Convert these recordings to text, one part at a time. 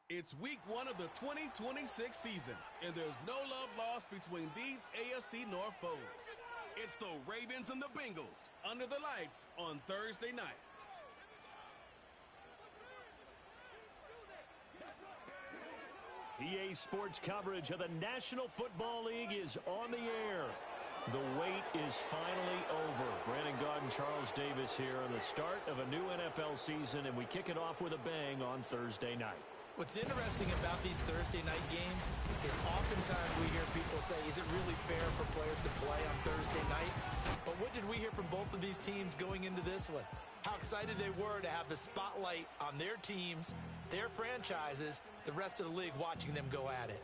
It's week 1 of the 2026 season, and there's no love lost between these AFC North foes. It's the Ravens and the Bengals under the lights on Thursday night. EA Sports coverage of the National Football League is on the air. The wait is finally over. Brandon Gaudin and Charles Davis here on the start of a new NFL season, and we kick it off with a bang on Thursday night. What's interesting about these Thursday night games is oftentimes we hear people say, is it really fair for players to play on Thursday night? But what did we hear from both of these teams going into this one? How excited they were to have the spotlight on their teams, their franchises, the rest of the league watching them go at it.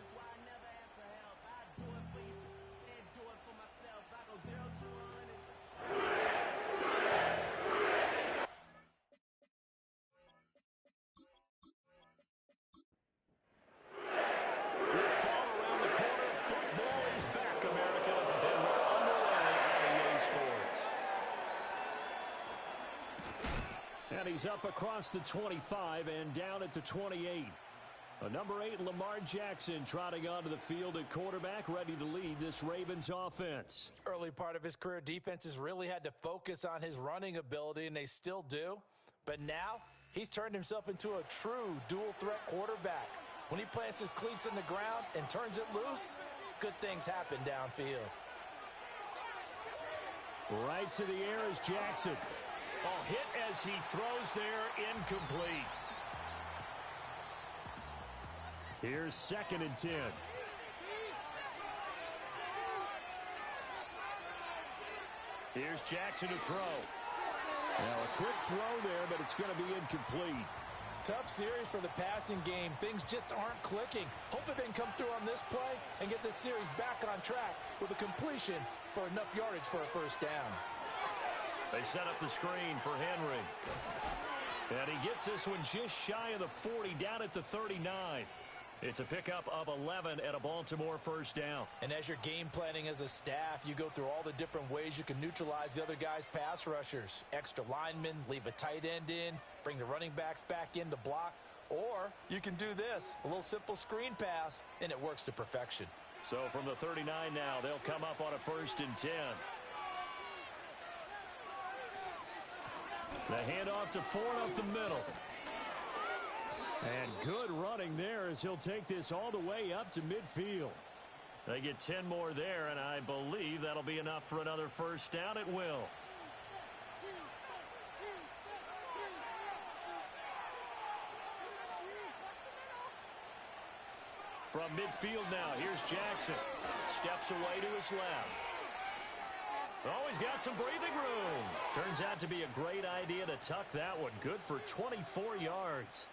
And he's up across the 25 and down at the 28. Number 8, Lamar Jackson, trotting onto the field at quarterback, ready to lead this Ravens offense. Early part of his career, defenses really had to focus on his running ability, and they still do. But now, he's turned himself into a true dual-threat quarterback. When he plants his cleats in the ground and turns it loose, good things happen downfield. Right to the air is Jackson. Oh, hit as he throws there, incomplete. Here's 2nd and 10. Here's Jackson to throw. Now a quick throw there, but it's going to be incomplete. Tough series for the passing game. Things just aren't clicking. Hoping they can come through on this play and get this series back on track with a completion for enough yardage for a first down. They set up the screen for Henry. And he gets this one just shy of the 40, down at the 39. It's a pickup of 11 at a Baltimore first down. And as you're game planning as a staff, you go through all the different ways you can neutralize the other guy's pass rushers. Extra linemen, leave a tight end in, bring the running backs back in to block. Or you can do this, a little simple screen pass, and it works to perfection. So from the 39 now, they'll come up on a 1st and 10. The handoff to Ford up the middle. And good running there as he'll take this all the way up to midfield. They get 10 more there, and I believe that'll be enough for another first down. It will. From midfield now, here's Jackson. Steps away to his left. Oh, he's got some breathing room. Turns out to be a great idea to tuck that one. Good for 24 yards.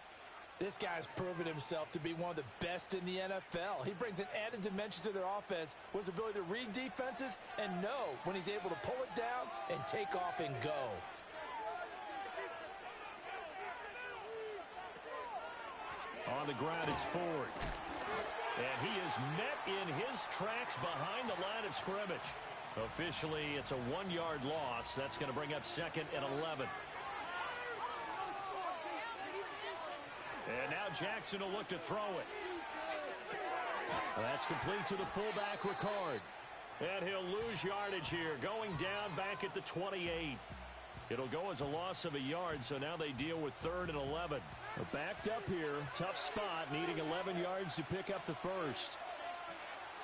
This guy's proven himself to be one of the best in the NFL. He brings an added dimension to their offense with his ability to read defenses and know when he's able to pull it down and take off and go. On the ground, it's Ford. And he is met in his tracks behind the line of scrimmage. Officially, it's a 1-yard loss. That's going to bring up 2nd and 11. And now Jackson will look to throw it. That's complete to the fullback, Ricard. And he'll lose yardage here, going down back at the 28. It'll go as a loss of a yard, so now they deal with 3rd and 11. Backed up here, tough spot, needing 11 yards to pick up the first.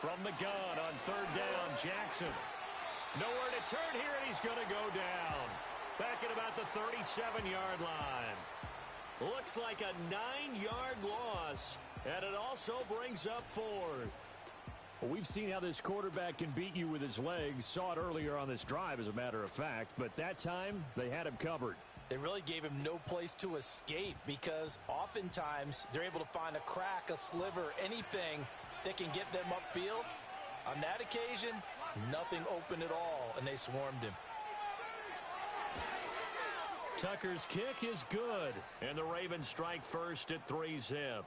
From the gun on 3rd down, Jackson. Nowhere to turn here, and he's going to go down. Back at about the 37-yard line. Looks like a 9-yard loss, and it also brings up 4th. Well, we've seen how this quarterback can beat you with his legs. Saw it earlier on this drive, as a matter of fact, but that time they had him covered. They really gave him no place to escape because oftentimes they're able to find a crack, a sliver, anything that can get them upfield. On that occasion, nothing open at all, and they swarmed him. Tucker's kick is good, and the Ravens strike first at 3-zip.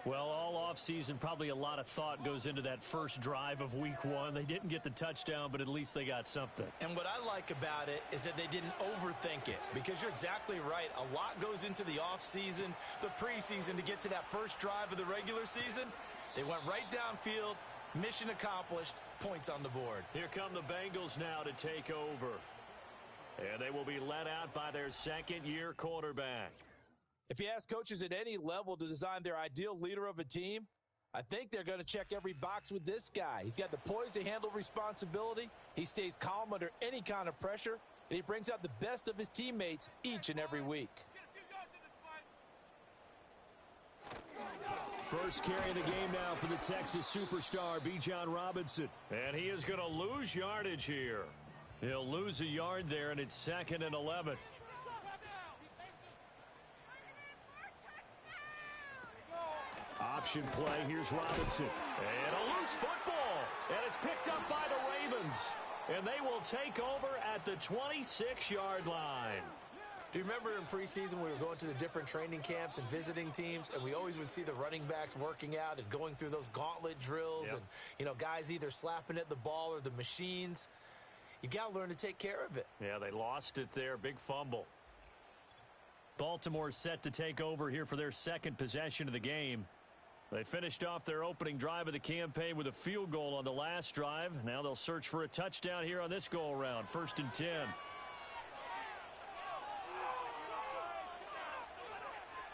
Well, all offseason, probably a lot of thought goes into that first drive of week one. They didn't get the touchdown, but at least they got something. And what I like about it is that they didn't overthink it, because you're exactly right. A lot goes into the offseason, the preseason, to get to that first drive of the regular season. They went right downfield, mission accomplished, points on the board. Here come the Bengals now to take over. And they will be led out by their second-year quarterback. If you ask coaches at any level to design their ideal leader of a team, I think they're going to check every box with this guy. He's got the poise to handle responsibility. He stays calm under any kind of pressure, and he brings out the best of his teammates each and every week. First carry of the game now for the Texas superstar, Bijan Robinson. And he is going to lose yardage here. He'll lose a yard there, and it's 2nd and 11. Option play. Here's Robinson. And a loose football. And it's picked up by the Ravens. And they will take over at the 26-yard line. Do you remember in preseason we were going to the different training camps and visiting teams, and we always would see the running backs working out and going through those gauntlet drills, and, you know, guys either slapping at the ball or the machines. You got to learn to take care of it. Yeah, they lost it there. Big fumble. Baltimore set to take over here for their second possession of the game. They finished off their opening drive of the campaign with a field goal on the last drive. Now they'll search for a touchdown here on this go-around. 1st and 10.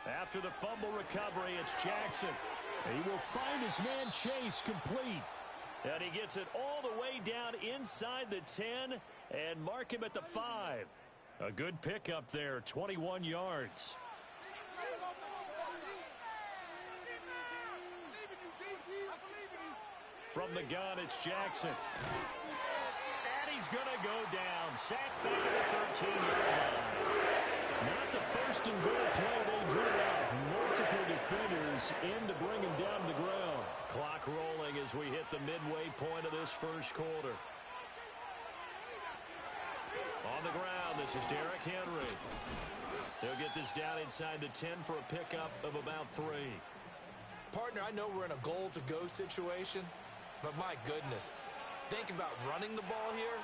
After the fumble recovery, it's Jackson. He will find his man Chase complete. And he gets it all the way down inside the 10 and mark him at the 5. A good pickup there, 21 yards. From the gun, it's Jackson. And he's going to go down. Sacked back at the 13-yard line. Not the first and goal play they drew up. Multiple defenders in to bring him down to the ground. Clock rolling as we hit the midway point of this first quarter. On the ground, this is Derrick Henry. He'll get this down inside the 10 for a pickup of about 3. Partner, I know we're in a goal-to-go situation, but my goodness, think about running the ball here.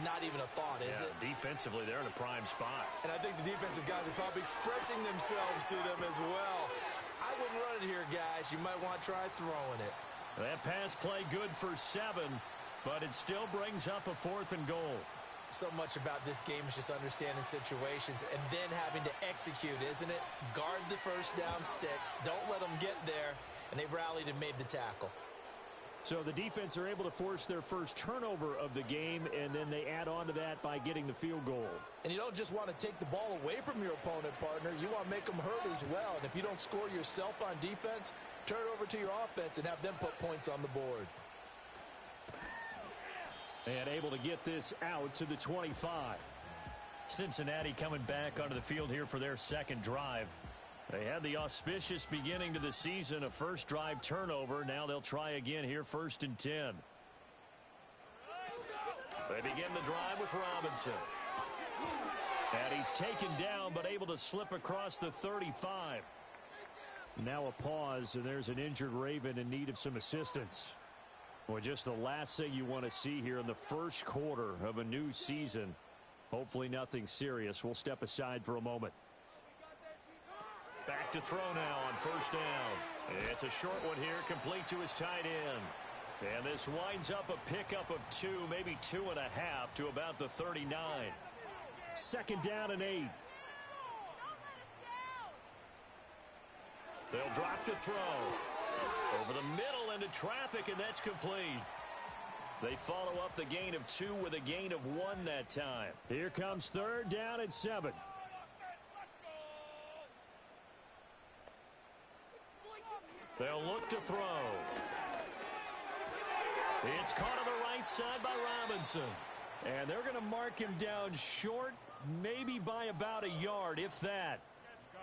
Not even a thought, is it? Defensively, they're in a prime spot. And I think the defensive guys are probably expressing themselves to them as well. I wouldn't run it here, guys. You might want to try throwing it. That pass play good for 7, but it still brings up a 4th and goal. So much about this game is just understanding situations and then having to execute, isn't it? Guard the first down sticks. Don't let them get there. And they rallied and made the tackle. So the defense are able to force their first turnover of the game, and then they add on to that by getting the field goal. And you don't just want to take the ball away from your opponent, partner. You want to make them hurt as well. And if you don't score yourself on defense, turn it over to your offense and have them put points on the board. And able to get this out to the 25. Cincinnati coming back onto the field here for their second drive. They had the auspicious beginning to the season, a first drive turnover. Now they'll try again here, 1st and 10. They begin the drive with Robinson. And he's taken down, but able to slip across the 35. Now a pause, and there's an injured Raven in need of some assistance. Well, just the last thing you want to see here in the first quarter of a new season. Hopefully nothing serious. We'll step aside for a moment. Back to throw now on 1st down. It's a short one here, complete to his tight end. And this winds up a pickup of 2, maybe 2.5 to about the 39. 2nd down and 8. They'll drop to throw. Over the middle into traffic, and that's complete. They follow up the gain of 2 with a gain of 1 that time. Here comes 3rd down and 7. They'll look to throw. It's caught on the right side by Robinson. And they're going to mark him down short, maybe by about a yard, if that.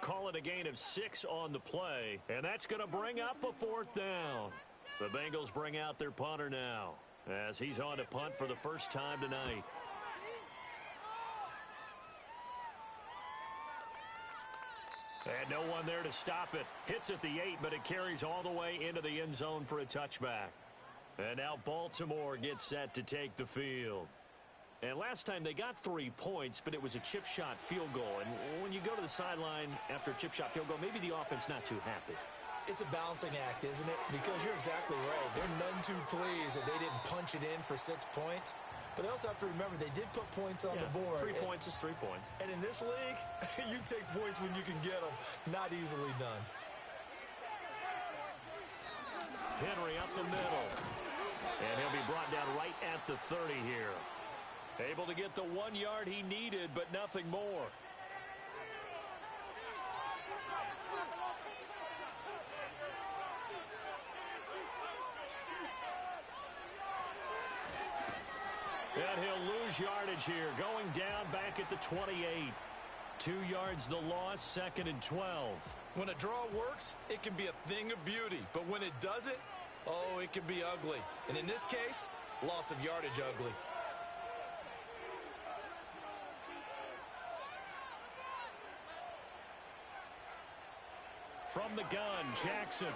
Call it a gain of 6 on the play. And that's going to bring up a 4th down. The Bengals bring out their punter now, as he's on to punt for the first time tonight. And no one there to stop it. Hits at the 8, but it carries all the way into the end zone for a touchback. And now Baltimore gets set to take the field. And last time they got 3 points, but it was a chip shot field goal. And when you go to the sideline after a chip shot field goal, maybe the offense not too happy. It's a balancing act, isn't it? Because you're exactly right. They're none too pleased that they didn't punch it in for 6 points. But they also have to remember they did put points on the board. 3 points is 3 points. And in this league, you take points when you can get them. Not easily done. Henry up the middle. And he'll be brought down right at the 30 here. Able to get the 1 yard he needed, but nothing more. And he'll lose yardage here, going down back at the 28. 2 yards the loss, 2nd and 12. When a draw works, it can be a thing of beauty. But when it doesn't, oh, it can be ugly. And in this case, loss of yardage ugly. From the gun, Jackson.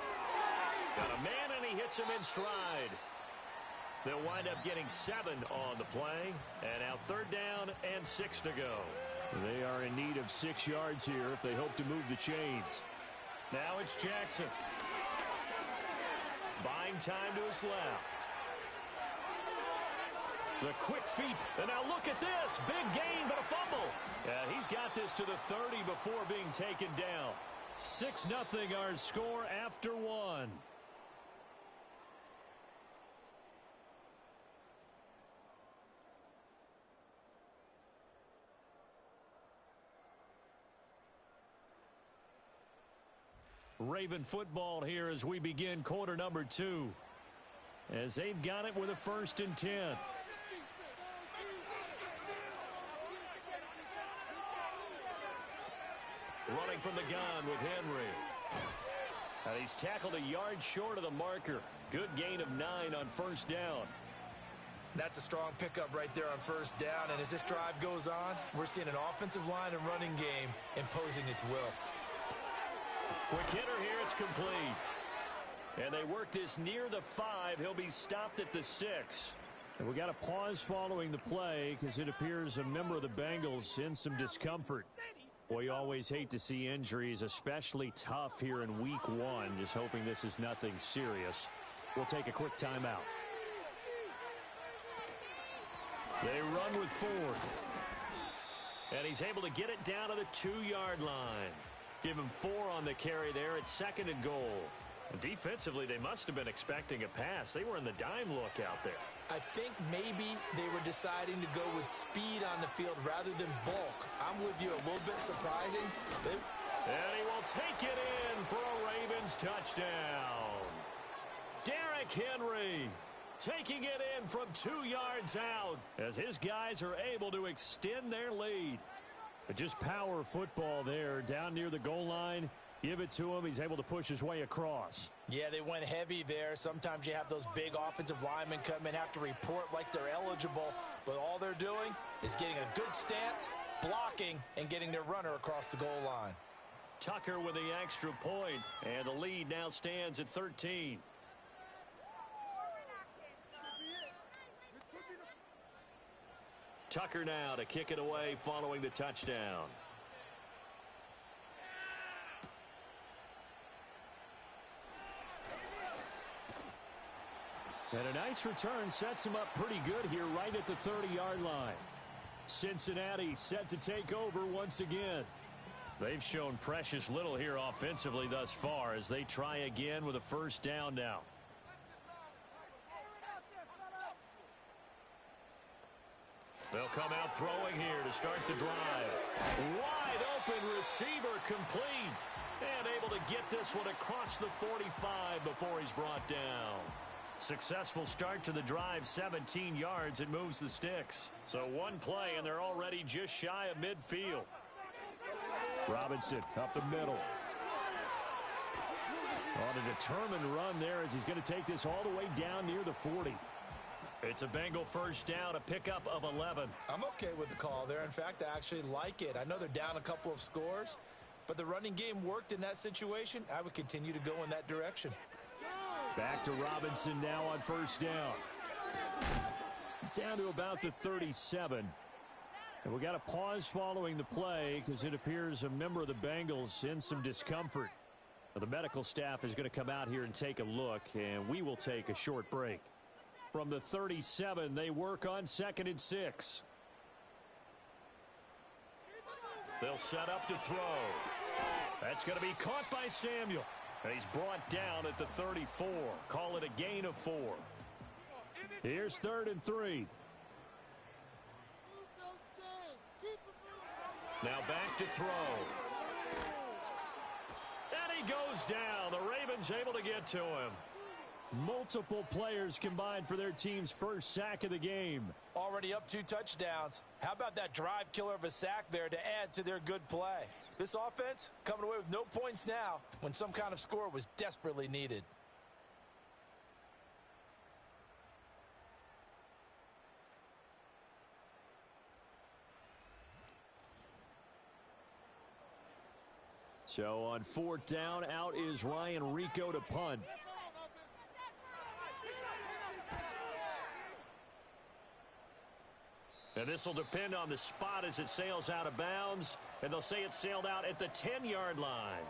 Got a man, and he hits him in stride. They'll wind up getting 7 on the play. And now 3rd down and 6 to go. They are in need of 6 yards here if they hope to move the chains. Now it's Jackson. Buying time to his left. The quick feet. And now look at this. Big gain, but a fumble. And he's got this to the 30 before being taken down. 6-0 our score after 1. Raven football here as we begin quarter number 2. As they've got it with a 1st and 10. Running from the gun with Henry. And he's tackled a yard short of the marker. Good gain of 9 on 1st down. That's a strong pickup right there on 1st down. And as this drive goes on, we're seeing an offensive line and running game imposing its will. Quick hitter here, it's complete. And they work this near the 5. He'll be stopped at the 6. And we got a pause following the play because it appears a member of the Bengals in some discomfort. Well, you always hate to see injuries, especially tough here in week 1. Just hoping this is nothing serious. We'll take a quick timeout. They run with Ford. And he's able to get it down to the 2-yard line. Give him 4 on the carry there at 2nd and goal. Defensively, they must have been expecting a pass. They were in the dime look out there. I think maybe they were deciding to go with speed on the field rather than bulk. I'm with you, a little bit surprising. And he will take it in for a Ravens touchdown. Derrick Henry taking it in from 2 yards out as his guys are able to extend their lead. But just power football there down near the goal line. Give it to him. He's able to push his way across. Yeah, they went heavy there. Sometimes you have those big offensive linemen come in, have to report like they're eligible. But all they're doing is getting a good stance, blocking, and getting their runner across the goal line. Tucker with the extra point, and the lead now stands at 13. Tucker now to kick it away following the touchdown. And a nice return sets him up pretty good here right at the 30-yard line. Cincinnati set to take over once again. They've shown precious little here offensively thus far as they try again with a 1st down now. They'll come out throwing here to start the drive. Wide open receiver complete. And able to get this one across the 45 before he's brought down. Successful start to the drive, 17 yards. It moves the sticks. So 1 play, and they're already just shy of midfield. Robinson up the middle. On a determined run there as he's going to take this all the way down near the 40. It's a Bengal 1st down, a pickup of 11. I'm okay with the call there. In fact, I actually like it. I know they're down a couple of scores, but the running game worked in that situation. I would continue to go in that direction. Back to Robinson now on first down. Down to about the 37. And we got a pause following the play because it appears a member of the Bengals in some discomfort. The medical staff is going to come out here and take a look, and we will take a short break. From the 37, they work on 2nd and 6. They'll set up to throw. That's going to be caught by Samuel. And he's brought down at the 34. Call it a gain of 4. Here's 3rd and 3. Now back to throw. And he goes down. The Ravens able to get to him. Multiple players combined for their team's first sack of the game. Already up 2 touchdowns. How about that drive killer of a sack there to add to their good play? This offense coming away with no points now when some kind of score was desperately needed. So on 4th down, out is Ryan Rico to punt. And this will depend on the spot as it sails out of bounds. And they'll say it sailed out at the 10-yard line.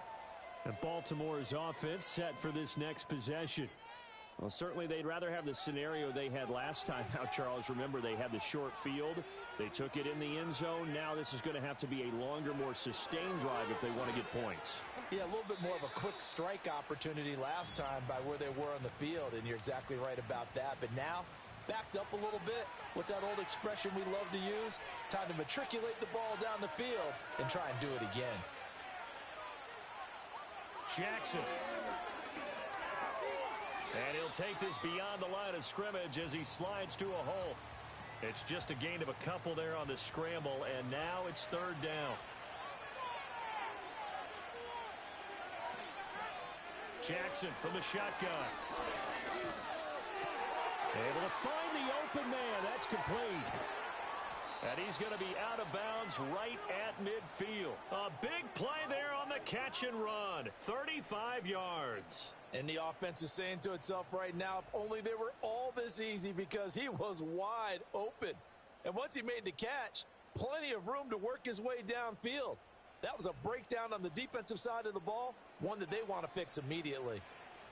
And Baltimore's offense set for this next possession. Well, certainly they'd rather have the scenario they had last time out, Charles. Remember, they had the short field. They took it in the end zone. Now this is going to have to be a longer, more sustained drive if they want to get points. Yeah, a little bit more of a quick strike opportunity last time by where they were on the field, and you're exactly right about that. But now, backed up a little bit. What's that old expression we love to use? Time to matriculate the ball down the field and try and do it again. Jackson. And he'll take this beyond the line of scrimmage as he slides to a hole. It's just a gain of a couple there on the scramble, and now it's 3rd down. Jackson from the shotgun. Able to find the open man. That's complete. And he's going to be out of bounds right at midfield. A big play there on the catch and run. 35 yards. And the offense is saying to itself right now, if only they were all this easy, because he was wide open. And once he made the catch, plenty of room to work his way downfield. That was a breakdown on the defensive side of the ball, one that they want to fix immediately.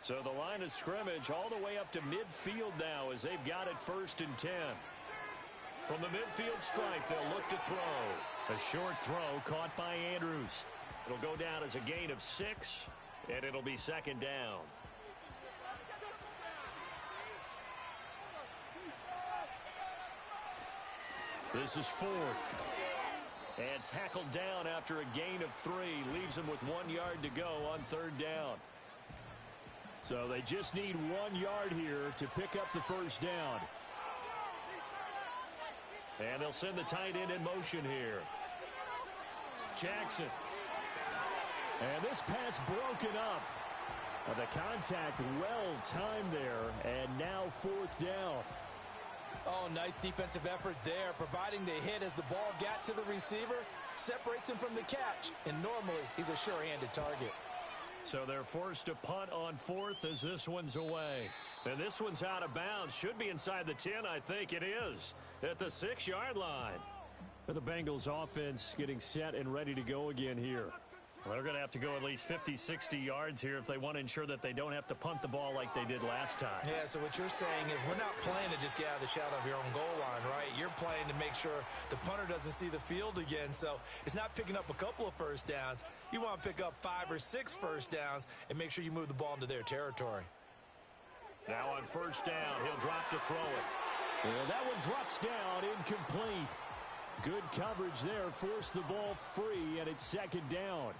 So the line of scrimmage all the way up to midfield now as they've got it 1st and 10. From the midfield stripe, they'll look to throw. A short throw caught by Andrews. It'll go down as a gain of 6, and it'll be 2nd down. This is Ford. And tackled down after a gain of 3. Leaves him with 1 yard to go on 3rd down. So they just need 1 yard here to pick up the 1st down. And they'll send the tight end in motion here. Jackson. And this pass broken up. The contact well timed there. And now 4th down. Oh, nice defensive effort there, providing the hit as the ball got to the receiver, separates him from the catch, and normally he's a sure-handed target. So they're forced to punt on 4th as this one's away. And this one's out of bounds. Should be inside the 10, I think it is, at the 6-yard line. The Bengals offense getting set and ready to go again here. Well, they're going to have to go at least 50, 60 yards here if they want to ensure that they don't have to punt the ball like they did last time. Yeah, so what you're saying is we're not playing to just get out of the shadow of your own goal line, right? You're playing to make sure the punter doesn't see the field again. So it's not picking up a couple of first downs. You want to pick up 5 or 6 first downs and make sure you move the ball into their territory. Now on 1st down, he'll drop to throw it. And that one drops down, incomplete. Good coverage there, forced the ball free, and it's 2nd down.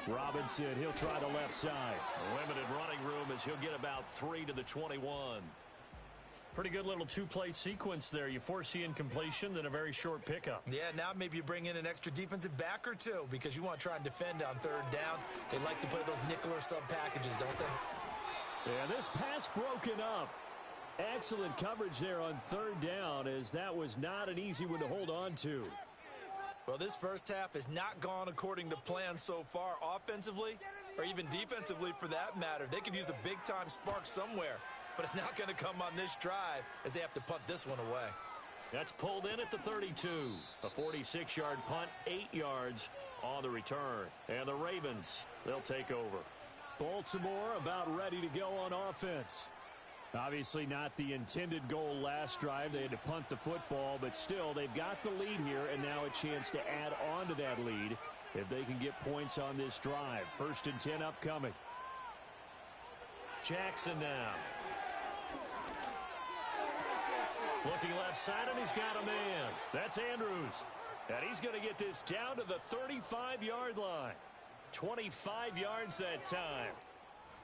Robinson, he'll try the left side. Limited running room as he'll get about 3 to the 21. Pretty good little 2-play sequence there. You force the incompletion, then a very short pickup. Yeah, now maybe you bring in an extra defensive back or 2 because you want to try and defend on 3rd down. They like to play those nickel or sub packages, don't they? Yeah, this pass broken up. Excellent coverage there on third down, as that was not an easy one to hold on to. Well, this first half has not gone according to plan so far offensively, or even defensively for that matter. They could use a big-time spark somewhere, but it's not going to come on this drive as they have to punt this one away. That's pulled in at the 32. A 46-yard punt, 8 yards on the return. And the Ravens, they'll take over. Baltimore about ready to go on offense. Obviously not the intended goal last drive. They had to punt the football, but still they've got the lead here, and now a chance to add on to that lead if they can get points on this drive. 1st and 10 upcoming. Jackson now. Looking left side, and he's got a man. That's Andrews. And he's going to get this down to the 35-yard line. 25 yards that time.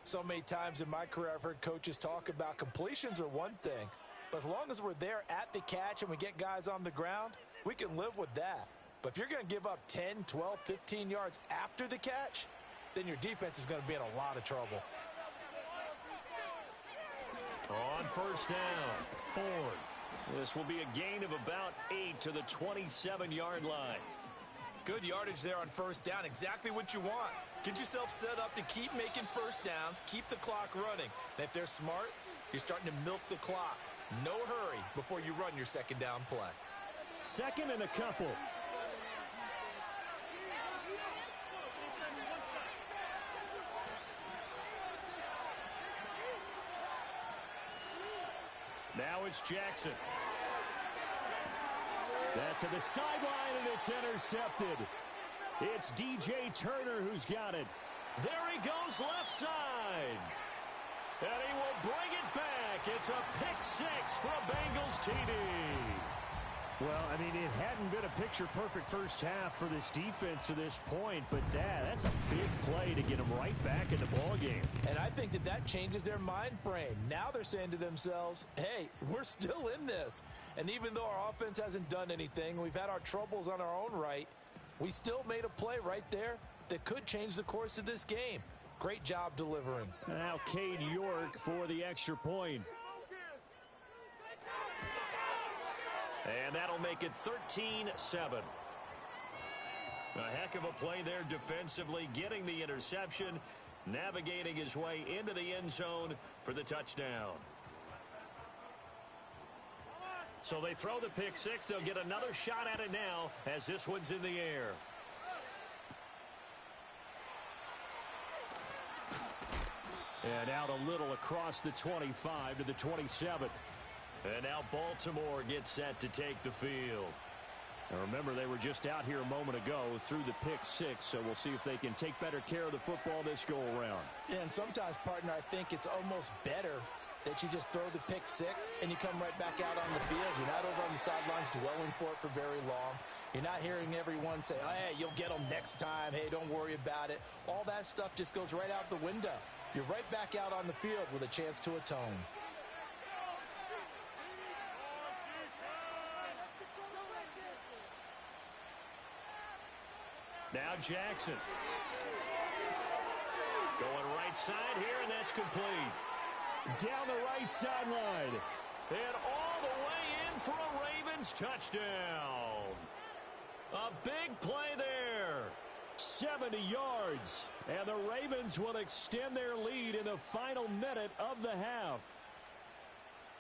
So many times in my career I've heard coaches talk about completions are one thing, but as long as we're there at the catch and we get guys on the ground, we can live with that. But if you're going to give up 10, 12, 15 yards after the catch, then your defense is going to be in a lot of trouble. On 1st down, Ford. This will be a gain of about 8 to the 27-yard line. Good yardage there on 1st down. Exactly what you want. Get yourself set up to keep making 1st downs, keep the clock running. And if they're smart, you're starting to milk the clock. No hurry before you run your 2nd down play. 2nd and a couple. Now it's Jackson. That to the sideline, and it's intercepted. It's DJ Turner who's got it. There he goes left side. And he will bring it back. It's a pick 6 for a Bengals TD. Well, I mean, it hadn't been a picture-perfect first half for this defense to this point, but that's a big play to get them right back in the ballgame. And I think that changes their mind frame. Now they're saying to themselves, hey, we're still in this. And even though our offense hasn't done anything, we've had our troubles on our own right, we still made a play right there that could change the course of this game. Great job delivering. Now Cade York for the extra point. And that'll make it 13-7. A heck of a play there defensively, getting the interception, navigating his way into the end zone for the touchdown. So they throw the pick 6. They'll get another shot at it now as this one's in the air. And out a little across the 25 to the 27. And now Baltimore gets set to take the field. Now remember, they were just out here a moment ago through the pick 6, so we'll see if they can take better care of the football this go-around. Yeah, and sometimes, partner, I think it's almost better that you just throw the pick 6 and you come right back out on the field. You're not over on the sidelines dwelling for it for very long. You're not hearing everyone say, oh, hey, you'll get them next time. Hey, don't worry about it. All that stuff just goes right out the window. You're right back out on the field with a chance to atone. Now Jackson. Going right side here, and that's complete. Down the right sideline. And all the way in for a Ravens touchdown. A big play there. 70 yards. And the Ravens will extend their lead in the final minute of the half.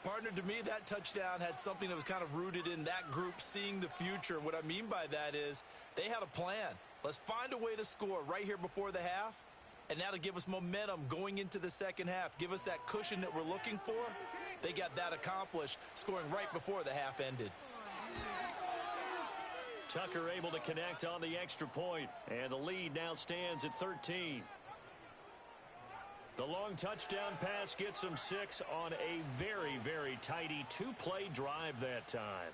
Partner, to me, that touchdown had something that was kind of rooted in that group seeing the future. What I mean by that is they had a plan. Let's find a way to score right here before the half, and that'll give us momentum going into the second half. Give us that cushion that we're looking for. They got that accomplished, scoring right before the half ended. Tucker able to connect on the extra point, and the lead now stands at 13. The long touchdown pass gets them 6 on a very, very tidy 2-play drive that time.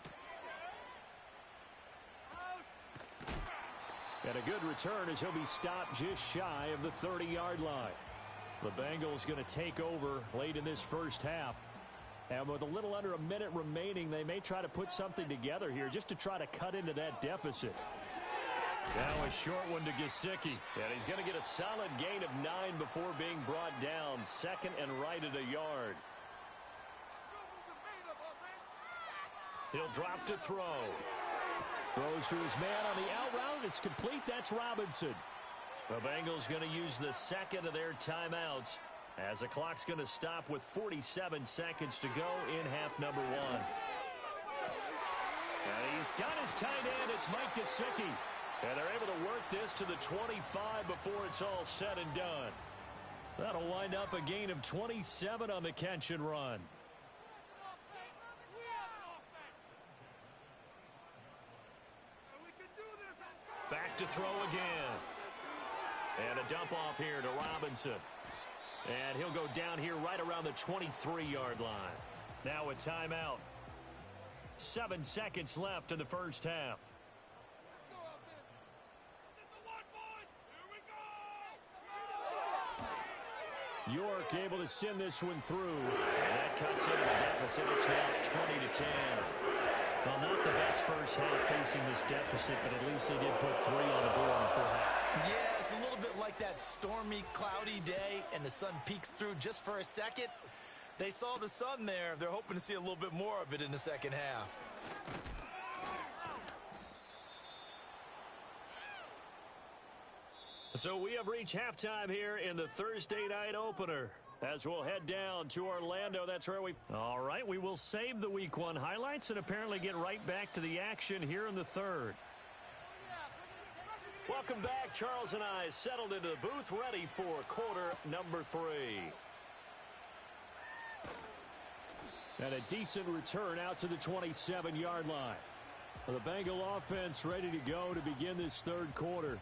And a good return as he'll be stopped just shy of the 30-yard line. The Bengals going to take over late in this first half. And with a little under a minute remaining, they may try to put something together here just to try to cut into that deficit. Now a short one to Gesicki. And he's going to get a solid gain of 9 before being brought down. 2nd and right at a yard. He'll drop to throw. Throws to his man on the out route. It's complete. That's Robinson. The Bengals going to use the second of their timeouts as the clock's going to stop with 47 seconds to go in half number one. And he's got his tight end. It's Mike Gesicki. And they're able to work this to the 25 before it's all said and done. That'll wind up a gain of 27 on the catch and run. Back to throw again. And a dump off here to Robinson. And he'll go down here right around the 23-yard line. Now a timeout. 7 seconds left in the first half. York able to send this one through. And that cuts into the deficit. It's now 20-10. Well, not the best first half facing this deficit, but at least they did put 3 on the board before half. Yeah, it's a little bit like that stormy, cloudy day, and the sun peeks through just for a second. They saw the sun there. They're hoping to see a little bit more of it in the second half. So we have reached halftime here in the Thursday night opener. As we'll head down to Orlando, that's where all right, we will save the Week 1 highlights and apparently get right back to the action here in the third. Welcome back. Charles and I settled into the booth, ready for quarter number 3. And a decent return out to the 27-yard line. The Bengal offense ready to go to begin this third quarter.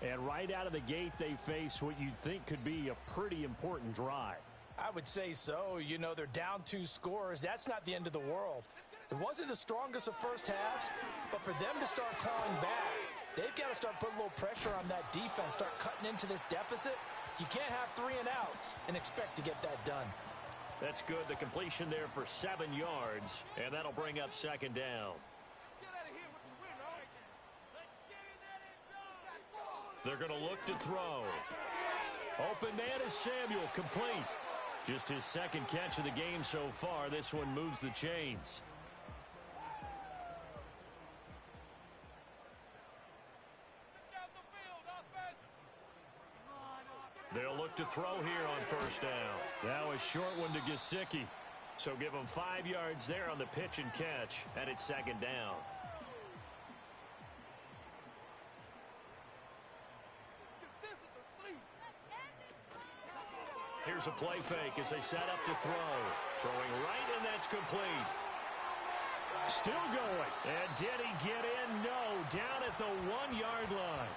And right out of the gate, they face what you'd think could be a pretty important drive. I would say so. You know, they're down 2 scores. That's not the end of the world. It wasn't the strongest of first halves, but for them to start clawing back, they've got to start putting a little pressure on that defense, start cutting into this deficit. You can't have 3 and outs and expect to get that done. That's good. The completion there for 7 yards, and that'll bring up second down. They're going to look to throw. Open man is Samuel, complete. Just his second catch of the game so far. This one moves the chains. They'll look to throw here on first down. Now a short one to Gesicki. So give him 5 yards there on the pitch and catch, and it's second down. Here's a play fake as they set up to throw. Throwing right, and that's complete. Still going. And did he get in? No. Down at the 1-yard line.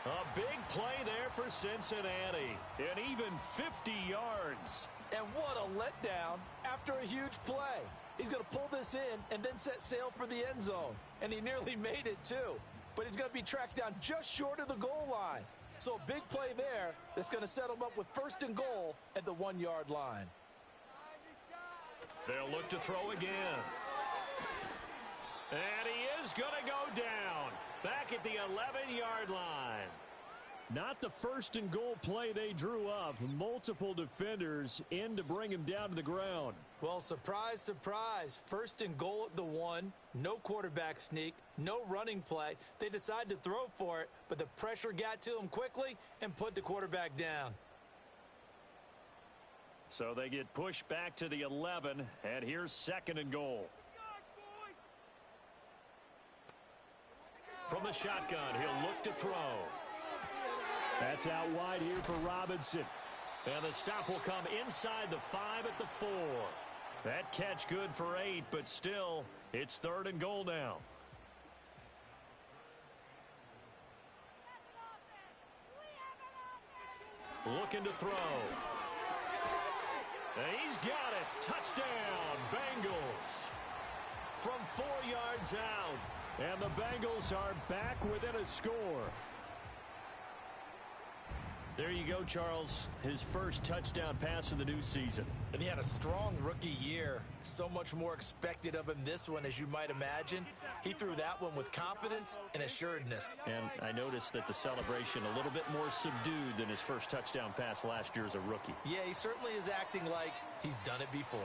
A big play there for Cincinnati. And even 50 yards. And what a letdown after a huge play. He's going to pull this in and then set sail for the end zone. And he nearly made it, too. But he's going to be tracked down just short of the goal line. So a big play there that's going to set him up with first and goal at the 1-yard line. They'll look to throw again. And he is going to go down. Back at the 11-yard line. Not the first and goal play they drew up. Multiple defenders in to bring him down to the ground. Well, surprise, surprise. First and goal at the 1. No quarterback sneak. No running play. They decided to throw for it, but the pressure got to them quickly and put the quarterback down. So they get pushed back to the 11, and here's second and goal. From the shotgun, he'll look to throw. That's out wide here for Robinson. And the stop will come inside the 5 at the 4. That catch good for 8, but still, it's third and goal now. Looking to throw. And he's got it. Touchdown, Bengals. From 4 yards out. And the Bengals are back within a score. There you go, Charles. His first touchdown pass of the new season. And he had a strong rookie year. So much more expected of him this one, as you might imagine. He threw that one with confidence and assuredness. And I noticed that the celebration a little bit more subdued than his first touchdown pass last year as a rookie. Yeah, he certainly is acting like he's done it before.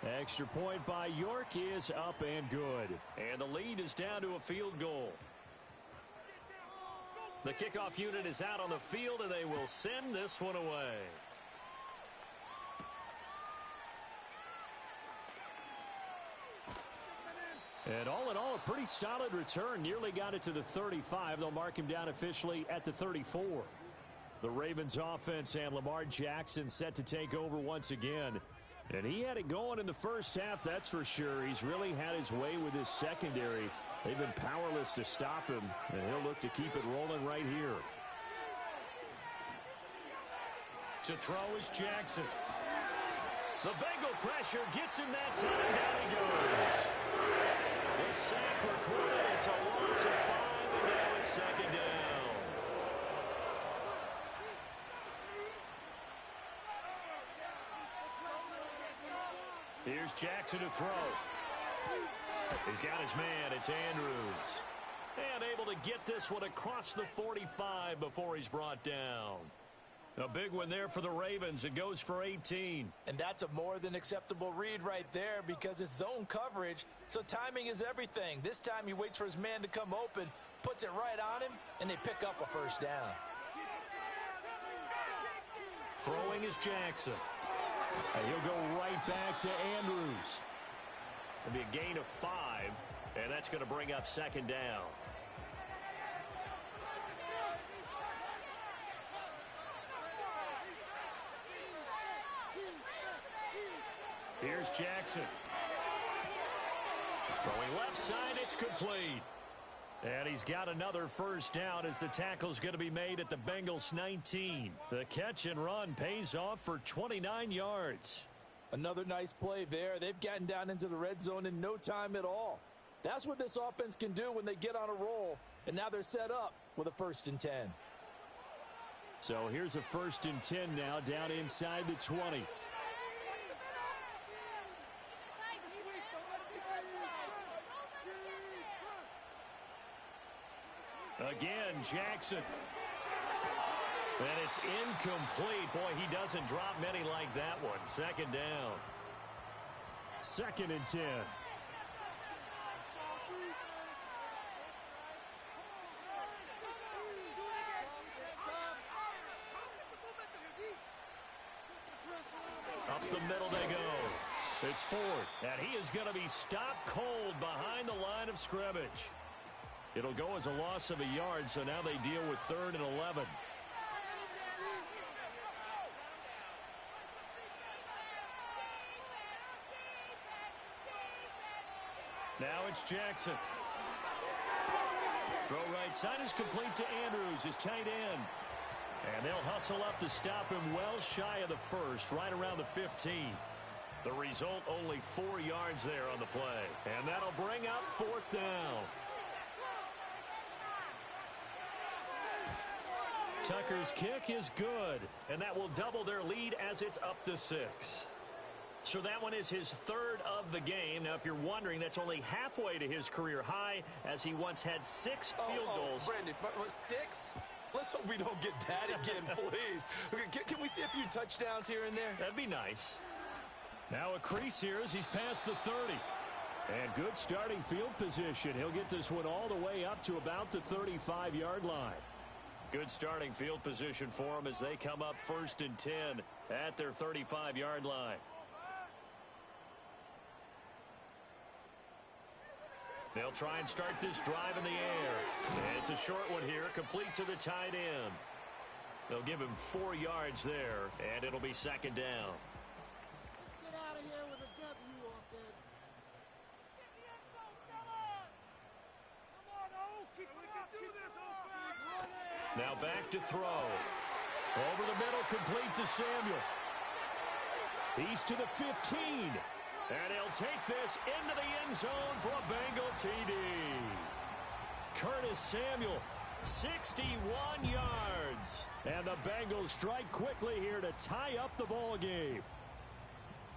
Extra point by York is up and good. And the lead is down to a field goal. The kickoff unit is out on the field, and they will send this one away. And all in all, a pretty solid return. Nearly got it to the 35. They'll mark him down officially at the 34. The Ravens offense and Lamar Jackson set to take over once again. And he had it going in the first half, that's for sure. He's really had his way with his secondary. They've been powerless to stop him, and he'll look to keep it rolling right here. To throw is Jackson. The Bengal pressure gets him that time. Down he goes. The sack recorded. It's a loss of 5, and now it's second down. Here's Jackson to throw. He's got his man. It's Andrews. And able to get this one across the 45 before he's brought down. A big one there for the Ravens. It goes for 18. And that's a more than acceptable read right there because it's zone coverage, so timing is everything. This time he waits for his man to come open, puts it right on him, and they pick up a first down. Throwing is Jackson. And he'll go right back to Andrews. It'll be a gain of 5, and that's going to bring up second down. Here's Jackson. Throwing left side, it's complete. And he's got another first down as the tackle's going to be made at the Bengals 19. The catch and run pays off for 29 yards. Another nice play there. They've gotten down into the red zone in no time at all. That's what this offense can do when they get on a roll. And now they're set up with a 1st and 10. So here's a 1st and 10 now down inside the 20. Again, Jackson. And it's incomplete. Boy, he doesn't drop many like that one. Second down. 2nd and 10. Up the middle they go. It's Ford. And he is going to be stopped cold behind the line of scrimmage. It'll go as a loss of a yard, so now they deal with 3rd and 11. Now it's Jackson. Throw right side is complete to Andrews, his tight end. And they'll hustle up to stop him well shy of the 1st, right around the 15. The result, only 4 yards there on the play. And that'll bring up 4th down. Tucker's kick is good, and that will double their lead as it's up to 6. So that one is his 3rd of the game. Now, if you're wondering, that's only halfway to his career high, as he once had 6 field goals. Brandon, 6? Let's hope we don't get that again, please. Can we see a few touchdowns here and there? That'd be nice. Now a crease here as he's past the 30. And good starting field position. He'll get this one all the way up to about the 35-yard line. Good starting field position for them as they come up 1st and 10 at their 35-yard line. They'll try and start this drive in the air. And it's a short one here, complete to the tight end. They'll give him 4 yards there, and it'll be 2nd down. Let's get out of here with a W, offense. Get the end zone, come on! Come on, O, keep it up, do this, O. Now back to throw. Over the middle, complete to Samuel. He's to the 15. And he'll take this into the end zone for a Bengal TD. Curtis Samuel, 61 yards. And the Bengals strike quickly here to tie up the ball game.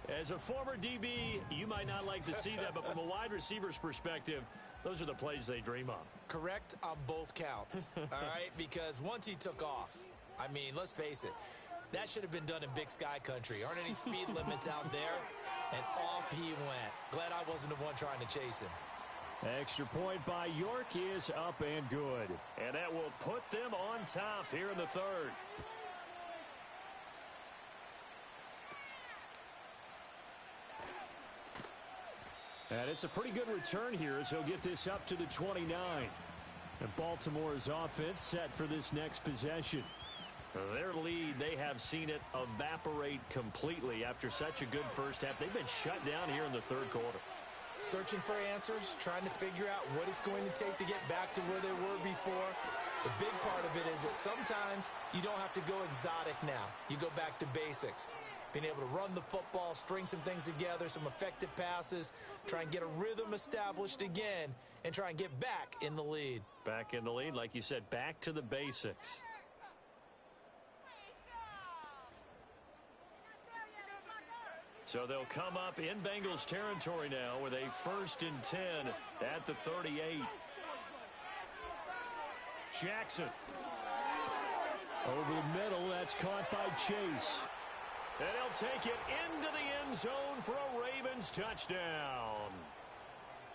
As a former DB, you might not like to see that, but from a wide receiver's perspective, those are the plays they dream of. Correct on both counts, all right? Because once he took off, I mean, let's face it, that should have been done in Big Sky country. Aren't any speed limits out there? And off he went. Glad I wasn't the one trying to chase him. Extra point by York is up and good. And that will put them on top here in the third. And it's a pretty good return here as he'll get this up to the 29. And Baltimore's offense set for this next possession. Their lead, they have seen it evaporate completely after such a good first half. They've been shut down here in the third quarter. Searching for answers, trying to figure out what it's going to take to get back to where they were before. The big part of it is that sometimes you don't have to go exotic now. You go back to basics. Being able to run the football, string some things together, some effective passes, try and get a rhythm established again, and try and get back in the lead. Back in the lead, like you said, back to the basics. So they'll come up in Bengals territory now with a 1st and 10 at the 38. Jackson. Over the middle, that's caught by Chase. And he'll take it into the end zone for a Ravens touchdown.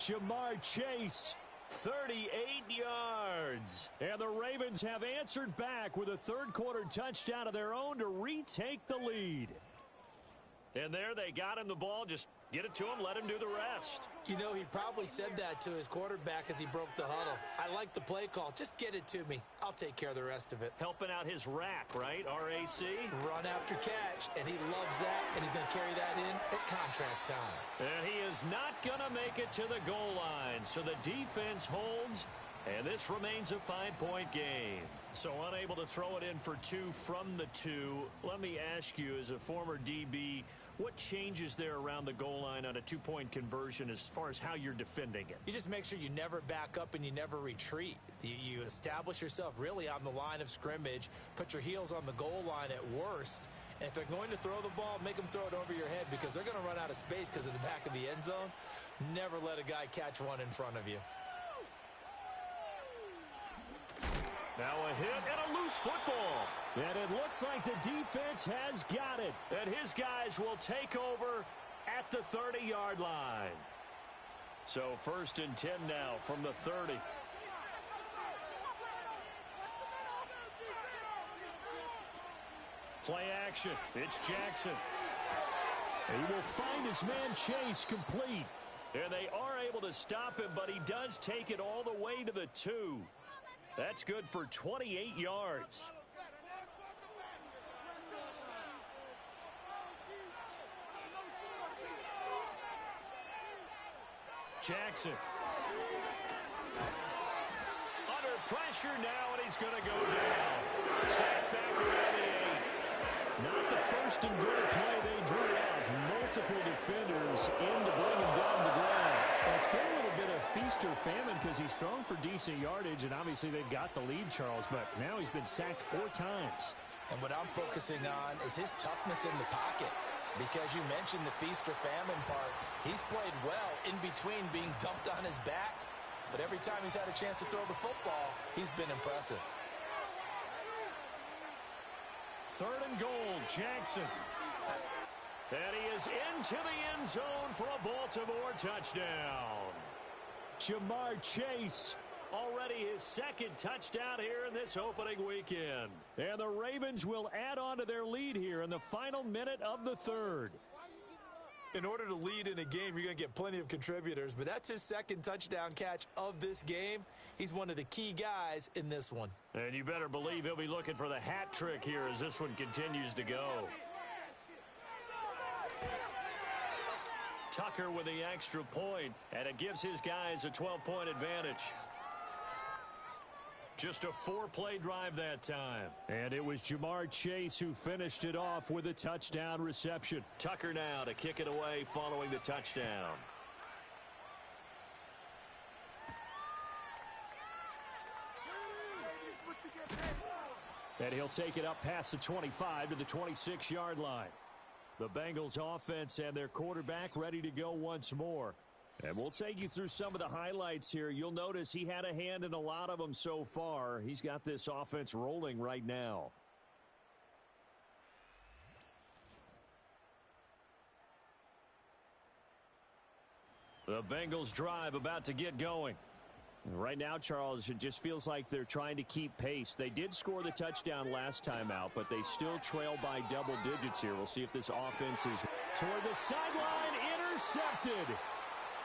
Jamar Chase, 38 yards. And the Ravens have answered back with a third-quarter touchdown of their own to retake the lead. And there they got him the ball. Just get it to him, let him do the rest. You know, he probably said that to his quarterback as he broke the huddle. I like the play call. Just get it to me. I'll take care of the rest of it. Helping out his rack, right? RAC? Run after catch, and he loves that, and he's going to carry that in at contract time. And he is not going to make it to the goal line. So the defense holds, and this remains a 5-point game. So unable to throw it in for 2 from the 2. Let me ask you, as a former DB, what changes there around the goal line on a 2-point conversion as far as how you're defending it? You just make sure you never back up and you never retreat. You establish yourself really on the line of scrimmage, put your heels on the goal line at worst, and if they're going to throw the ball, make them throw it over your head because they're going to run out of space because of the back of the end zone. Never let a guy catch one in front of you. Now a hit and a loose football. And it looks like the defense has got it. And his guys will take over at the 30-yard line. So 1st and 10 now from the 30. Play action. It's Jackson. He will find his man Chase complete. And they are able to stop him, but he does take it all the way to the 2. That's good for 28 yards. Jackson. Under pressure now, and he's going to go down. Sacked back around the 8. Not the first and goal play they drew out. Multiple defenders in to bring him down to the ground. It's been a little bit of feast or famine because he's thrown for decent yardage, and obviously they've got the lead, Charles, but now he's been sacked 4 times. And what I'm focusing on is his toughness in the pocket. Because you mentioned the feast or famine part. He's played well in between being dumped on his back. But every time he's had a chance to throw the football, he's been impressive. 3rd and goal, Jackson. And he is into the end zone for a Baltimore touchdown. Jamar Chase, already his 2nd touchdown here in this opening weekend. And the Ravens will add on to their lead here in the final minute of the 3rd. In order to lead in a game, you're going to get plenty of contributors, but that's his 2nd touchdown catch of this game. He's one of the key guys in this one. And you better believe he'll be looking for the hat trick here as this one continues to go. Tucker with the extra point, and it gives his guys a 12-point advantage. Just a 4-play drive that time. And it was Jamar Chase who finished it off with a touchdown reception. Tucker now to kick it away following the touchdown. And he'll take it up past the 25 to the 26-yard line. The Bengals offense and their quarterback ready to go once more. And we'll take you through some of the highlights here. You'll notice he had a hand in a lot of them so far. He's got this offense rolling right now. The Bengals drive about to get going. Right now, Charles, it just feels like they're trying to keep pace. They did score the touchdown last time out, but they still trail by double digits here. We'll see if this offense is toward the sideline, intercepted.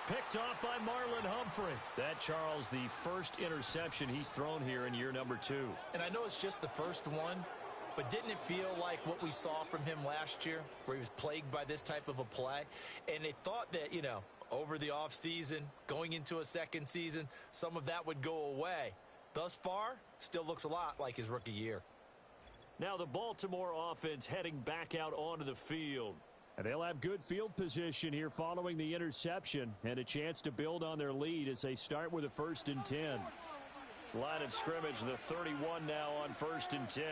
Picked off by Marlon Humphrey. That, Charles, the first interception he's thrown here in year number 2. And I know it's just the first one, but didn't it feel like what we saw from him last year, where he was plagued by this type of a play? And they thought that, over the offseason, going into a second season, some of that would go away. Thus far, still looks a lot like his rookie year. Now the Baltimore offense heading back out onto the field. And they'll have good field position here following the interception and a chance to build on their lead as they start with a 1st and 10. Line of scrimmage, the 31 now on 1st and 10.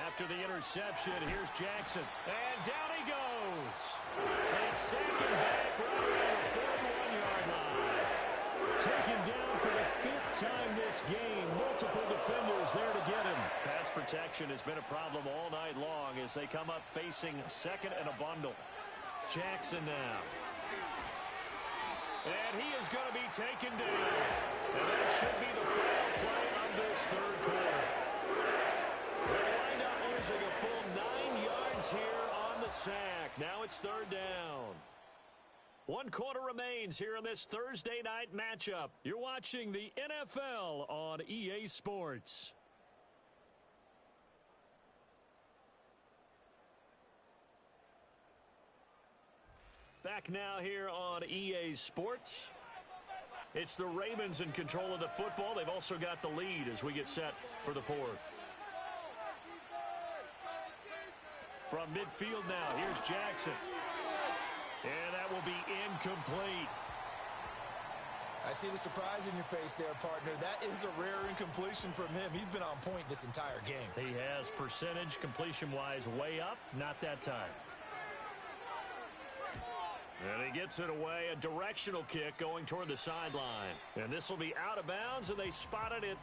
After the interception, here's Jackson. And down he goes. They sack him back right around the 41-yard line. Taken down for the 5th time this game. Multiple defenders there to get him. Pass protection has been a problem all night long as they come up facing 2nd and a bundle. Jackson now. And he is going to be taken down. And that should be the final play of this 3rd quarter. They wind up losing a full 9 yards here on the sack. Now it's 3rd down. 1 quarter remains here in this Thursday night matchup. You're watching the NFL on EA Sports. Back now here on EA Sports. It's the Ravens in control of the football. They've also got the lead as we get set for the 4th. From midfield now, here's Jackson. And that will be incomplete. I see the surprise in your face there, partner. That is a rare incompletion from him. He's been on point this entire game. He has percentage completion-wise way up. Not that time. And he gets it away. A directional kick going toward the sideline. And this will be out of bounds, and they spot it at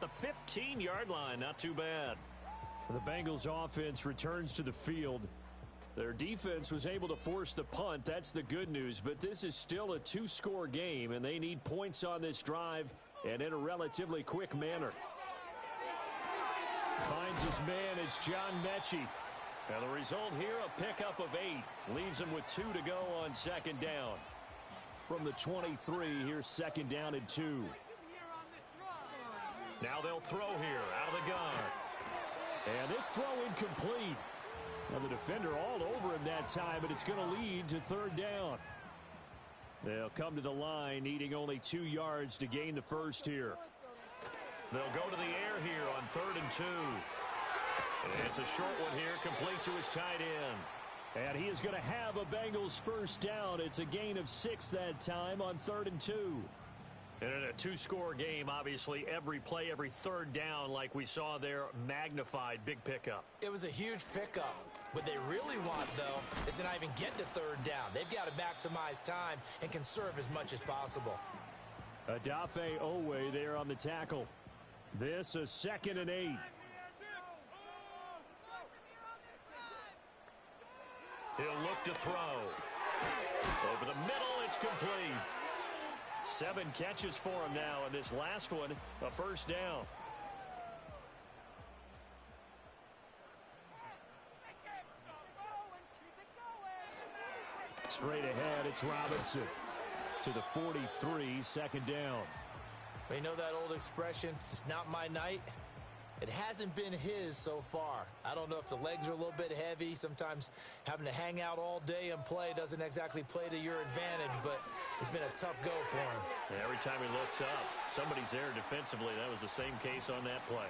the 15-yard line. Not too bad. The Bengals offense returns to the field. Their defense was able to force the punt. That's the good news. But this is still a 2-score game, and they need points on this drive and in a relatively quick manner. Finds his man. It's John Mechie. And the result here, a pickup of 8. Leaves him with 2 to go on 2nd down. From the 23, here's 2nd down and 2. Now they'll throw here out of the gun. And this throw incomplete. Now the defender all over him that time, but it's going to lead to 3rd down. They'll come to the line, needing only 2 yards to gain the 1st here. They'll go to the air here on 3rd and 2. And it's a short one here, complete to his tight end. And he is going to have a Bengals 1st down. It's a gain of 6 that time on 3rd and 2. And in a 2-score game, obviously, every play, every 3rd down, like we saw there, magnified, big pickup. It was a huge pickup. What they really want, though, is to not even get to 3rd down. They've got to maximize time and conserve as much as possible. Odafe Owe there on the tackle. This a 2nd and 8. He'll look to throw. Over the middle, it's complete. 7 catches for him now, and this last one, a 1st down. Straight ahead, it's Robinson to the 43, 2nd down. You know that old expression, it's not my night? It hasn't been his so far. I don't know if the legs are a little bit heavy. Sometimes having to hang out all day and play doesn't exactly play to your advantage, but it's been a tough go for him. Yeah, every time he looks up, somebody's there defensively. That was the same case on that play.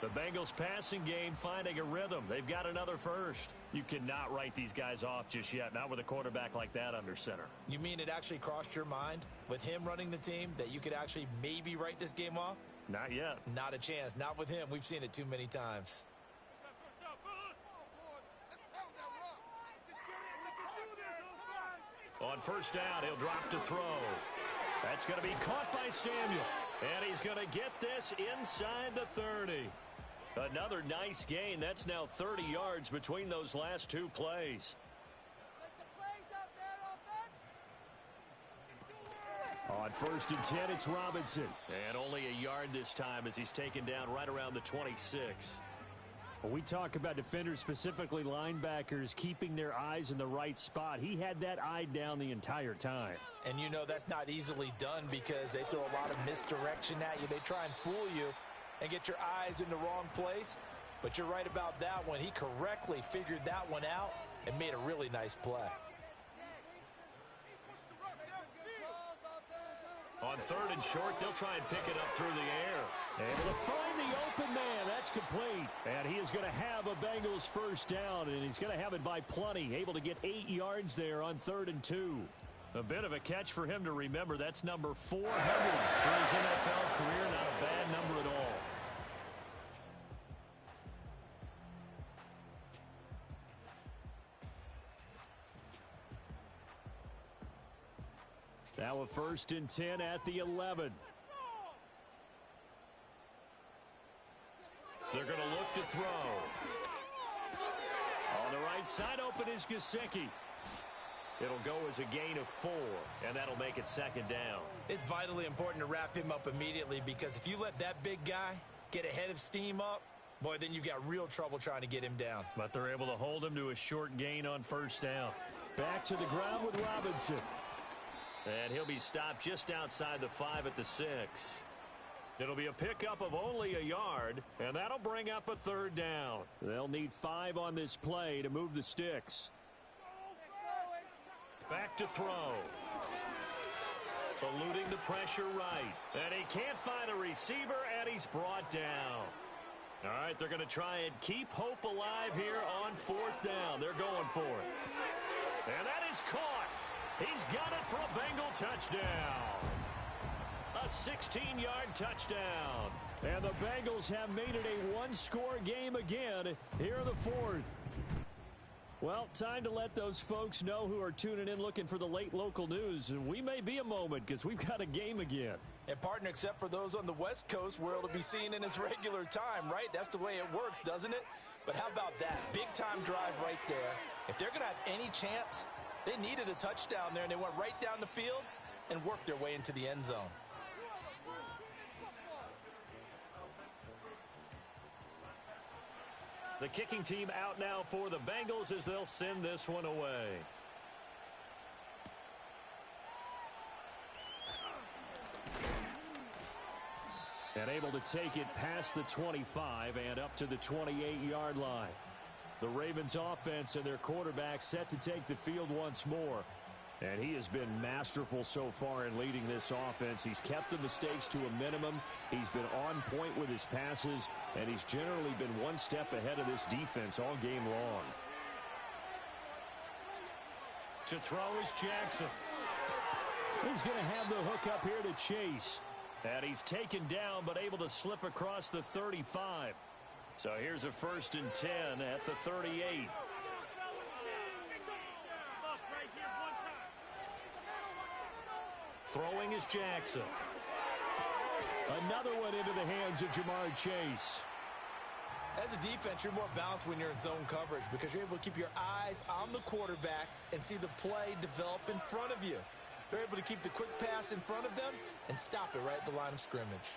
The Bengals passing game finding a rhythm. They've got another 1st. You cannot write these guys off just yet, not with a quarterback like that under center. You mean it actually crossed your mind with him running the team that you could actually maybe write this game off? Not yet. Not a chance. Not with him. We've seen it too many times. On 1st down, he'll drop to throw. That's going to be caught by Samuel. And he's going to get this inside the 30. Another nice gain. That's now 30 yards between those last 2 plays. On 1st and 10, it's Robinson. And only a yard this time as he's taken down right around the 26. When we talk about defenders, specifically linebackers, keeping their eyes in the right spot, he had that eye down the entire time. And you know that's not easily done because they throw a lot of misdirection at you. They try and fool you and get your eyes in the wrong place. But you're right about that one. He correctly figured that one out and made a really nice play. On 3rd and short, they'll try and pick it up through the air. Able to find the open man. That's complete. And he is going to have a Bengals first down, and he's going to have it by plenty. Able to get 8 yards there on 3rd and 2. A bit of a catch for him to remember. That's number 400 for his NFL career. Not a bad number at all. Now a 1st and 10 at the 11. They're going to look to throw. On the right side, open is Gesicki. It'll go as a gain of 4, and that'll make it 2nd down. It's vitally important to wrap him up immediately because if you let that big guy get ahead of steam up, boy, then you've got real trouble trying to get him down. But they're able to hold him to a short gain on 1st down. Back to the ground with Robinson. And he'll be stopped just outside the 5 at the 6. It'll be a pickup of only a yard, and that'll bring up a 3rd down. They'll need 5 on this play to move the sticks. Back to throw. Eluding the pressure right. And he can't find a receiver, and he's brought down. All right, they're going to try and keep hope alive here on 4th down. They're going for it. And that is caught. He's got it for a Bengal touchdown. A 16-yard touchdown. And the Bengals have made it a one-score game again here in the 4th. Well, time to let those folks know who are tuning in looking for the late local news. And we may be a moment because we've got a game again. And partner, except for those on the West Coast where it'll be seen in its regular time, right? That's the way it works, doesn't it? But how about that? Big-time drive right there. If they're going to have any chance, they needed a touchdown there, and they went right down the field and worked their way into the end zone. The kicking team out now for the Bengals as they'll send this one away. And able to take it past the 25 and up to the 28-yard line. The Ravens offense and their quarterback set to take the field once more. And he has been masterful so far in leading this offense. He's kept the mistakes to a minimum. He's been on point with his passes. And he's generally been one step ahead of this defense all game long. To throw is Jackson. He's going to have the hook up here to Chase. And he's taken down but able to slip across the 35. So here's a 1st and 10 at the 38. Throwing is Jackson. Another one into the hands of Jamar Chase. As a defense, you're more balanced when you're in zone coverage because you're able to keep your eyes on the quarterback and see the play develop in front of you. They're able to keep the quick pass in front of them and stop it right at the line of scrimmage.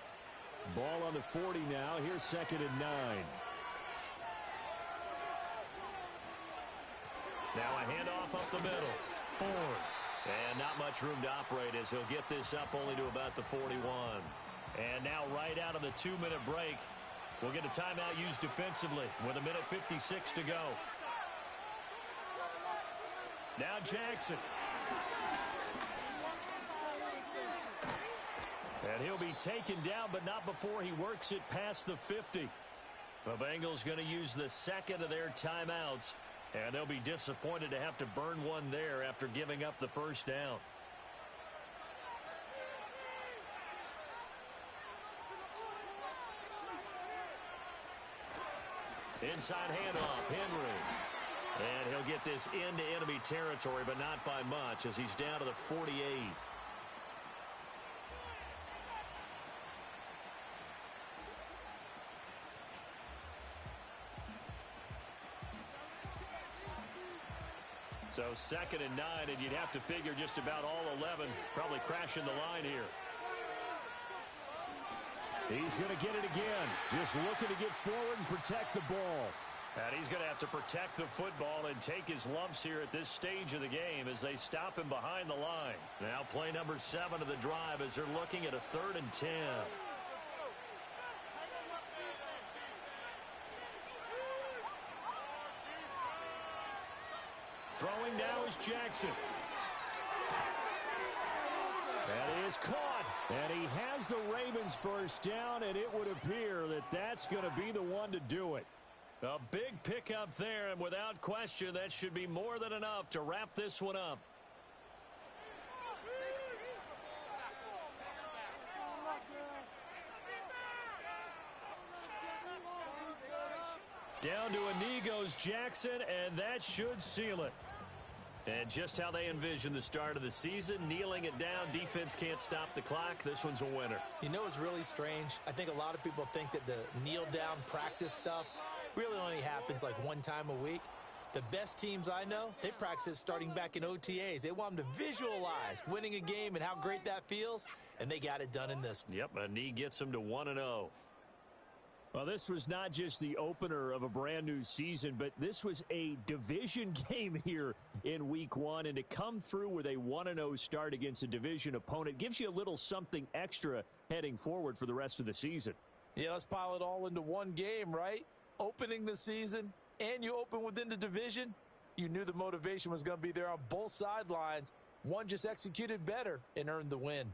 Ball on the 40 now. Here's 2nd and 9. Now a handoff up the middle. Ford. And not much room to operate as he'll get this up only to about the 41. And now right out of the 2-minute break, we'll get a timeout used defensively with 1:56 to go. Now Jackson. And he'll be taken down, but not before he works it past the 50. The Bengals going to use the second of their timeouts. And they'll be disappointed to have to burn one there after giving up the 1st down. Inside handoff, Henry. And he'll get this into enemy territory, but not by much as he's down to the 48. So 2nd and 9, and you'd have to figure just about all 11 probably crashing the line here. He's going to get it again. Just looking to get forward and protect the ball. And he's going to have to protect the football and take his lumps here at this stage of the game as they stop him behind the line. Now play number 7 of the drive as they're looking at a 3rd and 10. Throwing now is Jackson. That is caught. And he has the Ravens first down, and it would appear that that's going to be the one to do it. A big pickup there, and without question, that should be more than enough to wrap this one up. Down to a knee goes Jackson, and that should seal it. And just how they envisioned the start of the season, kneeling it down, defense can't stop the clock. This one's a winner. You know what's really strange? I think a lot of people think that the kneel-down practice stuff really only happens like one time a week. The best teams I know, they practice it starting back in OTAs. They want them to visualize winning a game and how great that feels, and they got it done in this one. Yep, a knee gets them to 1-0. Well, this was not just the opener of a brand new season, but this was a division game here in week 1. And to come through with a 1-0 start against a division opponent gives you a little something extra heading forward for the rest of the season. Yeah, let's pile it all into one game, right? Opening the season, and you open within the division. You knew the motivation was going to be there on both sidelines. One just executed better and earned the win.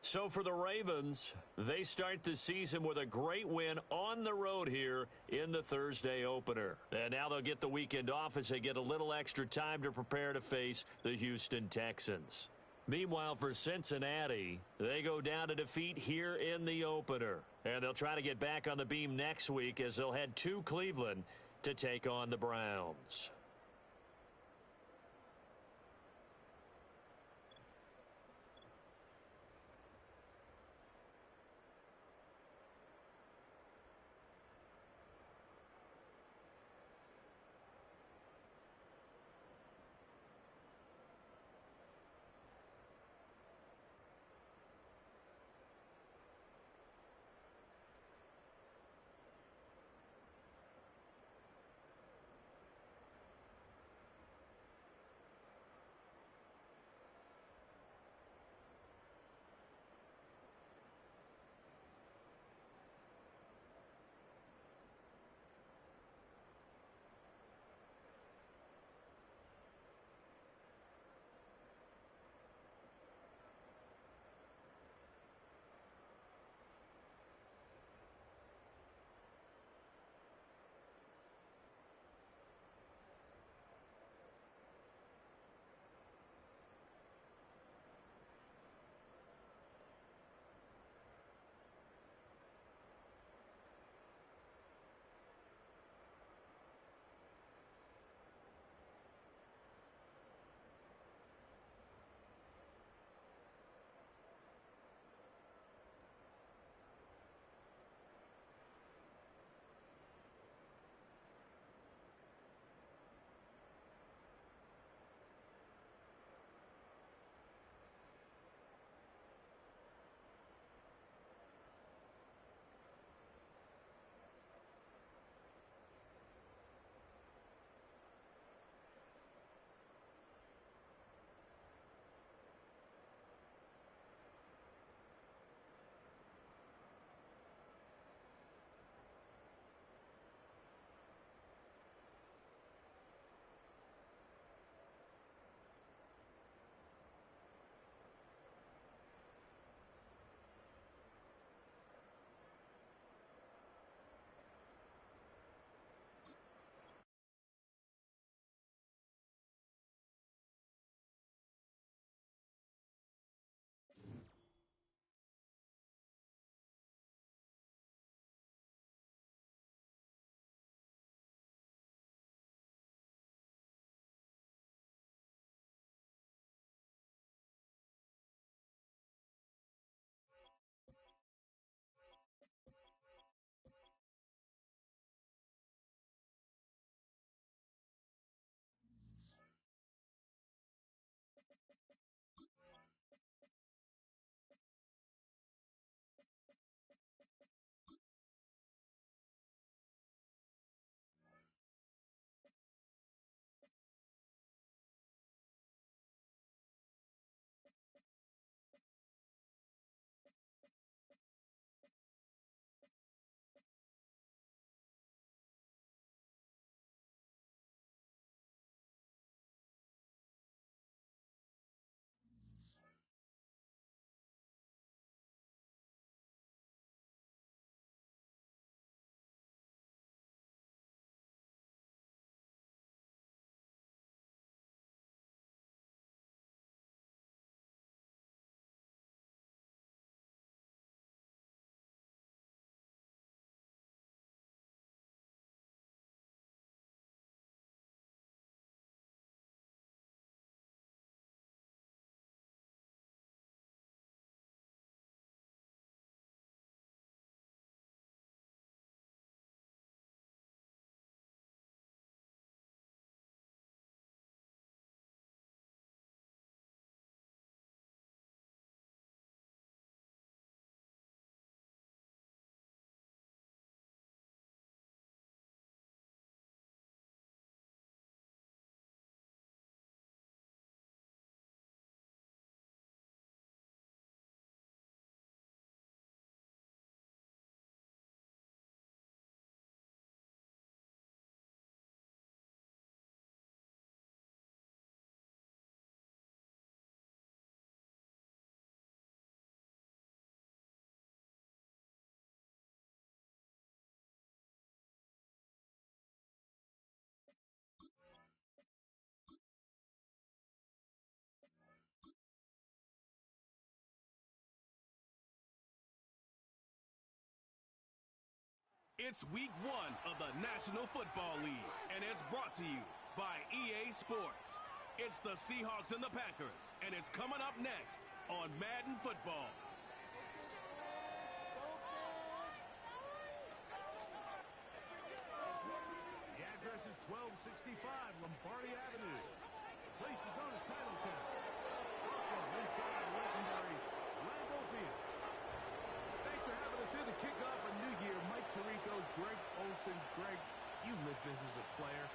So for the Ravens, they start the season with a great win on the road here in the Thursday opener. And now they'll get the weekend off as they get a little extra time to prepare to face the Houston Texans. Meanwhile, for Cincinnati, they go down to defeat here in the opener. And they'll try to get back on the beam next week as they'll head to Cleveland to take on the Browns. It's week 1 of the National Football League, and it's brought to you by EA Sports. It's the Seahawks and the Packers, and it's coming up next on Madden Football. The address is 1265 Lombardi Avenue. The place is known as Titletown. Welcome inside legendary Lambeau Field. Thanks for having us in to kick off a new year. Mike Tirico, Greg Olsen. Greg, you lived this as a player.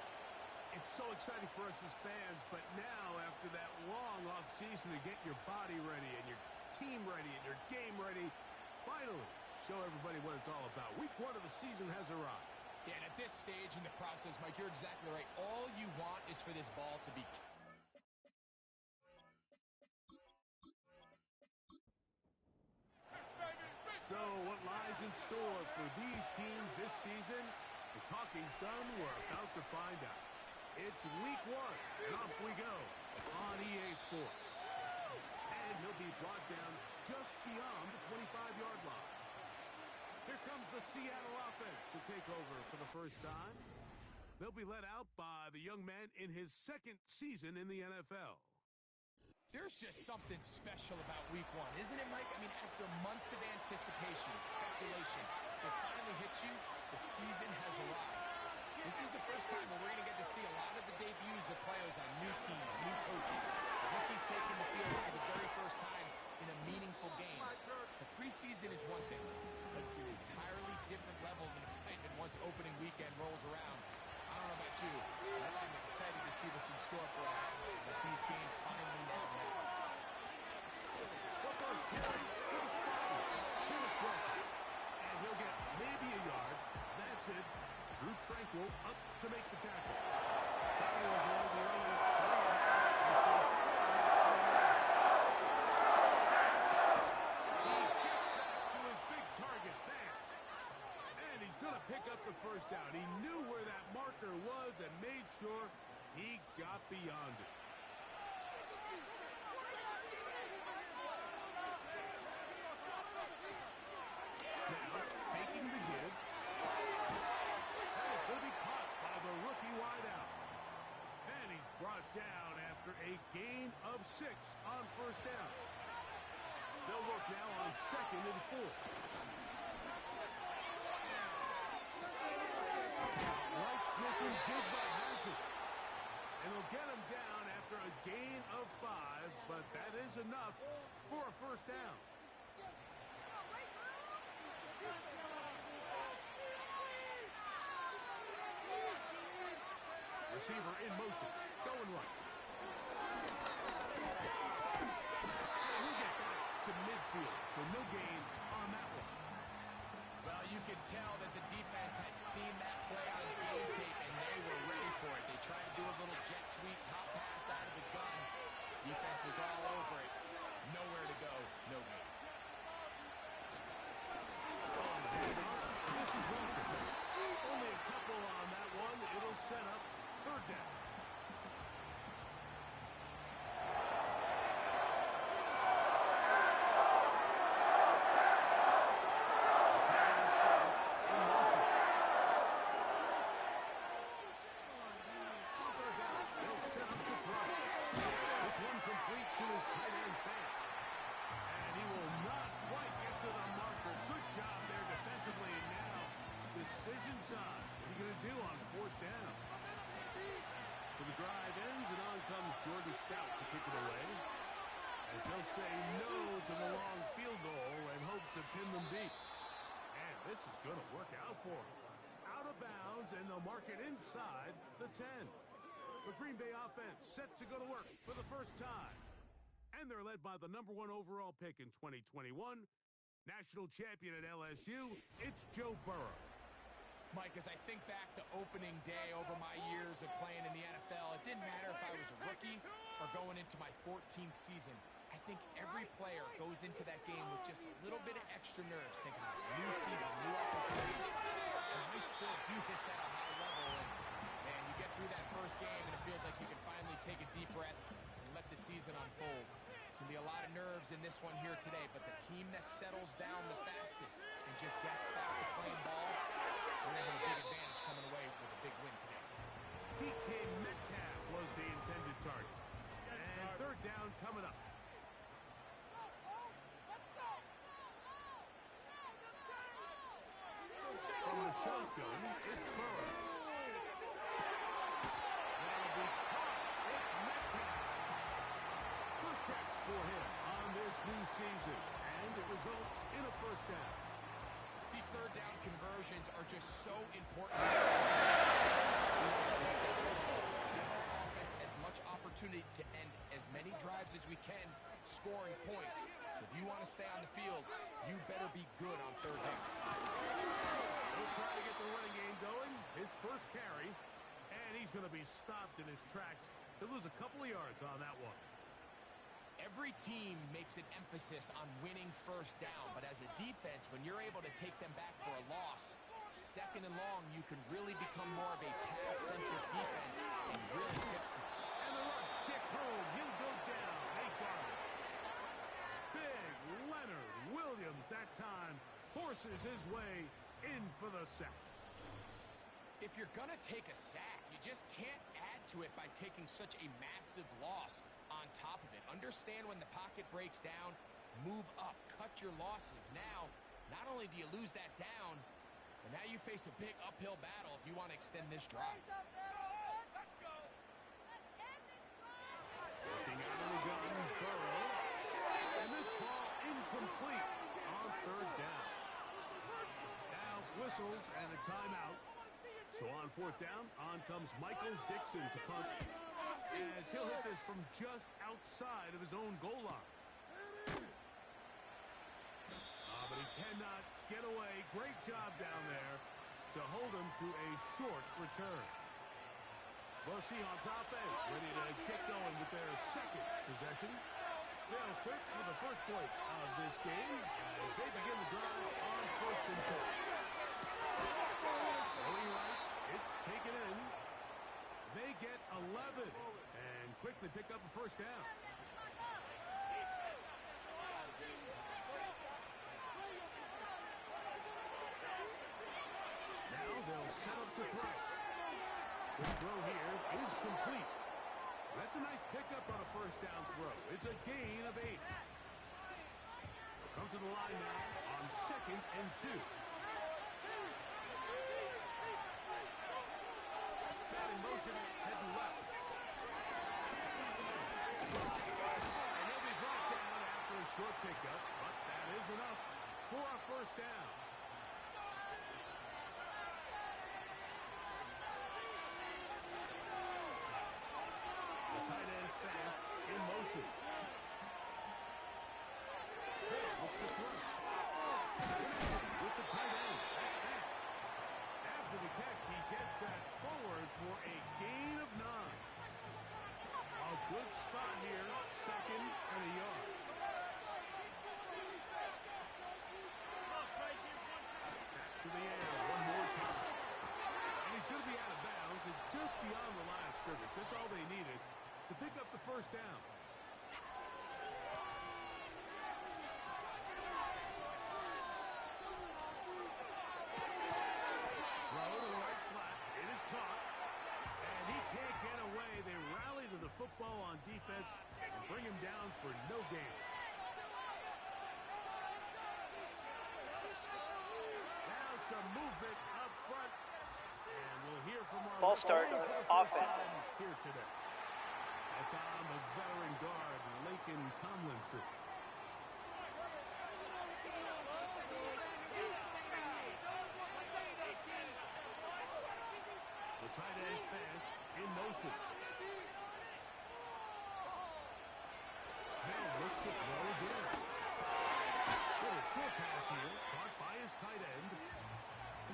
It's so exciting for us as fans, but now after that long off season to get your body ready and your team ready and your game ready, finally show everybody what it's all about. Week 1 of the season has arrived. Yeah, and at this stage in the process, Mike, you're exactly right. All you want is for this ball to be... So what lies in store for these teams this season? The talking's done. We're about to find out. It's week 1, and off we go on EA Sports. And he'll be brought down just beyond the 25-yard line. Here comes the Seattle offense to take over for the first time. They'll be led out by the young man in his second season in the NFL. There's just something special about week 1, isn't it, Mike? I mean, after months of anticipation, speculation, it finally hits you, the season has arrived. This is the first time where we're going to get to see a lot of the debuts of players on new teams, new coaches. Rookies taking the field for the very first time in a meaningful game. The preseason is one thing, but it's an entirely different level of excitement once opening weekend rolls around. I don't know about you, but I'm excited to see what's in store for us as these games finally now. And he'll get maybe a yard. That's it. Drew Tranquill up to make the tackle. That'll avoid the early he gets that to his big target fast. And he's going to pick up the first down. He knew where that marker was and made sure he got beyond it. Now, faking the give. That is going to be caught by the rookie wideout. And he's brought down after a gain of 6 on first down. They'll work now on 2nd and 4. Right sniffing jig by Hazard. And they'll get him down after a gain of 5, but that is enough for a first down. Receiver in motion, going right. We'll get back to midfield, so no gain on that one. Well, you could tell that the defense had seen that play on game tape, and they were ready for it. They tried to do a little jet sweep, hot pass out of the gun. Defense was all over it. Nowhere to go, no gain. This is Walker. Only a couple on that one. It'll set up 3rd down. Decision time. What are you going to do on 4th down? So the drive ends, and on comes Jordan Stout to kick it away. As they'll say no to the long field goal and hope to pin them deep. And this is going to work out for them. Out of bounds, and they'll mark it inside the 10. The Green Bay offense set to go to work for the first time. And they're led by the #1 overall pick in 2021. National champion at LSU, it's Joe Burrow. Mike, as I think back to opening day over my years of playing in the NFL, it didn't matter if I was a rookie or going into my 14th season. I think every player goes into that game with just a little bit of extra nerves, thinking, new season, new opportunity. And I still do this at a high level. And you get through that first game, and it feels like you can finally take a deep breath and let the season unfold. There's going to be a lot of nerves in this one here today, but the team that settles down the fastest and just gets back to playing ball, they're going to have a big advantage coming away with a big win today. DK Metcalf was the intended target. And third down coming up. From the shotgun, it's Burrow. That'll be caught. It's Metcalf. First catch for him on this new season, and it results in a first down. These third down conversions are just so important. Give our offense as much opportunity to end as many drives as we can, scoring points. So if you want to stay on the field, you better be good on third down. He'll try to get the running game going. His first carry, and he's going to be stopped in his tracks. He'll lose a couple of yards on that one. Every team makes an emphasis on winning first down, but as a defense, when you're able to take them back for a loss, second and long, you can really become more of a pass-centric defense and really tips the scale. And the rush gets home. He'll go down. They got it. Big Leonard Williams that time forces his way in for the sack. If you're going to take a sack, you just can't add to it by taking such a massive loss on top of it. Understand when the pocket breaks down, move up, cut your losses. Now, not only do you lose that down, but now you face a big uphill battle if you want to extend this drive. Working out of the gun, Burrow. And this ball incomplete on third down. Now whistles and a timeout. So on fourth down, on comes Michael Dixon to punt, as he'll hit this from just outside of his own goal line. But he cannot get away. Great job down there to hold him to a short return. Well, Seahawks offense ready to get going with their second possession. They'll search for the first points of this game as they begin the drive on 1st and 10. Going right, it's taken in. They get 11 and quickly pick up a first down. Now they'll set up to throw. The throw here is complete. That's a nice pickup on a first down throw. It's a gain of 8. Come to the line now on 2nd and 2. Man in motion, heading left. And he'll be brought down after a short pickup, but that is enough for a first down. The tight end Fant in motion. They look to throw. With the tight end, that's Fant. After the catch, he gets that forward for a gain of 9. A good spot here, 2nd and a yard. Back to the air one more time. And he's going to be out of bounds and just beyond the line of scrimmage. That's all they needed to pick up the first down. Throw to the right flat. It is caught. And he can't get away. They rally to the football on defense and bring him down for no gain. Now some movement up front. And we'll hear from our False start, offense. Here today. That's on the veteran guard, Laken Tomlinson. The tight end Fant in motion. They'll look to throw again. Little short pass here, caught by his tight end.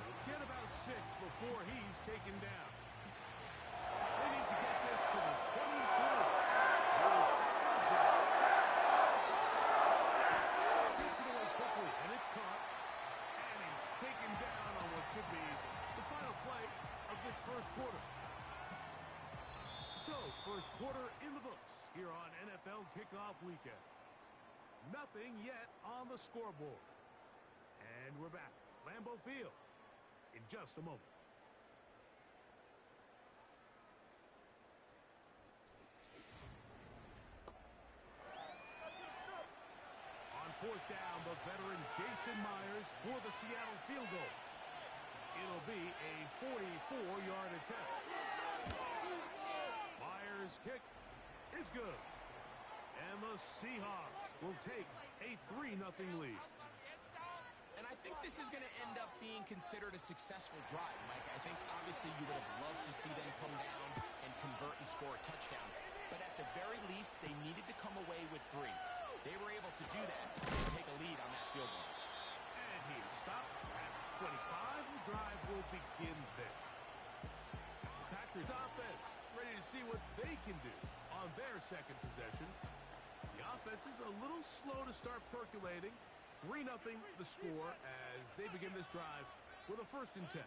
He'll get about 6 before he's taken down. They need to get this to the 24. Gets it away quickly, and it's caught. And he's taken down on what should be the final play of this first quarter. So, first quarter in the books here on NFL Kickoff Weekend. Nothing yet on the scoreboard. And we're back. Lambeau Field in just a moment. On fourth down, the veteran Jason Myers for the Seattle field goal. It'll be a 44-yard attempt. Myers' kick is good. And the Seahawks will take a 3-0 lead. And I think this is going to end up being considered a successful drive, Mike. I think obviously you would have loved to see them come down and convert and score a touchdown. But at the very least, they needed to come away with 3. They were able to do that and take a lead on that field goal. And he is stopped at 25. The drive will begin there. The Packers offense ready to see what they can do on their second possession. The offense is a little slow to start percolating. 3-0 the score as they begin this drive with a 1st and 10.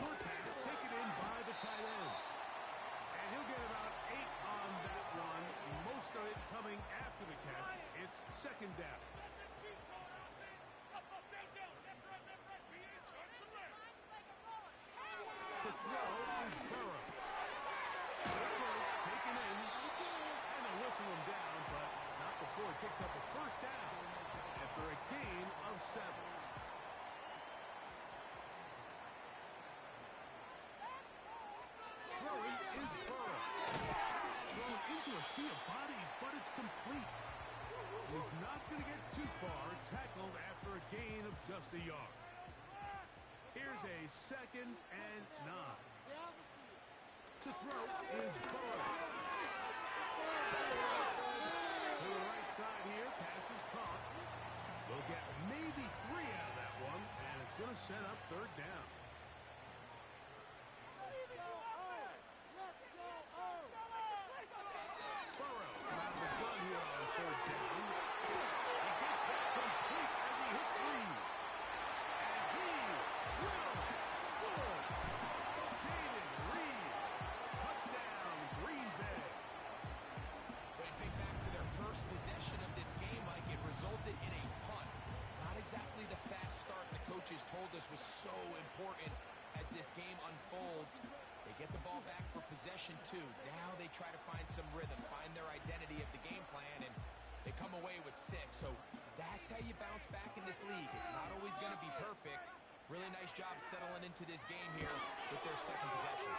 Short pass taken in by the tight end. And he'll get about 8 on that one. Most of it coming after the catch. It's 2nd down. To throw is Burrow. Taken in. And they'll whistle him down, but not before it picks up a 1st down after a gain of 7. Throwing is Burrow. Thrown into a sea of bodies, but it's complete. He's not going to get too far. Tackled after a gain of just a yard. Here's a 2nd and 9. To throw is Burrow. To the right side here, pass is caught. They'll get maybe 3 out of that one, and it's going to set up 3rd down. Burrow out of the gun here on 3rd down. He gets that complete as he hits Reed. And he will score. Jaden Reed. Touchdown, Green Bay. When you think back to their first possession of this game, Mike, it resulted in a punt. Not exactly the fast start the coaches told us was so important as this game unfolds. They get the ball back for possession 2. Now they try to find some rhythm, find their identity of the game plan, and they come away with 6. So that's how you bounce back in this league. It's not always going to be perfect. Really nice job settling into this game here with their 2nd possession.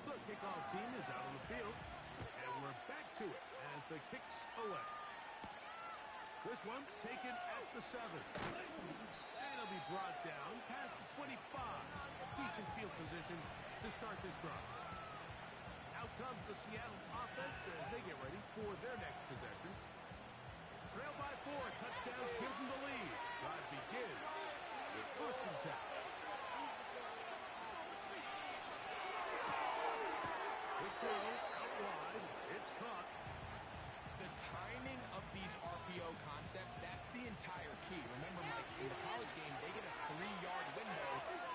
The kickoff team is out on the field, and we're back to it as the kick's away. This one taken at the 7. And it'll be brought down past the 25. Decent field position to start this drive. Out comes the Seattle offense as they get ready for their next possession. Trail by 4, touchdown gives them the lead. Drive begins with 1st and 10. Quick throw out wide. It's caught. The timing of these RPO concepts, that's the entire key. Remember, Mike, in the college game, they get a 3-yard window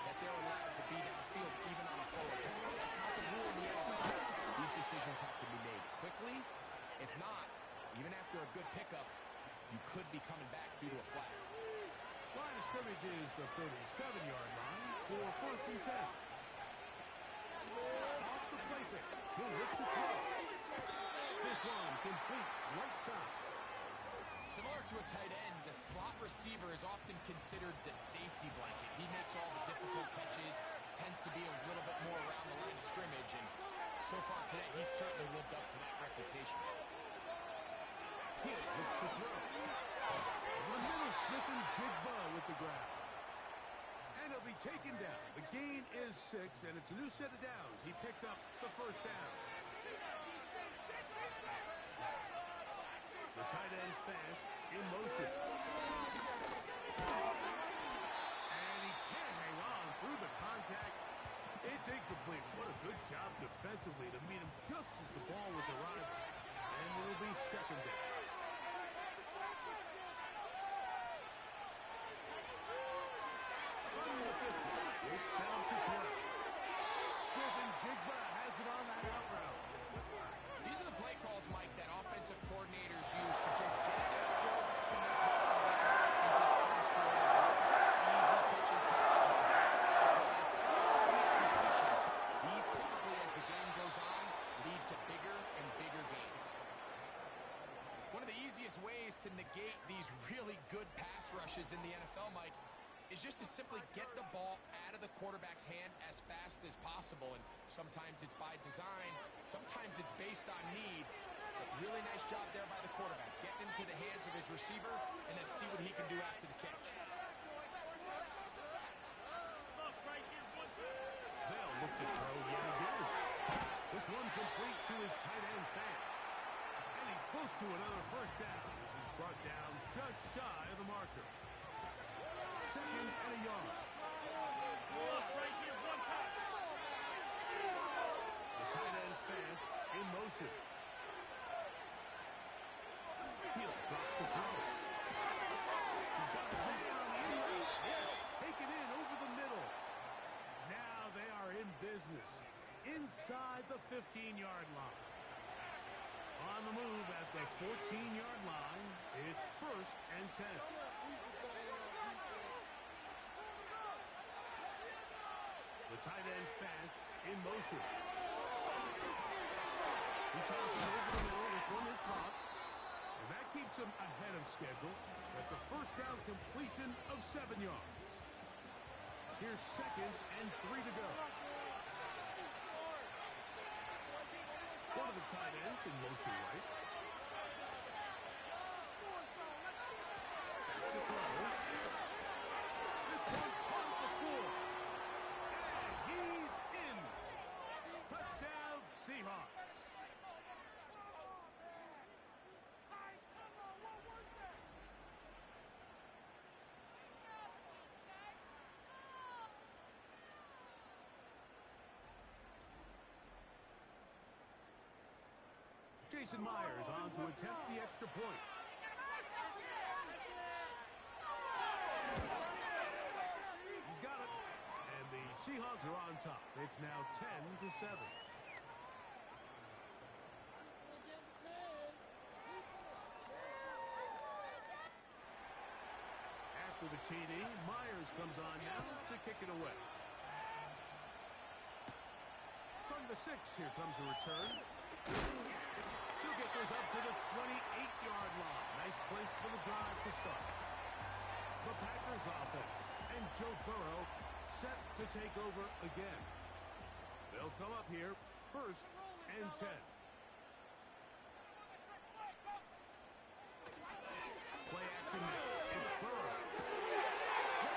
that they're allowed to be downfield even on a forward pass. That's not the rule in the NFL. These decisions have to be made quickly. If not, even after a good pickup, you could be coming back due to a flag. Line of scrimmage is the 37-yard line for 1st and 10. Off the play fake. He'll look to throw. This one complete right side. Similar to a tight end, the slot receiver is often considered the safety blanket. He makes all the difficult catches, tends to be a little bit more around the line of scrimmage, and so far today, he's certainly lived up to that reputation. He'll look to throw. Over the middle, Smith and Jigba with the grab. And he'll be taken down. The gain is 6, and it's a new set of downs. He picked up the 1st down. The tight end fast in motion. And he can't hang on through the contact. It's incomplete. What a good job defensively to meet him just as the ball was arriving. And it'll be 2nd down. rushes in the NFL, Mike, is just to simply get the ball out of the quarterback's hand as fast as possible. And sometimes it's by design, sometimes it's based on need. But really nice job there by the quarterback, getting into the hands of his receiver and then see what he can do after the catch. They'll look to throw yet again. This one complete to his tight end Fant. And he's close to another first down as he's brought down just shy of the marker. Second and a yard. Right here, one time. The tight end Fant in motion. He'll drop the throw. He's got a man on the end. Yes, take it in over the middle. Now they are in business inside the 15-yard line. On the move at the 14-yard line, it's 1st and 10. The tight end Fant in motion. He tosses it over the middle. This one is caught. And that keeps him ahead of schedule. That's a first down completion of 7 yards. Here's 2nd and 3 to go. One of the tight ends in motion right. Back to throw. This one comes to 4. And he's in. Touchdown Seahawks. Jason Myers on to attempt the extra point. He's got it. And the Seahawks are on top. It's now 10-7. After the TD, Myers comes on now to kick it away. From the 6, here comes a return. He'll get this up to the 28-yard line. Nice place for the drive to start. The Packers offense and Joe Burrow set to take over again. They'll come up here 1st and 10. Play action now. It's Burrow.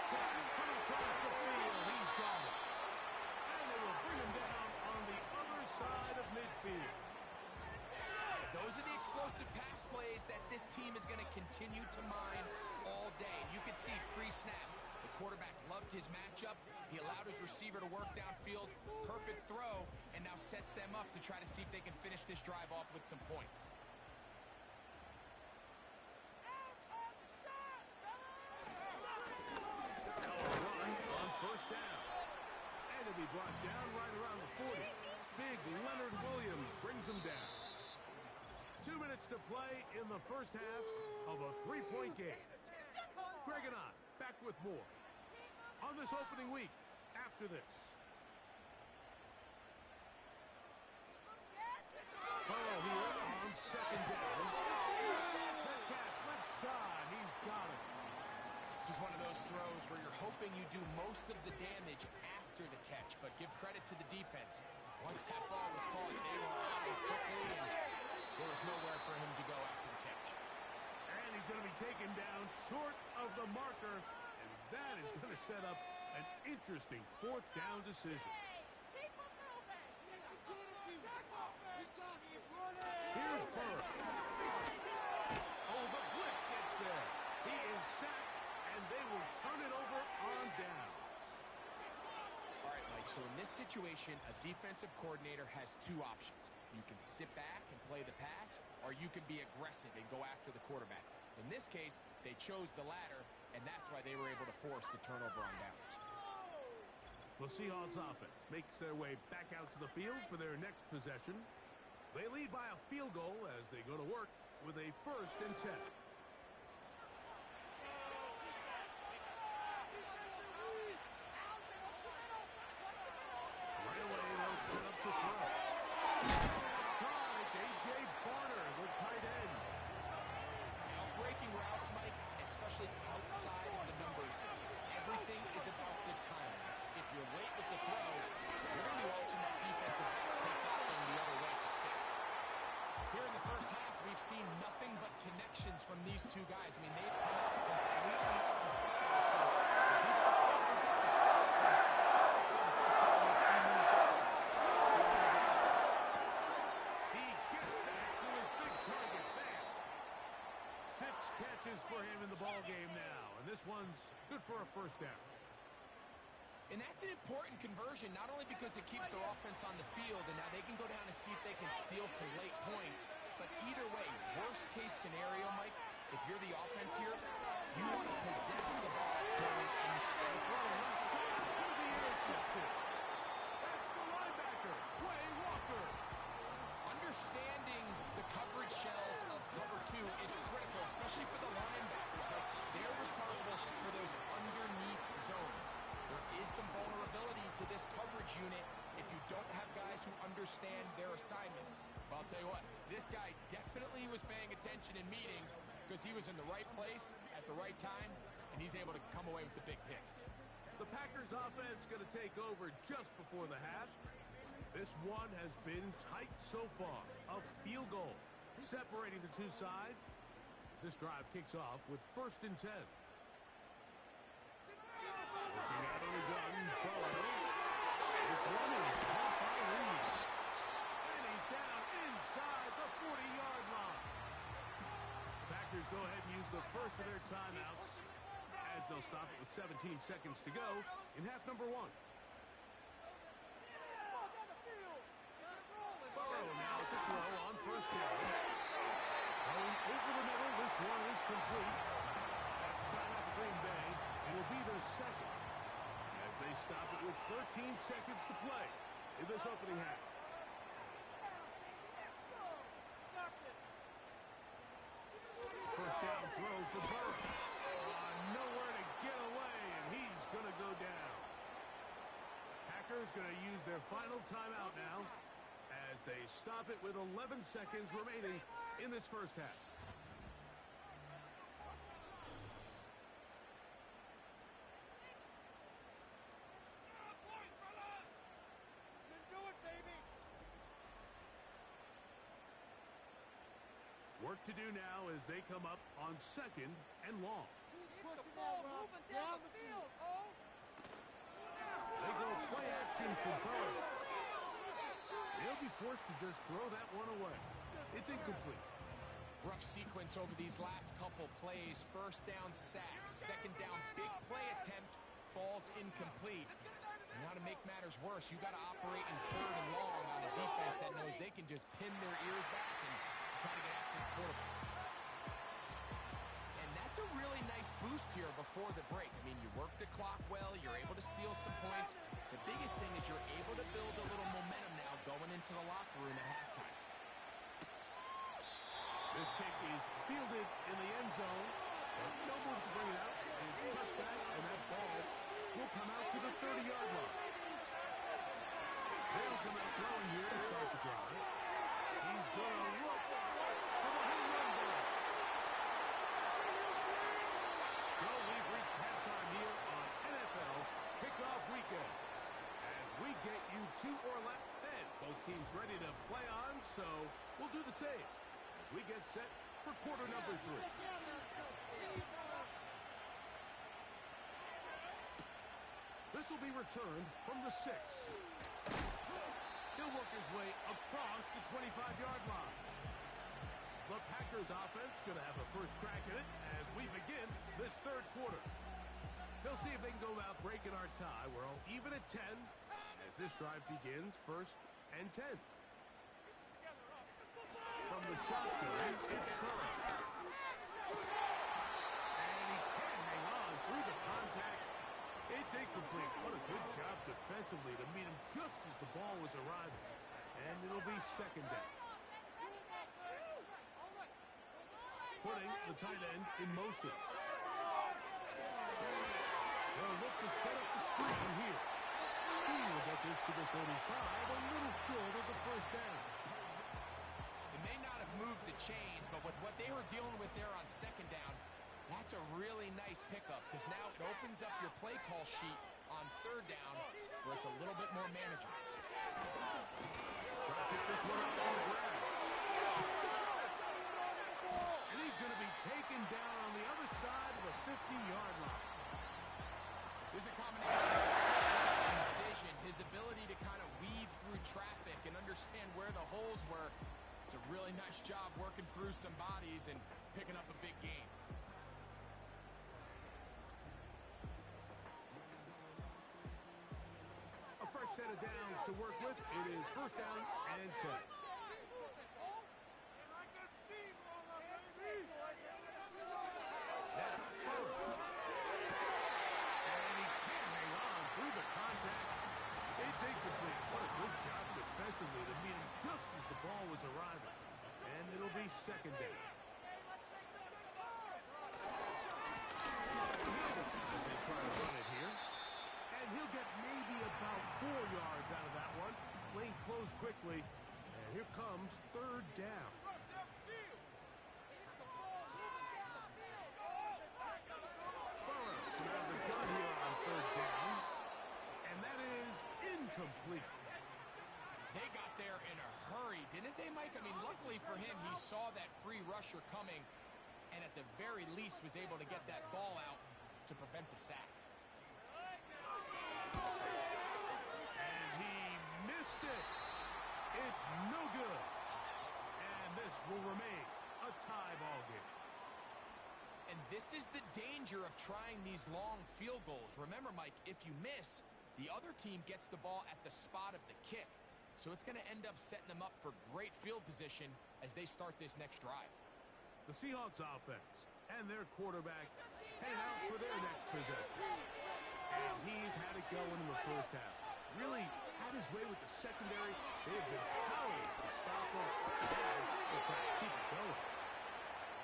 Coming across the field. He's gone. And they will bring him down on the other side of midfield. Those are the explosive pass plays that this team is going to continue to mine all day. You can see pre-snap, the quarterback loved his matchup. He allowed his receiver to work downfield. Perfect throw, and now sets them up to try to see if they can finish this drive off with some points. Now a run on 1st down. And it'll be brought down right around the 40. Big Leonard Williams brings him down. 2 minutes to play in the first half of a 3-point game. Greg and I back with more on this opening week after this. Burrow here on 2nd down. Metcalf left side. He's got it. This is one of those throws where you're hoping you do most of the damage after the catch, but give credit to the defense. Once that ball was caught, they were on him quickly, and there was nowhere for him to go after the catch. And he's going to be taken down short of the marker, and that is going to set up an interesting 4th down decision. Here's Burrow. Oh, the blitz gets there. He is sacked, and they will turn it over on downs. All right, Mike, so in this situation, a defensive coordinator has 2 options. You can sit back and play the pass, or you can be aggressive and go after the quarterback. In this case, they chose the latter, and that's why they were able to force the turnover on downs. The Seahawks offense makes their way back out to the field for their next possession. They lead by a field goal as they go to work with a 1st and 10. Right away, they'll set up to throw. It's A.J. Barner, the tight end. Now, breaking routes, Mike, especially outside two guys. I mean, they've come out completely on fire, so the defense finally gets a stop. And the first time we've seen these guys. He gets that to his big target there. 6 catches for him in the ball game now, and this one's good for a first down. And that's an important conversion, not only because it keeps their offense on the field, and now they can go down and see if they can steal some late points. But either way, worst case scenario, Mike, if you're the offense here, you want to possess the ball going in. That's the linebacker, Quay Walker. Understanding the coverage shells of cover 2 is critical, especially for the linebackers. But they're responsible for those underneath zones. There is some vulnerability to this coverage unit if you don't have guys who understand their assignments. But I'll tell you what, this guy definitely was paying attention in meetings because he was in the right place at the right time, and he's able to come away with the big pick. The Packers offense going to take over just before the half. This one has been tight so far. A field goal separating the two sides as this drive kicks off with 1st and 10. Looking out of the gun, Burrow. This one is caught by Reed. And he's down inside the 40-yard line. Packers go ahead and use the first of their timeouts as they'll stop it with 17 seconds to go in half number 1. Burrow now to throw on 1st down. Going over the middle, this one is complete. That's a timeout for Green Bay. It will be their second as they stop it with 13 seconds to play in this opening half. First down throw for Burrow. Nowhere to get away, and he's going to go down. Packers going to use their final timeout now as they stop it with 11 seconds remaining in this first half. Work to do now as they come up on 2nd and long. Pushing that route down the field. They go play action for Burrow. They'll be forced to just throw that one away. It's incomplete. Rough sequence over these last couple plays. 1st down sack, 2nd down big play attempt, falls incomplete. And now to make matters worse, you got to operate in 3rd and long on a defense that knows they can just pin their ears back and try to get after the quarterback. And that's a really nice boost here before the break. I mean, you work the clock well, you're able to steal some points. The biggest thing is you're able to build a little momentum now going into the locker room at halftime. This kick is fielded in the end zone. No move to bring it out. It's touchback, and that ball will come out to the 30-yard line. They'll come out throwing here to start the drive. He's going to look for the home run ball. So we've reached halftime here on NFL Kickoff Weekend. As we get you to or left, and both teams ready to play on, so we'll do the same as we get set for quarter number 3. This will be returned from the 6. He'll work his way across the 25-yard line. The Packers offense going to have a first crack at it as we begin this 3rd quarter. They'll see if they can go out breaking our tie. We're all even at 10 as this drive begins 1st and 10. From the shotgun, it's Burrow. And he can't hang on through the contact. It's incomplete. What a good job defensively to meet him just as the ball was arriving. And it'll be 2nd down. Putting the tight end in motion. They'll look to set up the screen here. He will get this to the 35, a little short of the first down. It may not have moved the chains, but with what they were dealing with there on 2nd down, that's a really nice pickup because now it opens up your play call sheet on 3rd down where it's a little bit more manageable. Try to pick this one up on the ground. And he he's going to be taken down on the other side of the 50-yard line. There's a combination of footwork and vision, his ability to kind of weave through traffic and understand where the holes were. It's a really nice job working through some bodies and picking up a big gain. A fresh set of downs to work with. It is first down and 10. It's incomplete. What a good job defensively to meet him just as the ball was arriving. And it'll be second down. They try to run it here. And he'll get maybe about 4 yards out of that one. Lane closed quickly. And here comes third down. Burrows will have the gun here on third down. And that is incomplete. They got there in a hurry, didn't they, Mike? I mean, luckily for him, he saw that free rusher coming and at the very least was able to get that ball out to prevent the sack. And he missed it. It's no good. And this will remain a tie ball game. And this is the danger of trying these long field goals. Remember, Mike, if you miss, the other team gets the ball at the spot of the kick. So it's going to end up setting them up for great field position as they start this next drive. The Seahawks offense and their quarterback headed out for their next possession. And he's had it going in the first half. Really had his way with the secondary. They have been powerless to stop him. And they'll try to keep it going.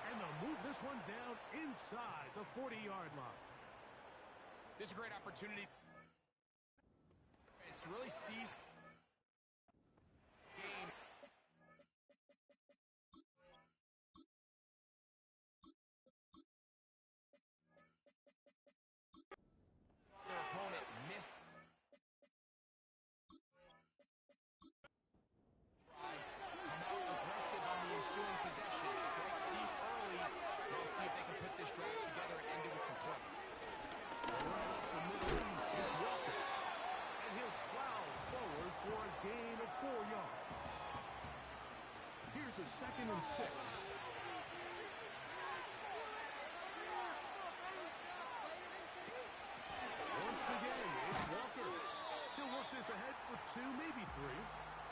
And they'll move this one down inside the 40-yard line. This is a great opportunity. It's really seize game. Their opponent missed. Come out aggressive on the ensuing possession. Strike deep early. We'll see if they can put this drive together and end it with some points. Right up the middle is Walker. And he'll plow forward for a gain of 4 yards. Here's a 2nd and 6. Once again, it's Walker. He'll work this ahead for 2, maybe 3.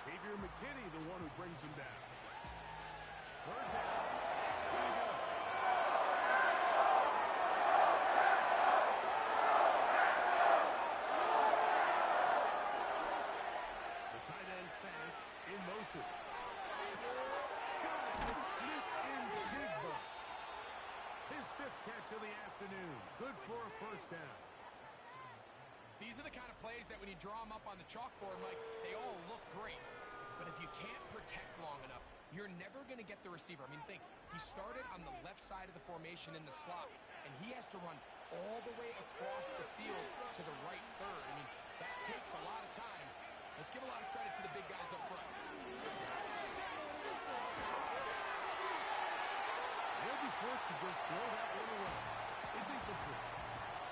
Xavier McKinney, the one who brings him down. Third down. Here we go. The tight end Fant in motion. Got it. Smith and Jigba. His 5th catch of the afternoon. Good for a first down. These are the kind of plays that when you draw them up on the chalkboard, Mike, they all look great. But if you can't protect long enough, you're never going to get the receiver. I mean, think, he started on the left side of the formation in the slot, and he has to run all the way across the field to the right third. I mean, that takes a lot of time. Let's give a lot of credit to the big guys up front. They'll be forced to just throw that one away. It's incomplete.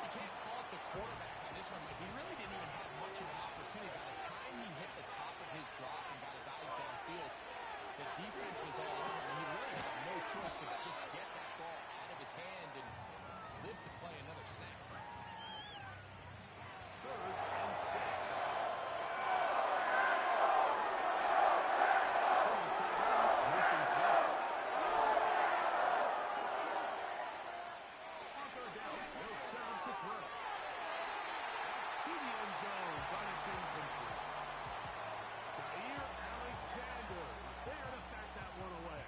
You can't fault the quarterback on this one, but he really didn't even have much of an opportunity. By the time he hit the top of his drop and got his eyes downfield, the defense was all over him. He really had no choice but to just get that ball out of his hand and live to play another snap. 3rd and 6. Motions left. On third down, they'll set up to throw. To the end zone, but it's incomplete. Jair Alexander is there to back that one away.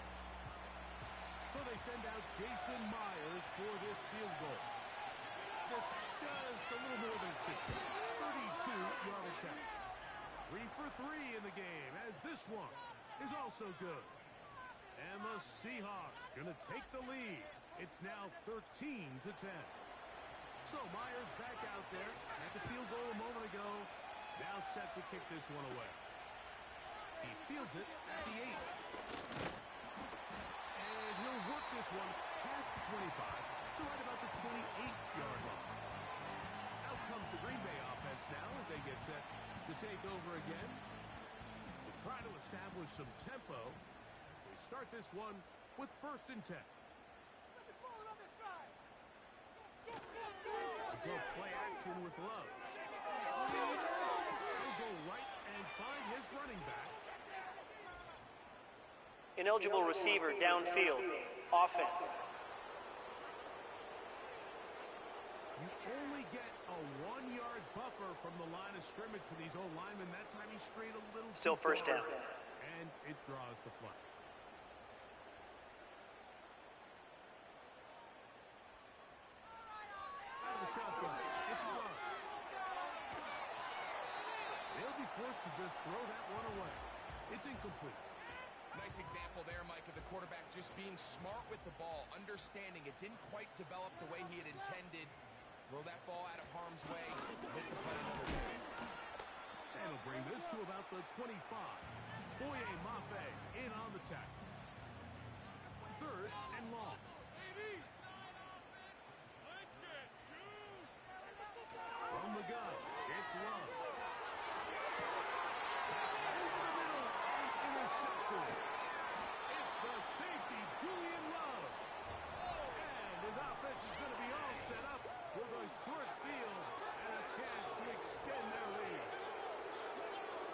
So they send out Jason Myers for this field goal. This just a little more than a chip shot. 32-yard attempt. 3 for 3 in the game, as this one is also good. And the Seahawks going to take the lead. It's now 13-10. So Myers back out there. Had the field goal a moment ago. Now set to kick this one away. He fields it at the 8. And he'll work this one past the 25 to right about the 28-yard line. Out comes the Green Bay offense now as they get set to take over again. They try to establish some tempo as they start this one with 1st and 10. They go play action with Love. He'll go right and find his running back. Ineligible receiver downfield. Offense. You only get a 1-yard buffer from the line of scrimmage for these old linemen. That time he strayed a little Still too first far, down. and it draws the flag. Out of the shotgun, it's Love. They'll be forced to just throw that one away. It's incomplete. Nice example there, Mike, of the quarterback just being smart with the ball, understanding it didn't quite develop the way he had intended. Throw that ball out of harm's way, hit the play another way. And he'll bring this to about the 25. Boye Mafe in on the tackle. 3rd and long. From the gun, it's Love. Intercepted. It's the safety, Julian Love. And his offense is going to be all set up with a short field and a chance to extend their lead.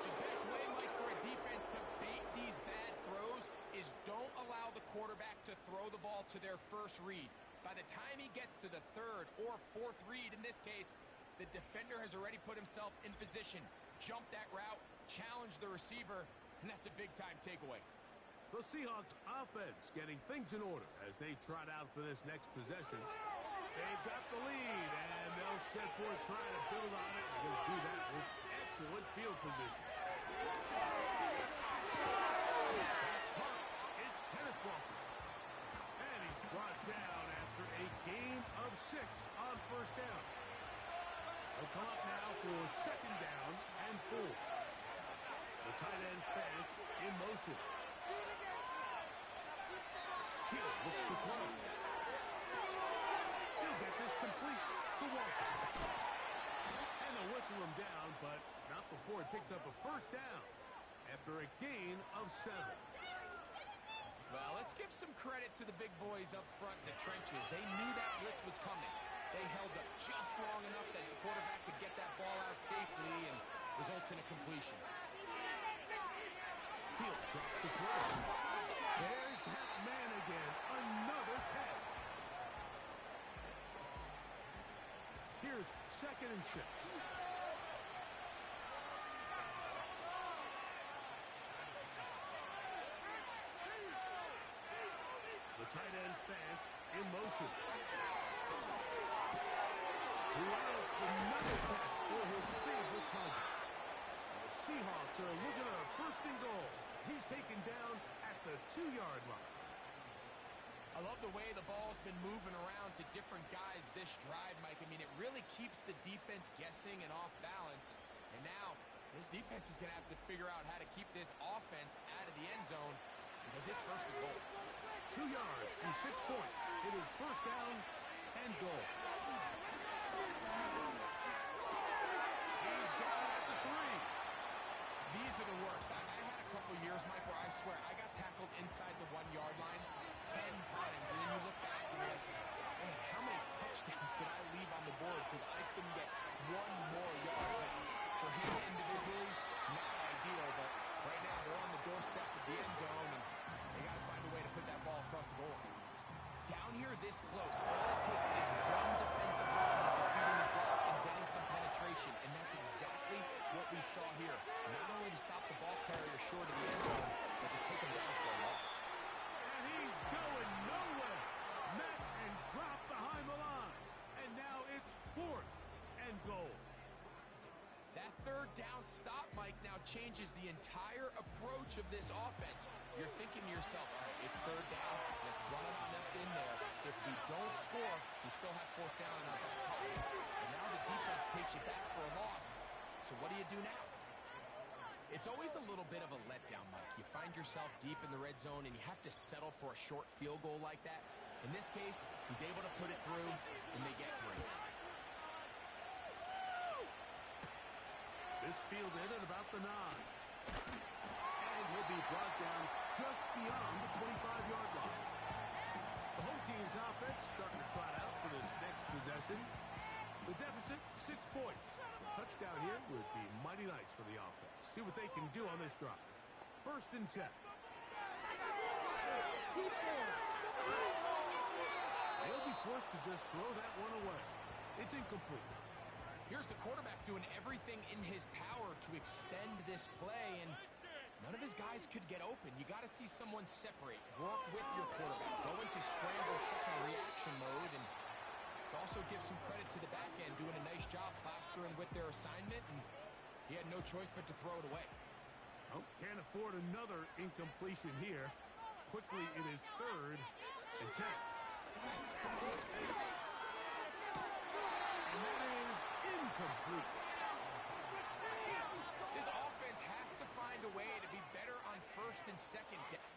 The best way, Mike, for a defense to bait these bad throws is don't allow the quarterback to throw the ball to their first read. By the time he gets to the 3rd or 4th read, in this case, the defender has already put himself in position, jump that route, challenge the receiver, and that's a big-time takeaway. The Seahawks offense getting things in order as they trot out for this next possession. They've got the lead, and they'll set forth trying to build on it. They're going to do that with excellent field position. That's caught. It's Kenneth Walker. And he's brought down after a gain of 6 on 1st down. They'll come up now for 2nd down and 4. The tight end Fant in motion. He'll look to throw. He'll get this complete to Walker. And they'll whistle him down, but not before it picks up a 1st down after a gain of 7. Well, let's give some credit to the big boys up front in the trenches. They knew that blitz was coming. They held up just long enough that the quarterback could get that ball out safely and results in a completion. He'll drop the throw. There's Pat Man again. Another pass. Here's 2nd and 6. The tight end Fant in motion. Routes another pass for his favorite target. The Seahawks are looking at a 1st and goal. He's taken down at the 2-yard line. I love the way the ball's been moving around to different guys this drive, Mike. I mean, it really keeps the defense guessing and off balance. And now, this defense is going to have to figure out how to keep this offense out of the end zone because it's 1st and goal. 2 yards and 6 points. It is 1st down and goal. He's got it at the 3. These are the worst. I had a couple years, Mike, where I swear I got tackled inside the 1-yard line 10 times. And then you look back and you're like, man, how many touchdowns did I leave on the board because I couldn't get one more yard? But for him individually, not ideal. But right now they're on the doorstep of the end zone, and they got to find a way to put that ball across the goal line. Down here this close, all it takes is one defensive lineman defeating his block and getting some penetration, and that's exactly what we saw here. Not only to stop the ball carrier short of the end zone, but to take him down for a loss. And he's going nowhere. Met and dropped behind the line. And now it's 4th and goal. That 3rd down stop, Mike, now changes the entire approach of this offense. You're thinking to yourself, all right, it's 3rd down. Let's run it on up in there. If we don't score, we still have 4th down in our back pocket. And now the defense takes you back for a loss. So what do you do now? It's always a little bit of a letdown, Mike. You find yourself deep in the red zone, and you have to settle for a short field goal like that. In this case, he's able to put it through, and they get 3. This fielded at about the 9. And he'll be brought down just beyond the 25-yard line. The home team's offense starting to trot out for this next possession. The deficit, 6 points. Touchdown here would be mighty nice for the offense. See what they can do on this drive. 1st and 10. They'll be forced to just throw that one away. It's incomplete. Here's the quarterback doing everything in his power to extend this play, and none of his guys could get open. You got to see someone separate. Work with your quarterback. Go into scramble second reaction mode, and also give some credit to the back end, doing a nice job plastering with their assignment, and he had no choice but to throw it away. Oh, can't afford another incompletion here. Quickly, it is 3rd and 10. And that is incomplete. This offense has to find a way to be better on 1st and 2nd down.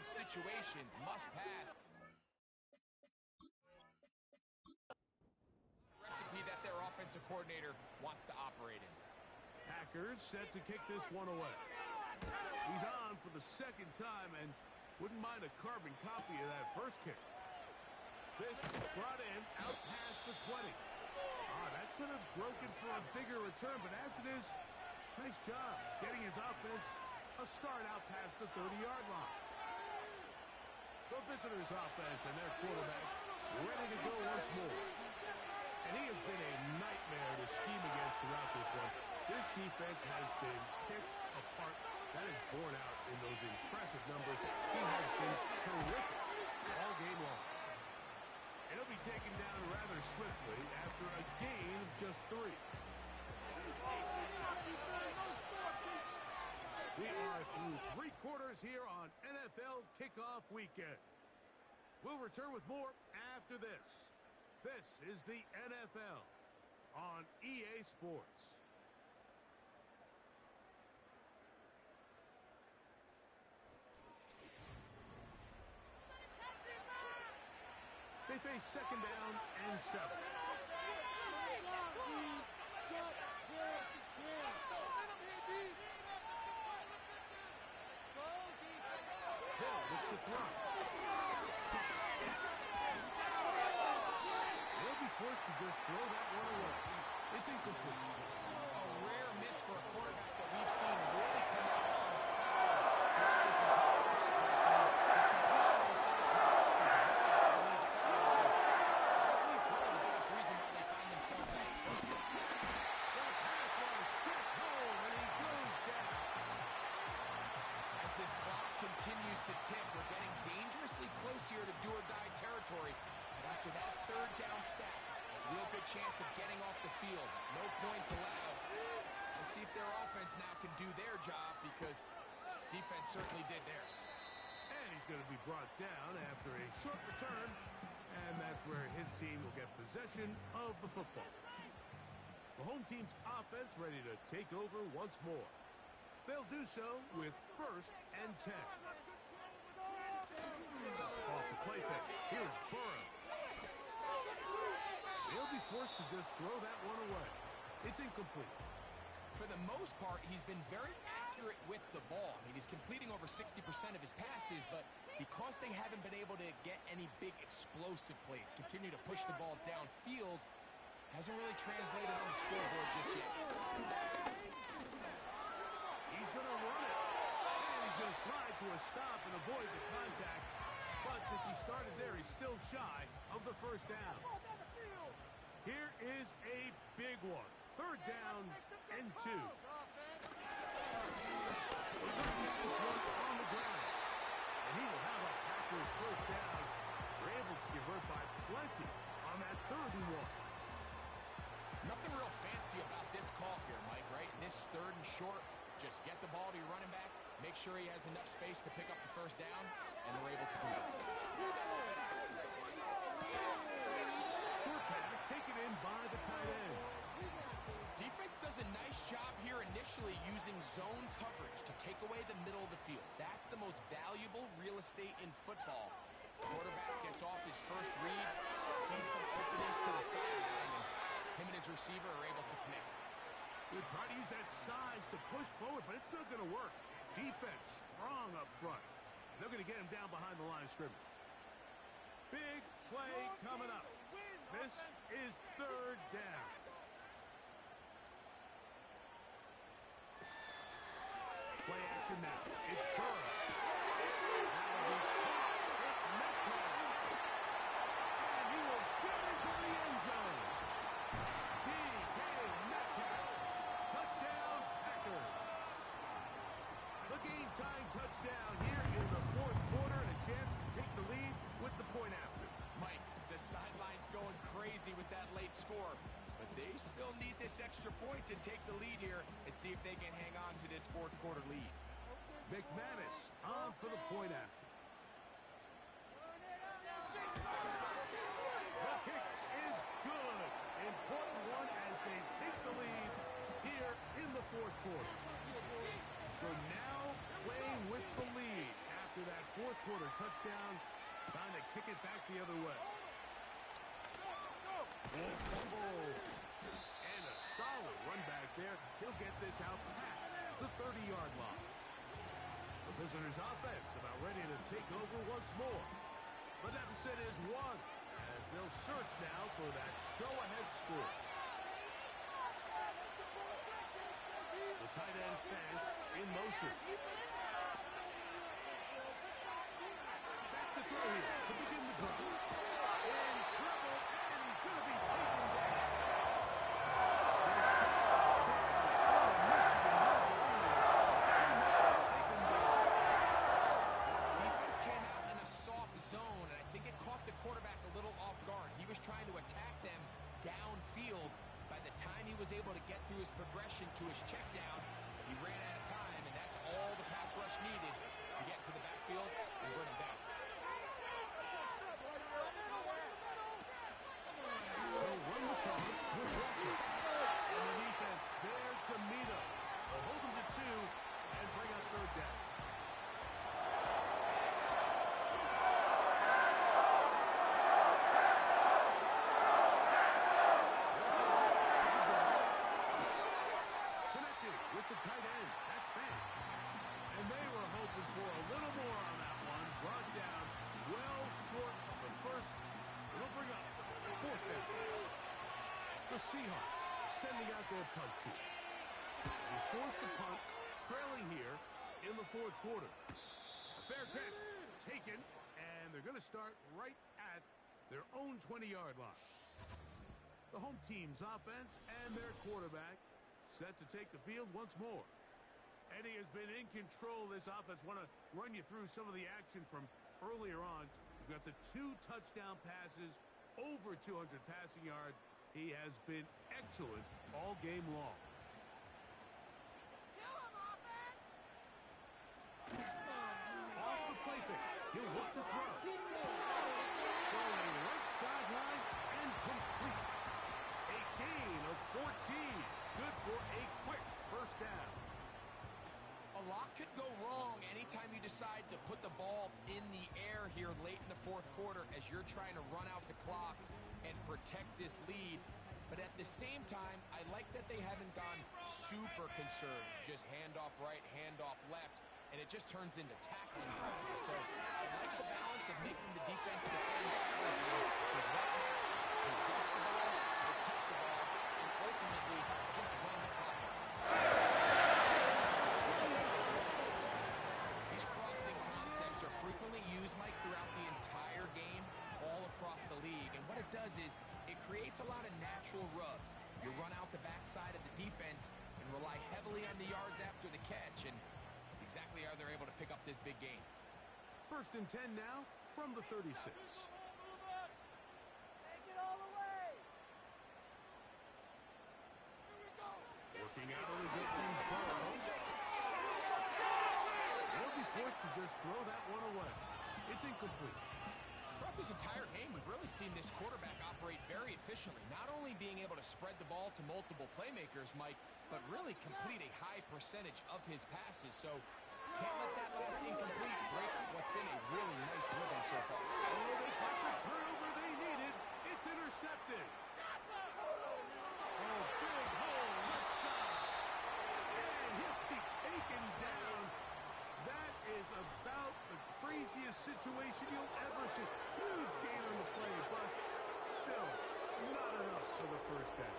Situations must pass. Recipe that their offensive coordinator wants to operate in. Packers set to kick this one away. He's on for the 2nd time and wouldn't mind a carbon copy of that first kick. This brought in out past the 20. That could have broken for a bigger return, but as it is, nice job getting his offense a start out past the 30-yard line. The visitors' offense and their quarterback ready to go once more. And he has been a nightmare to scheme against throughout this one. This defense has been picked apart. That is borne out in those impressive numbers. He has been terrific all game long. And he'll be taken down rather swiftly after a gain of just 3. We are through 3 quarters here on NFL Kickoff Weekend. We'll return with more after this. This is the NFL on EA Sports. They face 2nd down and 7. Hill looks to throw. They'll be forced to just throw that one away. It's incomplete. A rare miss for a quarterback that we've seen really come out on fire throughout this entire contest. His completion percentage is very high in the league at college. I believe it's really the biggest reason why they find themselves out front here. The pass rush gets home, and he goes down. As this clock continues to tick. We're getting dangerously close here to do-or-die territory. And after that third down sack, a real good chance of getting off the field. No points allowed. We'll see if their offense now can do their job, because defense certainly did theirs. And he's going to be brought down after a short return. And that's where his team will get possession of the football. The home team's offense ready to take over once more. They'll do so with 1st and 10. Off the play fake. Here's Burrow. He'll be forced to just throw that one away. It's incomplete. For the most part, he's been very accurate with the ball. I mean, he's completing over 60% of his passes, but because they haven't been able to get any big explosive plays, continue to push the ball downfield, hasn't really translated on the scoreboard just yet. He's going to run it. And he's going to slide to a stop and avoid the contact. But since he started there, he's still shy of the 1st down. Here is a big one. 3rd down and 2. He's going to get this one on the ground. And he will have a Packers 1st down. They're able to convert by plenty on that 3rd and 1. Nothing real fancy about this call here, Mike, right? This 3rd and short, just get the ball to your running back, make sure he has enough space to pick up the 1st down, and we're able to convert. Short pass taken in by the tight end. Defense does a nice job here initially using zone coverage to take away the middle of the field. That's the most valuable real estate in football. The quarterback gets off his first read, sees some openings to the sideline, and him and his receiver are able to connect. He'll try to use that size to push forward, but it's not going to work. Defense strong up front. They're going to get him down behind the line of scrimmage. Big play coming up. This is 3rd down. Play action now. It's Burrow. It's Metcalf. And he will get into the end zone. DK Metcalf. Touchdown, Packers. The game-tying touchdown here in the 4th quarter, and a chance to take the lead with the point after. Mike, the sideline's going crazy with that late score, but they still need this extra point to take the lead here and see if they can hang on to this 4th quarter lead. McManus on for the point after. The kick is good. Important one as they take the lead here in the 4th quarter. So now playing with the lead after that 4th quarter touchdown. Time to kick it back the other way. Fumble. And a solid run back there. He'll get this out past the 30-yard line. The visitors' offense about ready to take over once more. The deficit is 1 as they'll search now for that go-ahead score. The tight end fan in motion. Back to throw here to begin the drive. In trouble, and he's going to be taken down. Defense came out in a soft zone, and I think it caught the quarterback a little off guard. He was trying to attack them downfield. By the time he was able to get through his progression to his check down, he ran out of time, and that's all the pass rush needed to get to the backfield and bring him down. They'll run the toss with Walker. And the defense there to meet him. They'll hold him to 2 and bring up 3rd down. Connected with the tight end. That's Fant. And they were hoping for a little more on that one. Brought down well short of the 1st. It'll bring up 4th down. The Seahawks sending out their punt team. They forced a punt, trailing here in the 4th quarter. A fair catch taken, and they're going to start right at their own 20-yard line. The home team's offense and their quarterback set to take the field once more. And he has been in control of this offense. Want to run you through some of the action from earlier on. We've got the 2 touchdown passes, over 200 passing yards. He has been excellent all game long. Off the play fake. He'll look to throw. Throwing right sideline and complete. A gain of 14. Good for a quick first down. A lot could go wrong anytime you decide to put the ball in the air here late in the fourth quarter as you're trying to run out the clock and protect this lead. But at the same time, I like that they haven't gone super conservative. Just handoff right, handoff left, and it just turns into tackling. So I like the balance of making the defense defend because right now, possess the ball, protect the ball, and ultimately just run the clock. These crossing concepts are frequently used, Mike, throughout the entire game, all across the league. And what it does is it creates a lot of natural rubs. You run out the backside of the defense and rely heavily on the yards after the catch. And that's exactly how they're able to pick up this big game. 1st and 10 now from the 36. Take it all the way. Here we go. Working out of the good one, Burrow. They'll be forced to just throw that one away. It's incomplete. Throughout this entire game, we've really seen this quarterback operate very efficiently, not only being able to spread the ball to multiple playmakers, Mike, but really complete a high percentage of his passes. So can't let that last incomplete break what's been a really nice rhythm so far. Oh, they got the turnover they needed. It's intercepted. Oh, big hole left side. And he'll be taken down. That is about the craziest situation you'll ever see. Huge gain on the play, but still not enough for the first down.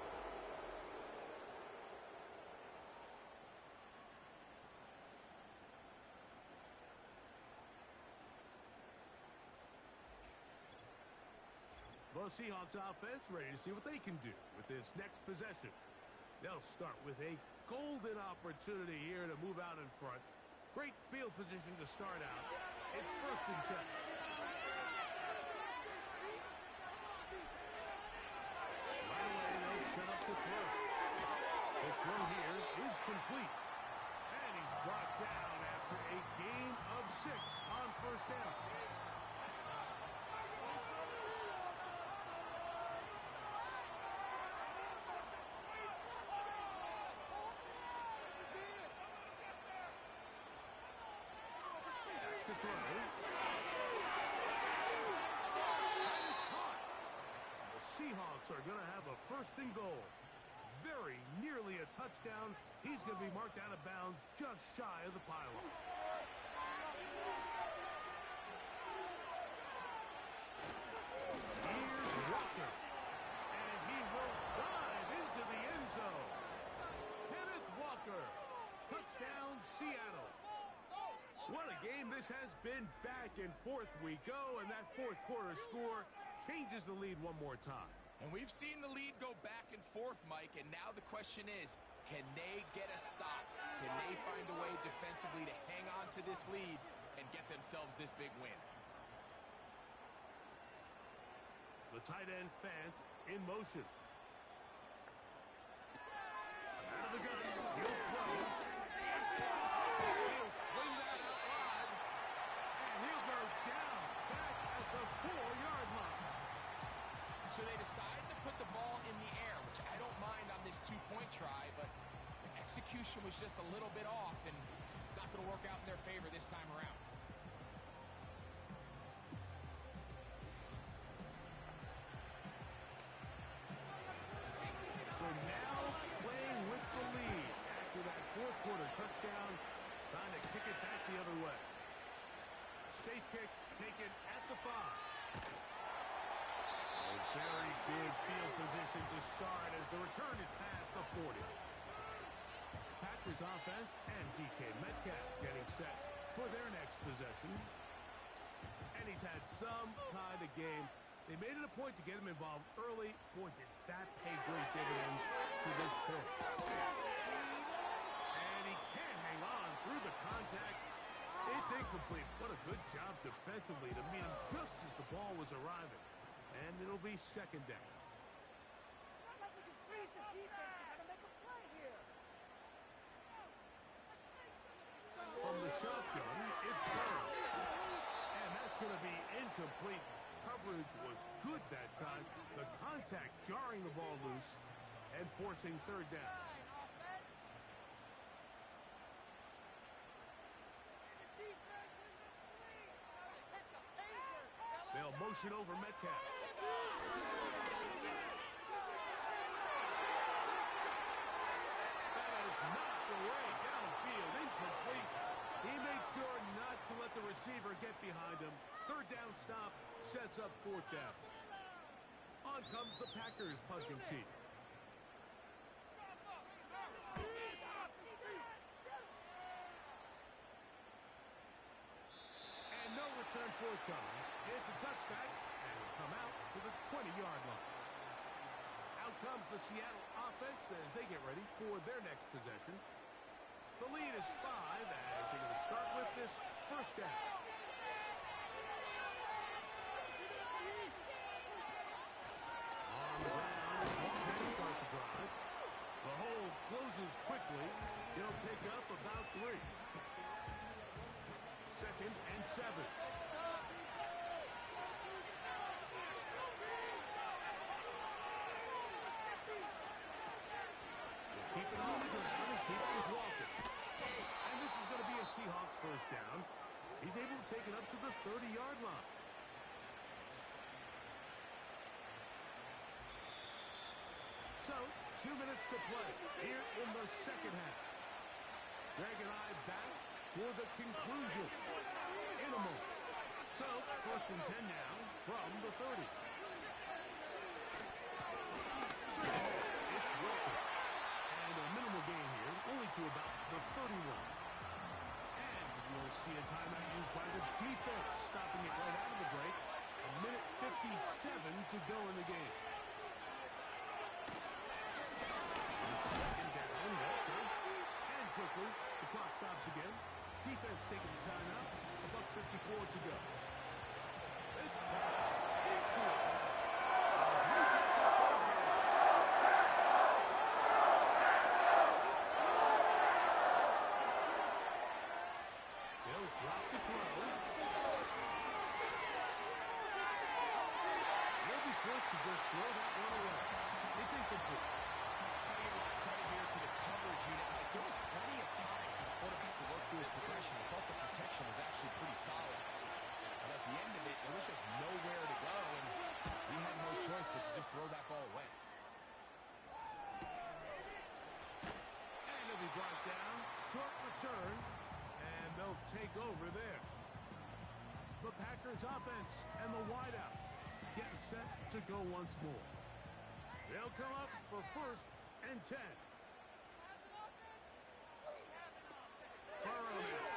The Seahawks offense ready to see what they can do with this next possession. They'll start with a golden opportunity here to move out in front. Great field position to start out. It's 1st and 10. Right away, they'll set up to throw. The throw here is complete. And he's brought down after a gain of 6 on 1st down. To throw. That is caught. And the Seahawks are going to have a 1st and goal. Very nearly a touchdown. He's going to be marked out of bounds just shy of the pylon. Here's Walker. And he will dive into the end zone. Kenneth Walker. Touchdown, Seattle. What a game this has been. Back and forth we go, and that 4th quarter score changes the lead one more time. And we've seen the lead go back and forth, Mike, and now the question is, can they get a stop? Can they find a way defensively to hang on to this lead and get themselves this big win? The tight end, Fant, in motion. Out of the gun, he'll throw. He'll swing that out wide, and he'll go down back at the 4-yard line. So they decide to put the ball in the air, which I don't mind on this 2-point try, but the execution was just a little bit off, and it's not going to work out in their favor this time around. So now playing with the lead after that 4th quarter touchdown, trying to kick it back the other way. Safe kick taken at the 5. Very good field position to start as the return is past the 40. Packers offense and DK Metcalf getting set for their next possession. And he's had some kind of game. They made it a point to get him involved early. Boy, did that pay great dividends to this point. And he can't hang on through the contact. It's incomplete. What a good job defensively to meet him just as the ball was arriving. And it'll be second down. From the shotgun, it's Burrow. And that's going to be incomplete. Coverage was good that time. The contact jarring the ball loose and forcing third down. They'll motion over Metcalf. That is knocked away downfield, incomplete. He made sure not to let the receiver get behind him. Third down stop sets up fourth down. On comes the Packers punching team. And no return forthcoming. It's a touchback and will come out to the 20-yard line. Out comes the Seattle offense as they get ready for their next possession. The lead is 5 as they're going to start with this first down. On the ground, Walker to start the drive. The hole closes quickly. He'll pick up about 3. Second and 7. Keep it on the ground and keep it with Walker. And this is going to be a Seahawks first down. He's able to take it up to the 30-yard line. So, 2 minutes to play here in the second half. Greg and I back for the conclusion in a moment. So, first and 10 now from the 30. It's Walker. And a minimal gain here, only to about the 31. And we'll see a timeout used by the defense, stopping it right out of the break. A minute 57 to go in the game. Second down, Walker. And quickly, the clock stops again. Defense taking the timeout. A buck 54 to go. This crowd into it. They'll drop the throw. They'll be forced to just throw that one away. It's incomplete. Cutting a lot of credit here to the coverage unit. Like, there was plenty of time for the quarterback to work through his progression. I thought the protection was actually pretty solid. But at the end of it, there was just nowhere to go, and he had no choice but to just throw that ball away. And he'll be brought down. Short return. And they'll take over there. The Packers offense and the wideout getting set to go once more. They'll come up for first and 10. Burrow now.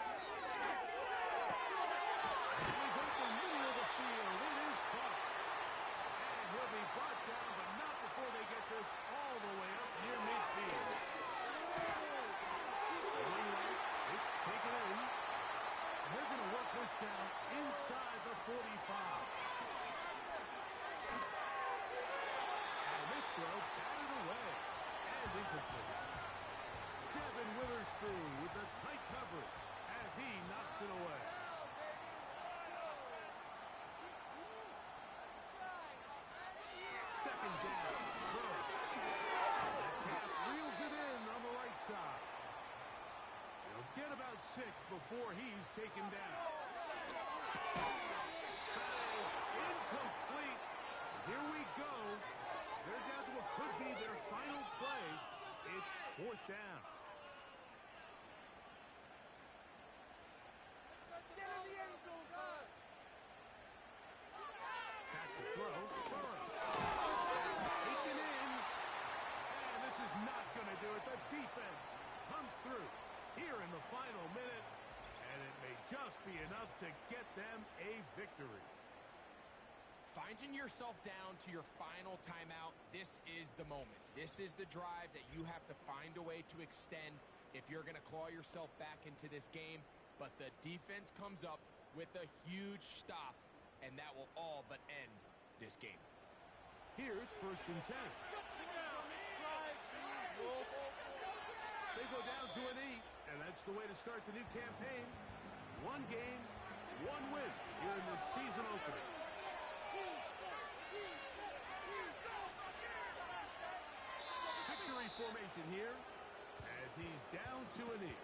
He's open middle of the field. It is caught. And he'll be brought down, but not before they get this all the way up near midfield. Going right, it's taken in. They're going to work this down inside the 45. And this throw batted away and incomplete. Devin Witherspoon with the tight coverage as he knocks it away. Second down, throw. Metcalf reels it in on the right side. He'll get about 6 before he's taken down. That is incomplete. Here we go. They're down to what could be their final play. It's fourth down. Back to throw. Burrow. Taken in. And this is not going to do it. The defense comes through here in the final minute. And it may just be enough to get them a victory. Finding yourself down to your final timeout, this is the moment. This is the drive that you have to find a way to extend if you're going to claw yourself back into this game, but the defense comes up with a huge stop, and that will all but end this game. Here's 1st and 10. They go down to a knee, and that's the way to start the new campaign. 1 game, 1 win here in this season opener. Victory formation here as he's down to a knee.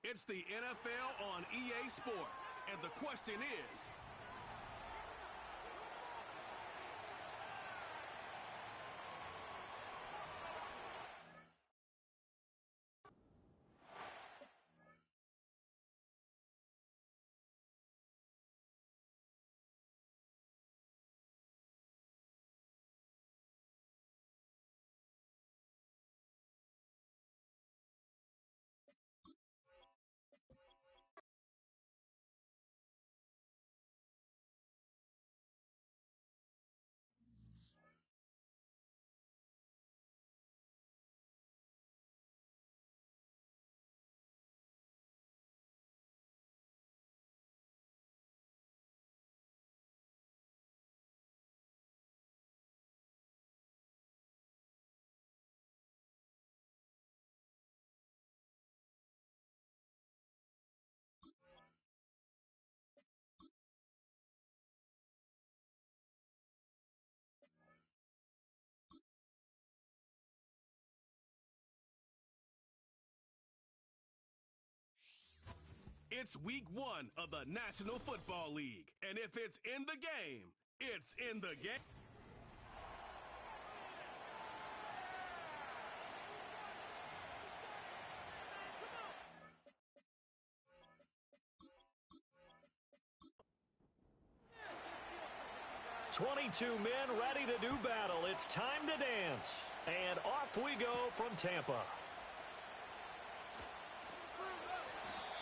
It's the NFL on EA Sports, and the question is, it's week 1 of the National Football League. And if it's in the game, it's in the game. "22 men ready to do battle. It's time to dance." And off we go from Tampa.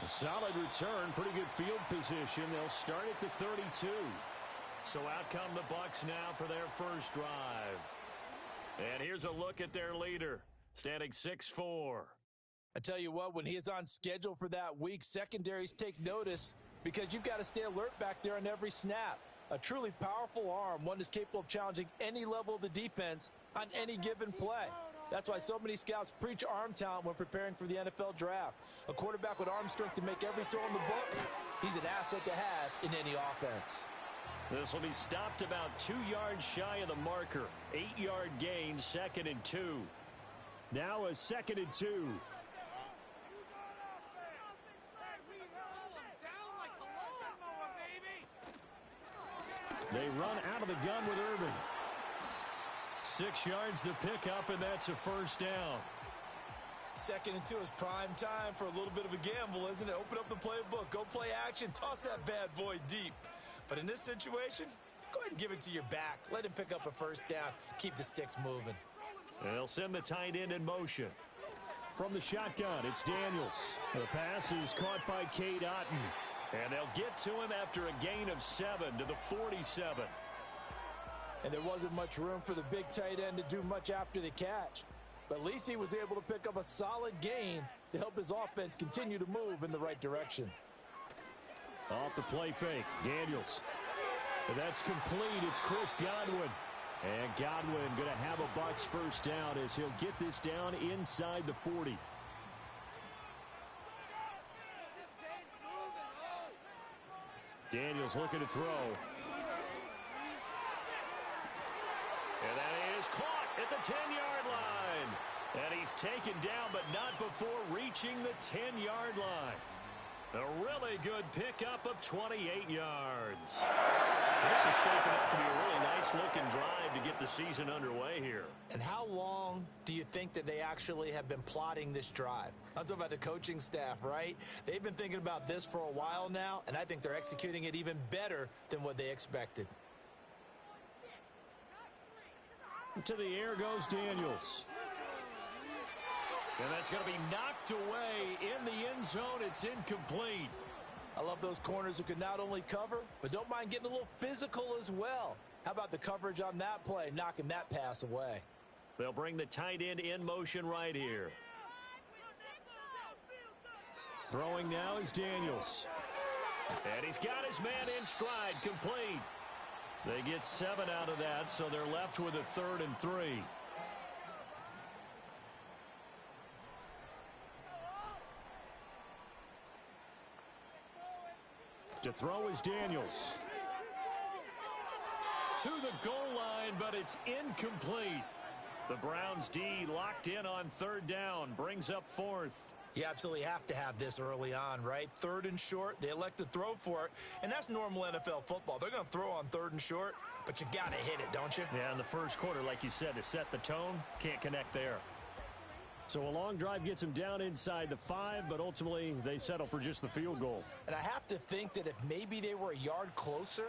A solid return, pretty good field position. They'll start at the 32. So out come the Bucs now for their first drive. And here's a look at their leader, standing 6'4". I tell you what, when he is on schedule for that week, secondaries take notice because you've got to stay alert back there on every snap. A truly powerful arm, one that's capable of challenging any level of the defense on any given play. That's why so many scouts preach arm talent when preparing for the NFL draft. A quarterback with arm strength to make every throw in the book, he's an asset to have in any offense. This will be stopped about 2 yards shy of the marker. 8-yard gain, 2nd and 2. Now a 2nd and 2. They run out of the gun with Irvin. 6 yards the pickup, and that's a first down. 2nd and 2 is prime time for a little bit of a gamble, isn't it? Open up the playbook, go play action, toss that bad boy deep. But in this situation, go ahead and give it to your back. Let him pick up a first down. Keep the sticks moving. They'll send the tight end in motion. From the shotgun, it's Daniels. The pass is caught by Cade Otton. And they'll get to him after a gain of 7 to the 47. And there wasn't much room for the big tight end to do much after the catch. But at least he was able to pick up a solid gain to help his offense continue to move in the right direction. Off the play fake, Daniels. And that's complete. It's Chris Godwin. And Godwin going to have a Bucs first down as he'll get this down inside the 40. Daniels looking to throw. And that is caught at the 10-yard line. And he's taken down, but not before reaching the 10-yard line. A really good pickup of 28 yards. This is shaping up to be a really nice-looking drive to get the season underway here. And how long do you think that they actually have been plotting this drive? I'm talking about the coaching staff, right? They've been thinking about this for a while now, and I think they're executing it even better than what they expected. To the air goes Daniels. And that's going to be knocked away in the end zone. It's incomplete. I love those corners who can not only cover, but don't mind getting a little physical as well. How about the coverage on that play, knocking that pass away? They'll bring the tight end in motion right here. Throwing now is Daniels. And he's got his man in stride, complete. They get 7 out of that, so they're left with a 3rd and 3. To throw is Daniels. To the goal line, but it's incomplete. The Browns D locked in on 3rd down, brings up 4th. You absolutely have to have this early on, right? 3rd and short, they elect to throw for it, and that's normal NFL football. They're going to throw on 3rd and short, but you've got to hit it, don't you? Yeah, in the first quarter, like you said, to set the tone, can't connect there. So a long drive gets them down inside the 5, but ultimately they settle for just the field goal. And I have to think that if maybe they were a yard closer,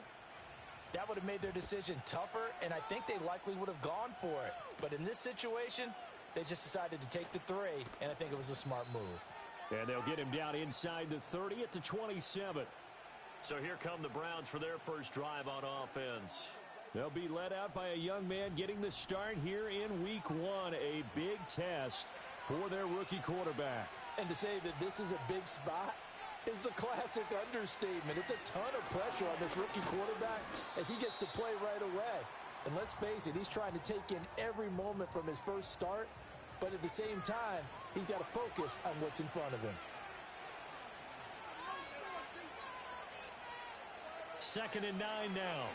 that would have made their decision tougher, and I think they likely would have gone for it. But in this situation, they just decided to take the 3, and I think it was a smart move. And they'll get him down inside the 30 at the 27. So here come the Browns for their first drive on offense. They'll be led out by a young man getting the start here in week 1, a big test for their rookie quarterback. And to say that this is a big spot is the classic understatement. It's a ton of pressure on this rookie quarterback as he gets to play right away. And let's face it, he's trying to take in every moment from his first start, but at the same time, he's got to focus on what's in front of him. 2nd and 9 now.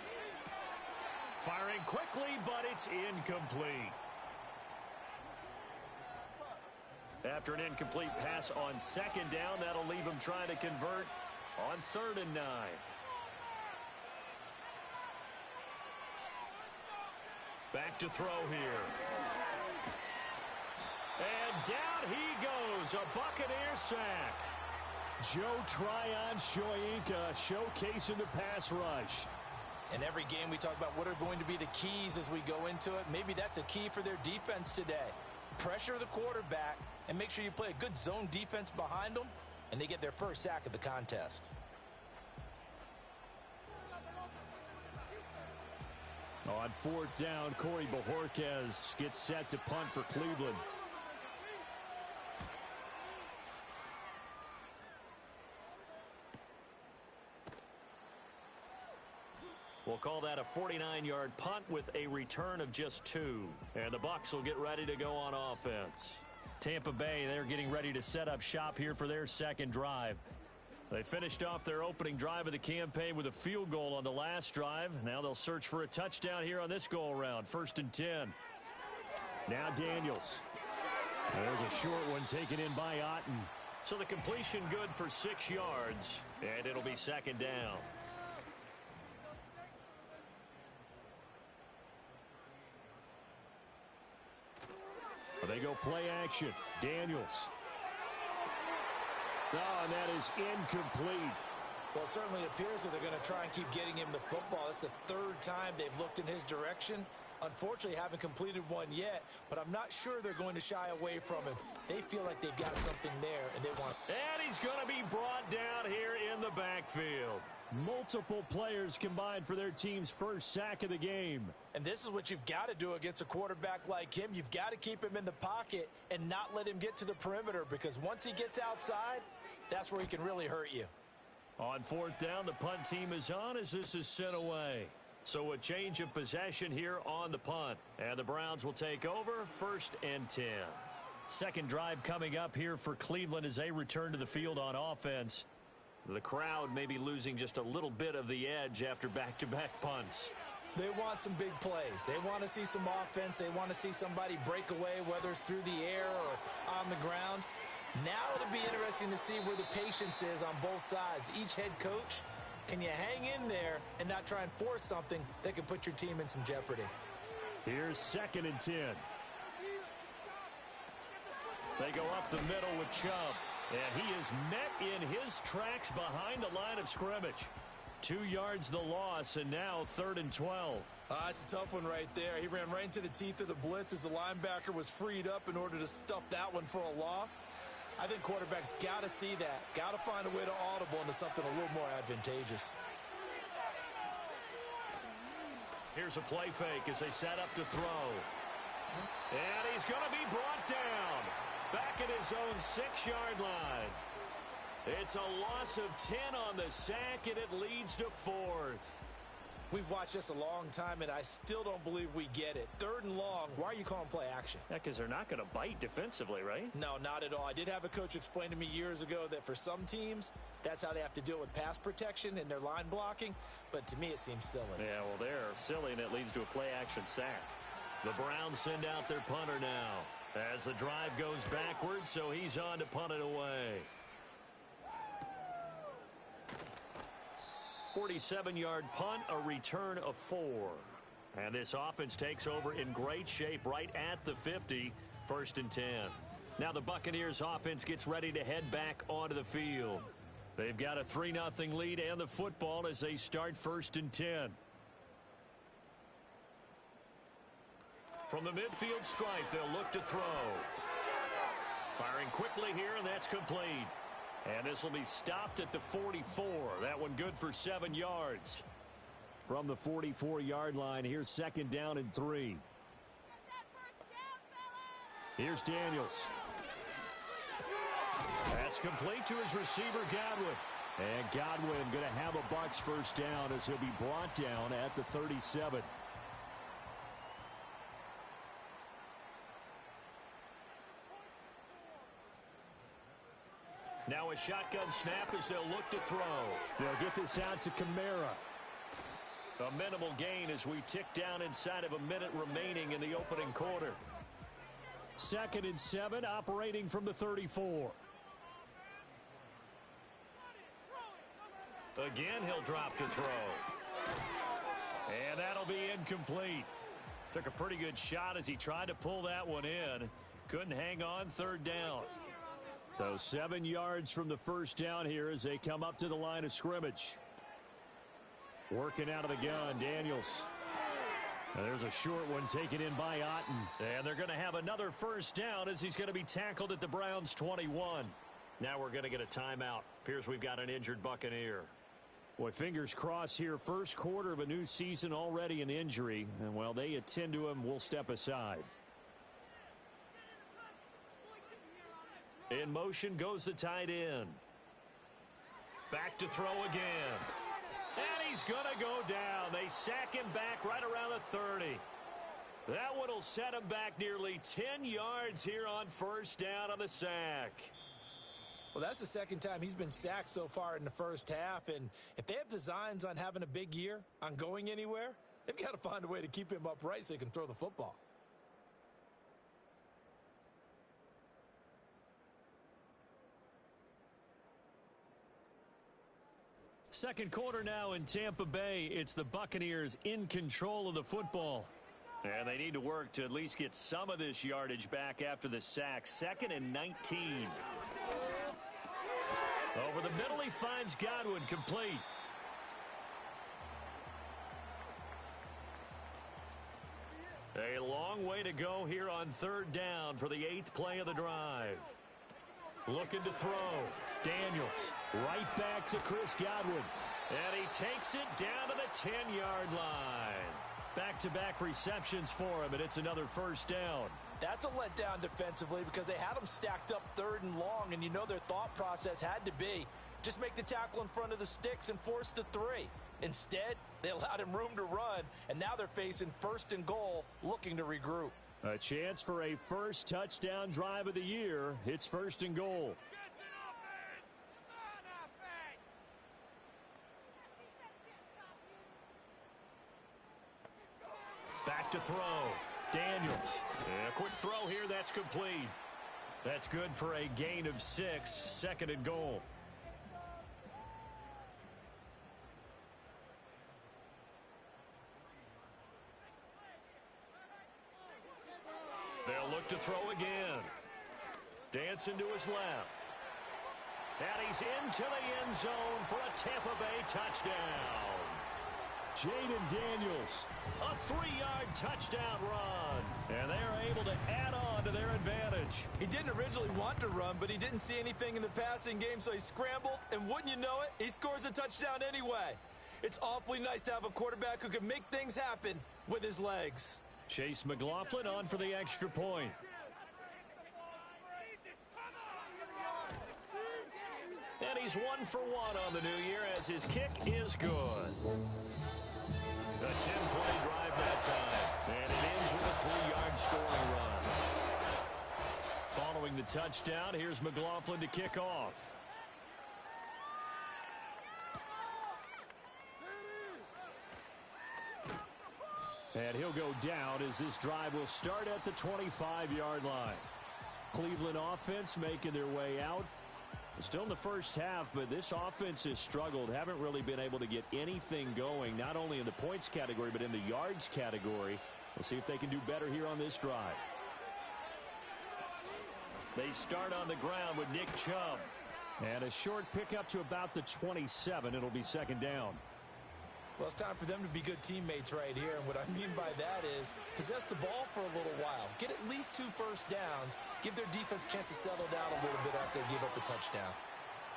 Firing quickly, but it's incomplete. After an incomplete pass on 2nd down, that'll leave him trying to convert on 3rd and 9. Back to throw here. And down he goes, a Buccaneer sack. Joe Tryon-Shoyinka showcasing the pass rush. In every game we talk about what are going to be the keys as we go into it. Maybe that's a key for their defense today. Pressure the quarterback and make sure you play a good zone defense behind them, and they get their first sack of the contest. On 4th down, Corey Bojorquez gets set to punt for Cleveland. We'll call that a 49-yard punt with a return of just 2. And the Bucs will get ready to go on offense. Tampa Bay, they're getting ready to set up shop here for their second drive. They finished off their opening drive of the campaign with a field goal on the last drive. Now they'll search for a touchdown here on this go-around. 1st and 10. Now Daniels. There's a short one taken in by Otten. So the completion good for 6 yards, and it'll be 2nd down. They go play action. Daniels. Oh, and that is incomplete. Well, it certainly appears that they're going to try and keep getting him the football. That's the 3rd time they've looked in his direction. Unfortunately, haven't completed one yet, but I'm not sure they're going to shy away from him. They feel like they've got something there, and they want... And he's going to be brought down here in the backfield. Multiple players combined for their team's first sack of the game. And this is what you've got to do against a quarterback like him. You've got to keep him in the pocket and not let him get to the perimeter, because once he gets outside, that's where he can really hurt you. On 4th down, the punt team is on as this is sent away. So a change of possession here on the punt. And the Browns will take over 1st and 10. Second drive coming up here for Cleveland as they return to the field on offense. The crowd may be losing just a little bit of the edge after back-to-back punts. They want some big plays. They want to see some offense. They want to see somebody break away, whether it's through the air or on the ground. Now it'll be interesting to see where the patience is on both sides. Each head coach, can you hang in there and not try and force something that could put your team in some jeopardy? Here's 2nd and 10. They go up the middle with Chubb. And he is met in his tracks behind the line of scrimmage. 2 yards the loss, and now 3rd and 12. It's a tough one right there. He ran right into the teeth of the blitz as the linebacker was freed up in order to stuff that one for a loss. I think quarterbacks got to see that. Got to find a way to audible into something a little more advantageous. Here's a play fake as they set up to throw. And he's going to be brought down. Back at his own 6-yard line. It's a loss of 10 on the sack, and it leads to 4th. We've watched this a long time, and I still don't believe we get it. 3rd and long, why are you calling play action? Yeah, because they're not going to bite defensively, right? No, not at all. I did have a coach explain to me years ago that for some teams, that's how they have to deal with pass protection and their line blocking, but to me it seems silly. Yeah, well, they're silly, and it leads to a play action sack. The Browns send out their punter now. As the drive goes backwards, so he's on to punt it away. 47-yard punt, a return of 4. And this offense takes over in great shape right at the 50, 1st and 10. Now the Buccaneers offense gets ready to head back onto the field. They've got a 3-0 lead and the football as they start 1st and 10. From the midfield stripe, they'll look to throw. Firing quickly here, and that's complete. And this will be stopped at the 44. That one good for 7 yards. From the 44-yard line, here's 2nd down and 3. Here's Daniels. That's complete to his receiver, Godwin. And Godwin going to have a Bucs 1st down as he'll be brought down at the 37. Now a shotgun snap as they'll look to throw. They'll get this out to Kamara. A minimal gain as we tick down inside of a minute remaining in the opening quarter. 2nd and 7, operating from the 34. Again, he'll drop to throw. And that'll be incomplete. Took a pretty good shot as he tried to pull that one in. Couldn't hang on, 3rd down. So 7 yards from the 1st down here as they come up to the line of scrimmage. Working out of the gun, Daniels. And there's a short one taken in by Otten. And they're going to have another 1st down as he's going to be tackled at the Browns' 21. Now we're going to get a timeout. Appears we've got an injured Buccaneer. Boy, fingers crossed here. 1st quarter of a new season, already an injury. And while they attend to him, we'll step aside. In motion goes the tight end. Back to throw again. And he's going to go down. They sack him back right around the 30. That one will set him back nearly 10 yards here on 1st down on the sack. Well, that's the 2nd time he's been sacked so far in the 1st half. And if they have designs on having a big year, on going anywhere, they've got to find a way to keep him upright so he can throw the football. Second quarter now in Tampa Bay. It's the Buccaneers in control of the football. And they need to work to at least get some of this yardage back after the sack. 2nd and 19. Over the middle, he finds Godwin, complete. A long way to go here on 3rd down for the 8th play of the drive. Looking to throw. Daniels. Right back to Chris Godwin. And he takes it down to the 10-yard line. Back-to-back receptions for him, and it's another 1st down. That's a letdown defensively because they had him stacked up 3rd and long, and you know their thought process had to be just make the tackle in front of the sticks and force the 3. Instead, they allowed him room to run, and now they're facing 1st and goal, looking to regroup. A chance for a 1st touchdown drive of the year. It's 1st and goal. Back to throw. Daniels. A quick throw here. That's complete. That's good for a gain of 6. 2nd and goal. They'll look to throw again. Dancing to his left. And he's into the end zone for a Tampa Bay touchdown. Jaden Daniels. A 3-yard touchdown run. And they're able to add on to their advantage. He didn't originally want to run, but he didn't see anything in the passing game, so he scrambled, and wouldn't you know it, he scores a touchdown anyway. It's awfully nice to have a quarterback who can make things happen with his legs. Chase McLaughlin on for the extra point. And he's 1 for 1 on the new year as his kick is good. A 10-play drive that time. And it ends with a 3-yard scoring run. Following the touchdown, here's McLaughlin to kick off. And he'll go down as this drive will start at the 25-yard line. Cleveland offense making their way out. Still in the first half, but this offense has struggled. Haven't really been able to get anything going, not only in the points category, but in the yards category. We'll see if they can do better here on this drive. They start on the ground with Nick Chubb. And a short pickup to about the 27. It'll be second down. Well, it's time for them to be good teammates right here. And what I mean by that is possess the ball for a little while. Get at least 2 first downs. Give their defense a chance to settle down a little bit after they give up a touchdown.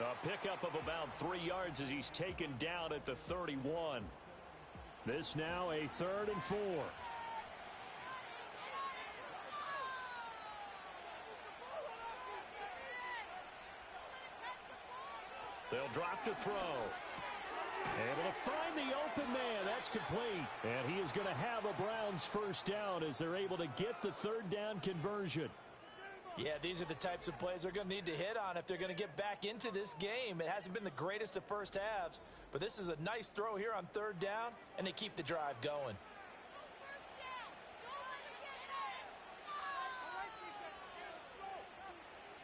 A pickup of about 3 yards as he's taken down at the 31. This now a 3rd and 4. They'll drop to throw. Able to find the open man. That's complete. And he is going to have a Browns first down as they're able to get the 3rd down conversion. Yeah, these are the types of plays they're going to need to hit on if they're going to get back into this game. It hasn't been the greatest of first halves, but this is a nice throw here on 3rd down, and they keep the drive going.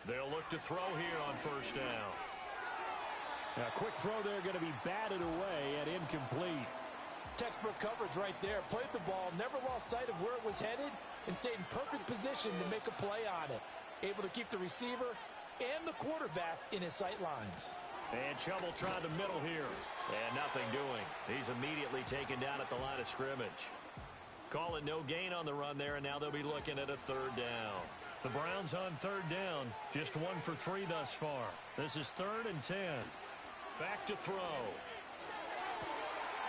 They'll look to throw here on first down. A quick throw there going to be batted away and incomplete. Textbook coverage right there. Played the ball, never lost sight of where it was headed, and stayed in perfect position to make a play on it. Able to keep the receiver and the quarterback in his sight lines. And Chubb will try the middle here. And nothing doing. He's immediately taken down at the line of scrimmage. Calling no gain on the run there, and now they'll be looking at a 3rd down. The Browns on 3rd down. Just 1 for 3 thus far. This is 3rd and 10. Back to throw.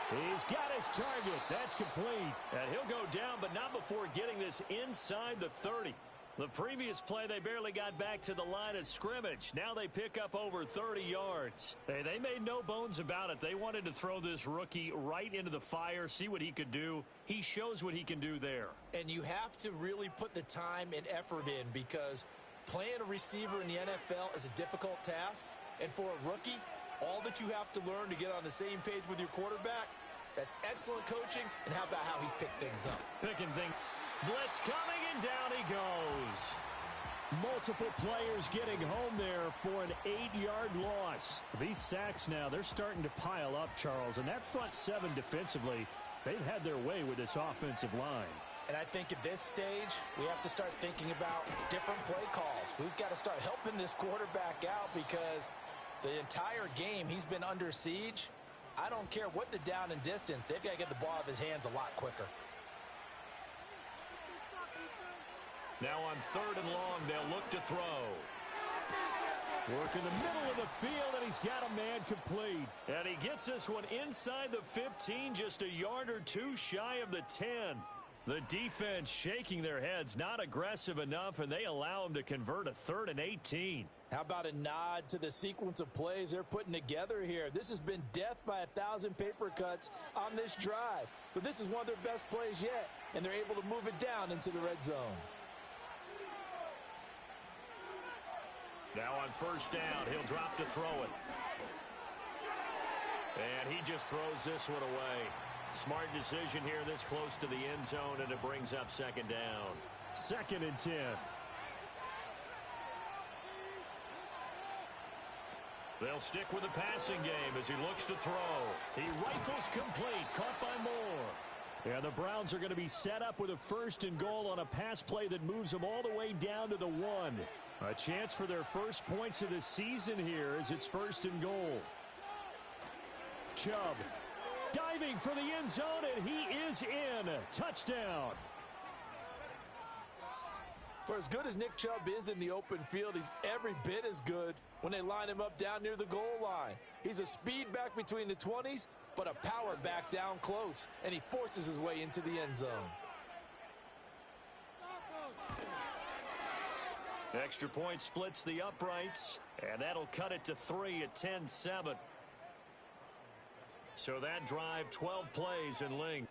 He's got his target. That's complete. And he'll go down, but not before getting this inside the 30. The previous play, they barely got back to the line of scrimmage. Now they pick up over 30 yards. Hey, they made no bones about it. They wanted to throw this rookie right into the fire, see what he could do. He shows what he can do there. And you have to really put the time and effort in because playing a receiver in the NFL is a difficult task. And for a rookie, all that you have to learn to get on the same page with your quarterback, that's excellent coaching, and how about how he's picked things up? Picking things. Blitz coming, and down he goes. Multiple players getting home there for an 8-yard loss. These sacks now, they're starting to pile up, Charles, and that front 7 defensively, they've had their way with this offensive line. And I think at this stage, we have to start thinking about different play calls. We've got to start helping this quarterback out because the entire game he's been under siege. I don't care what the down and distance. They've got to get the ball out of his hands a lot quicker. Now on 3rd and long, they'll look to throw. Work in the middle of the field, and he's got a man complete. And he gets this one inside the 15, just a yard or 2 shy of the 10. The defense shaking their heads, not aggressive enough, and they allow him to convert a 3rd and 18. How about a nod to the sequence of plays they're putting together here? This has been death by 1,000 paper cuts on this drive. But this is one of their best plays yet, and they're able to move it down into the red zone. Now on 1st down, he'll drop to throw it. And he just throws this one away. Smart decision here this close to the end zone, and it brings up 2nd down. 2nd and 10. They'll stick with the passing game as he looks to throw. He rifles complete, caught by Moore. Yeah, the Browns are going to be set up with a 1st and goal on a pass play that moves them all the way down to the 1. A chance for their first points of the season here as it's 1st and goal. Chubb diving for the end zone, and he is in. Touchdown. For as good as Nick Chubb is in the open field, he's every bit as good when they line him up down near the goal line. He's a speed back between the 20s, but a power back down close, and he forces his way into the end zone. Extra point splits the uprights, and that'll cut it to 3 at 10-7. So that drive, 12 plays in length.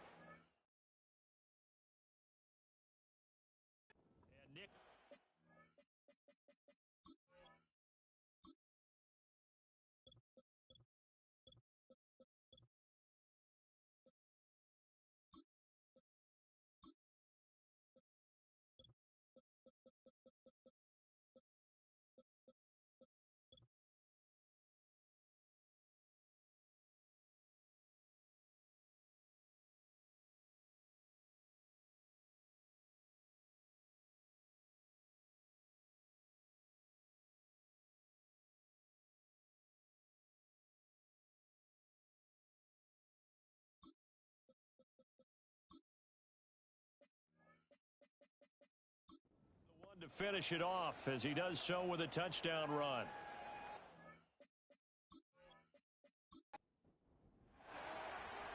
finish it off as he does so with a touchdown run.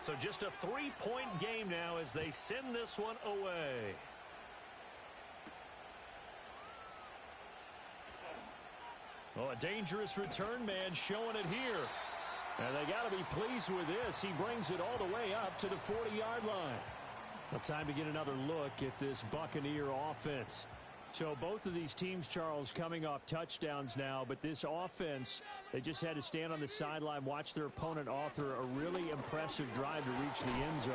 So just a 3-point game now as they send this one away. Oh, a dangerous return man showing it here. And they got to be pleased with this. He brings it all the way up to the 40-yard line. Well, time to get another look at this Buccaneer offense. So both of these teams, Charles, coming off touchdowns now, but this offense, they just had to stand on the sideline, watch their opponent author a really impressive drive to reach the end zone.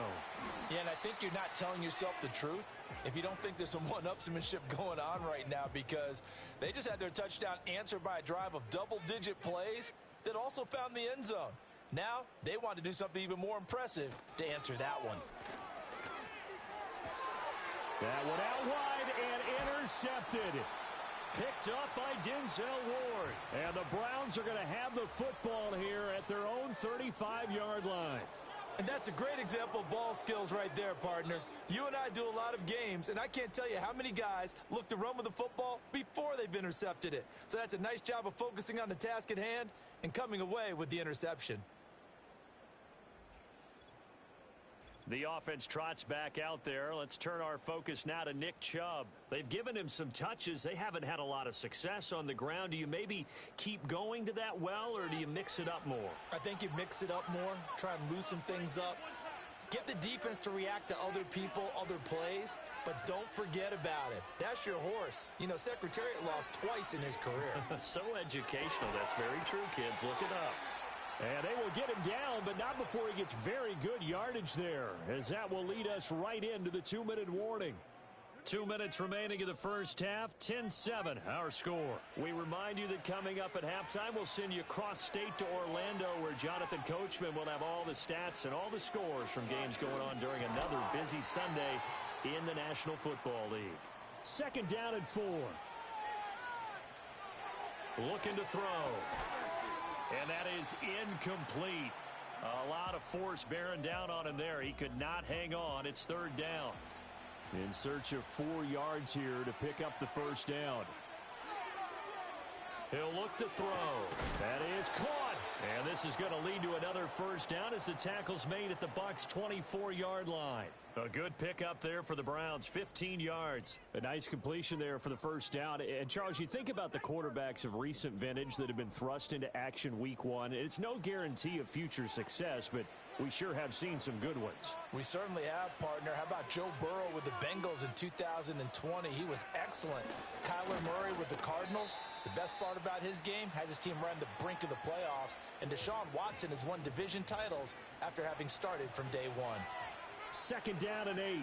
Yeah, and I think you're not telling yourself the truth if you don't think there's some one-upsmanship going on right now, because they just had their touchdown answered by a drive of double-digit plays that also found the end zone. Now they want to do something even more impressive to answer that one. That one out wide and intercepted. Picked up by Denzel Ward. And the Browns are going to have the football here at their own 35-yard line. And that's a great example of ball skills right there, partner. You and I do a lot of games, and I can't tell you how many guys look to run with the football before they've intercepted it. So that's a nice job of focusing on the task at hand and coming away with the interception. The offense trots back out there. Let's turn our focus now to Nick Chubb. They've given him some touches. They haven't had a lot of success on the ground. Do you maybe keep going to that well, or do you mix it up more? I think you mix it up more, try and loosen things up. Get the defense to react to other people, other plays, but don't forget about it. That's your horse. You know, Secretariat lost twice in his career. So educational. That's very true, kids. Look it up. And they will get him down, but not before he gets very good yardage there, as that will lead us right into the 2-minute warning. 2 minutes remaining in the first half, 10-7 our score. We remind you that coming up at halftime, we'll send you cross-state to Orlando, where Jonathan Coachman will have all the stats and all the scores from games going on during another busy Sunday in the National Football League. Second down and 4. Looking to throw. And that is incomplete. A lot of force bearing down on him there. He could not hang on. It's third down. In search of 4 yards here to pick up the first down. He'll look to throw. That is caught. And this is going to lead to another first down as the tackle's made at the Bucs' 24-yard line. A good pickup there for the Browns, 15 yards. A nice completion there for the first down. And, Charles, you think about the quarterbacks of recent vintage that have been thrust into action week 1. It's no guarantee of future success, but we sure have seen some good ones. We certainly have, partner. How about Joe Burrow with the Bengals in 2020? He was excellent. Kyler Murray with the Cardinals. The best part about his game, has his team right on the brink of the playoffs. And Deshaun Watson has won division titles after having started from day 1. Second down and 8.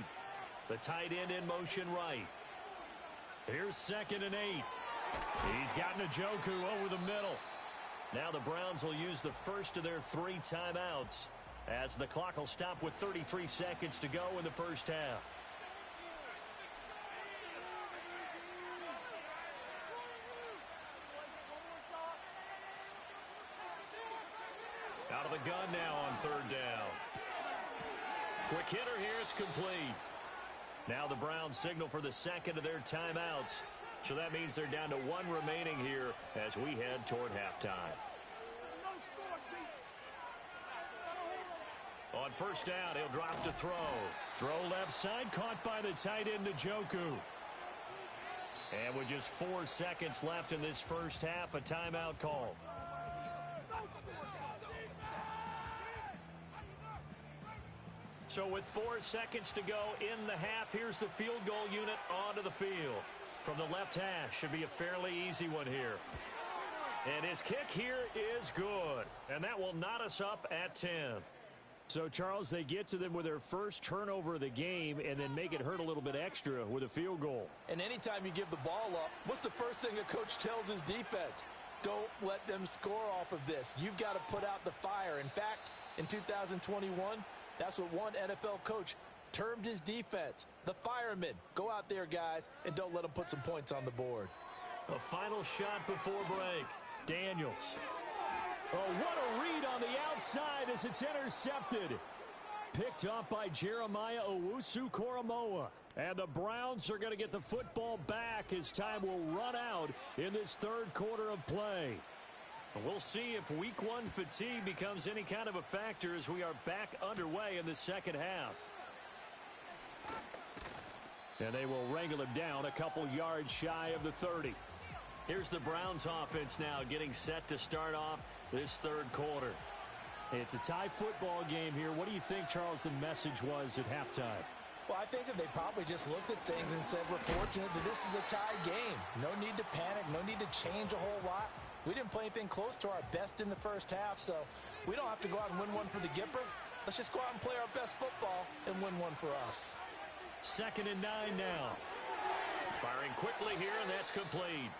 The tight end in motion right. Here's second and 8. He's got Njoku over the middle. Now the Browns will use the first of their 3 timeouts as the clock will stop with 33 seconds to go in the first half. Out of the gun now on third down. Quick hitter here, it's complete. Now the Browns signal for the second of their timeouts. So that means they're down to 1 remaining here as we head toward halftime. On first down, he'll drop to throw. Throw left side, caught by the tight end Njoku. And with just 4 seconds left in this first half, a timeout call. So with 4 seconds to go in the half, here's the field goal unit onto the field. From the left hash, should be a fairly easy one here. And his kick here is good. And that will knot us up at 10. So, Charles, they get to them with their first turnover of the game and then make it hurt a little bit extra with a field goal. And anytime you give the ball up, what's the first thing a coach tells his defense? Don't let them score off of this. You've got to put out the fire. In fact, in 2021, that's what one NFL coach termed his defense, the firemen. Go out there, guys, and don't let them put some points on the board. A final shot before break. Daniels. Oh, what a read on the outside as it's intercepted. Picked up by Jeremiah Owusu-Koramoah. And the Browns are going to get the football back as time will run out in this third quarter of play. We'll see if week one fatigue becomes any kind of a factor as we are back underway in the second half. And they will wrangle him down a couple yards shy of the 30. Here's the Browns offense now getting set to start off this third quarter. It's a tie football game here. What do you think, Charles, the message was at halftime? Well, I think that they probably just looked at things and said, we're fortunate that this is a tie game. No need to panic, no need to change a whole lot. We didn't play anything close to our best in the first half, so we don't have to go out and win one for the Gipper. Let's just go out and play our best football and win one for us. 2nd and 9 now. Firing quickly here, and that's complete.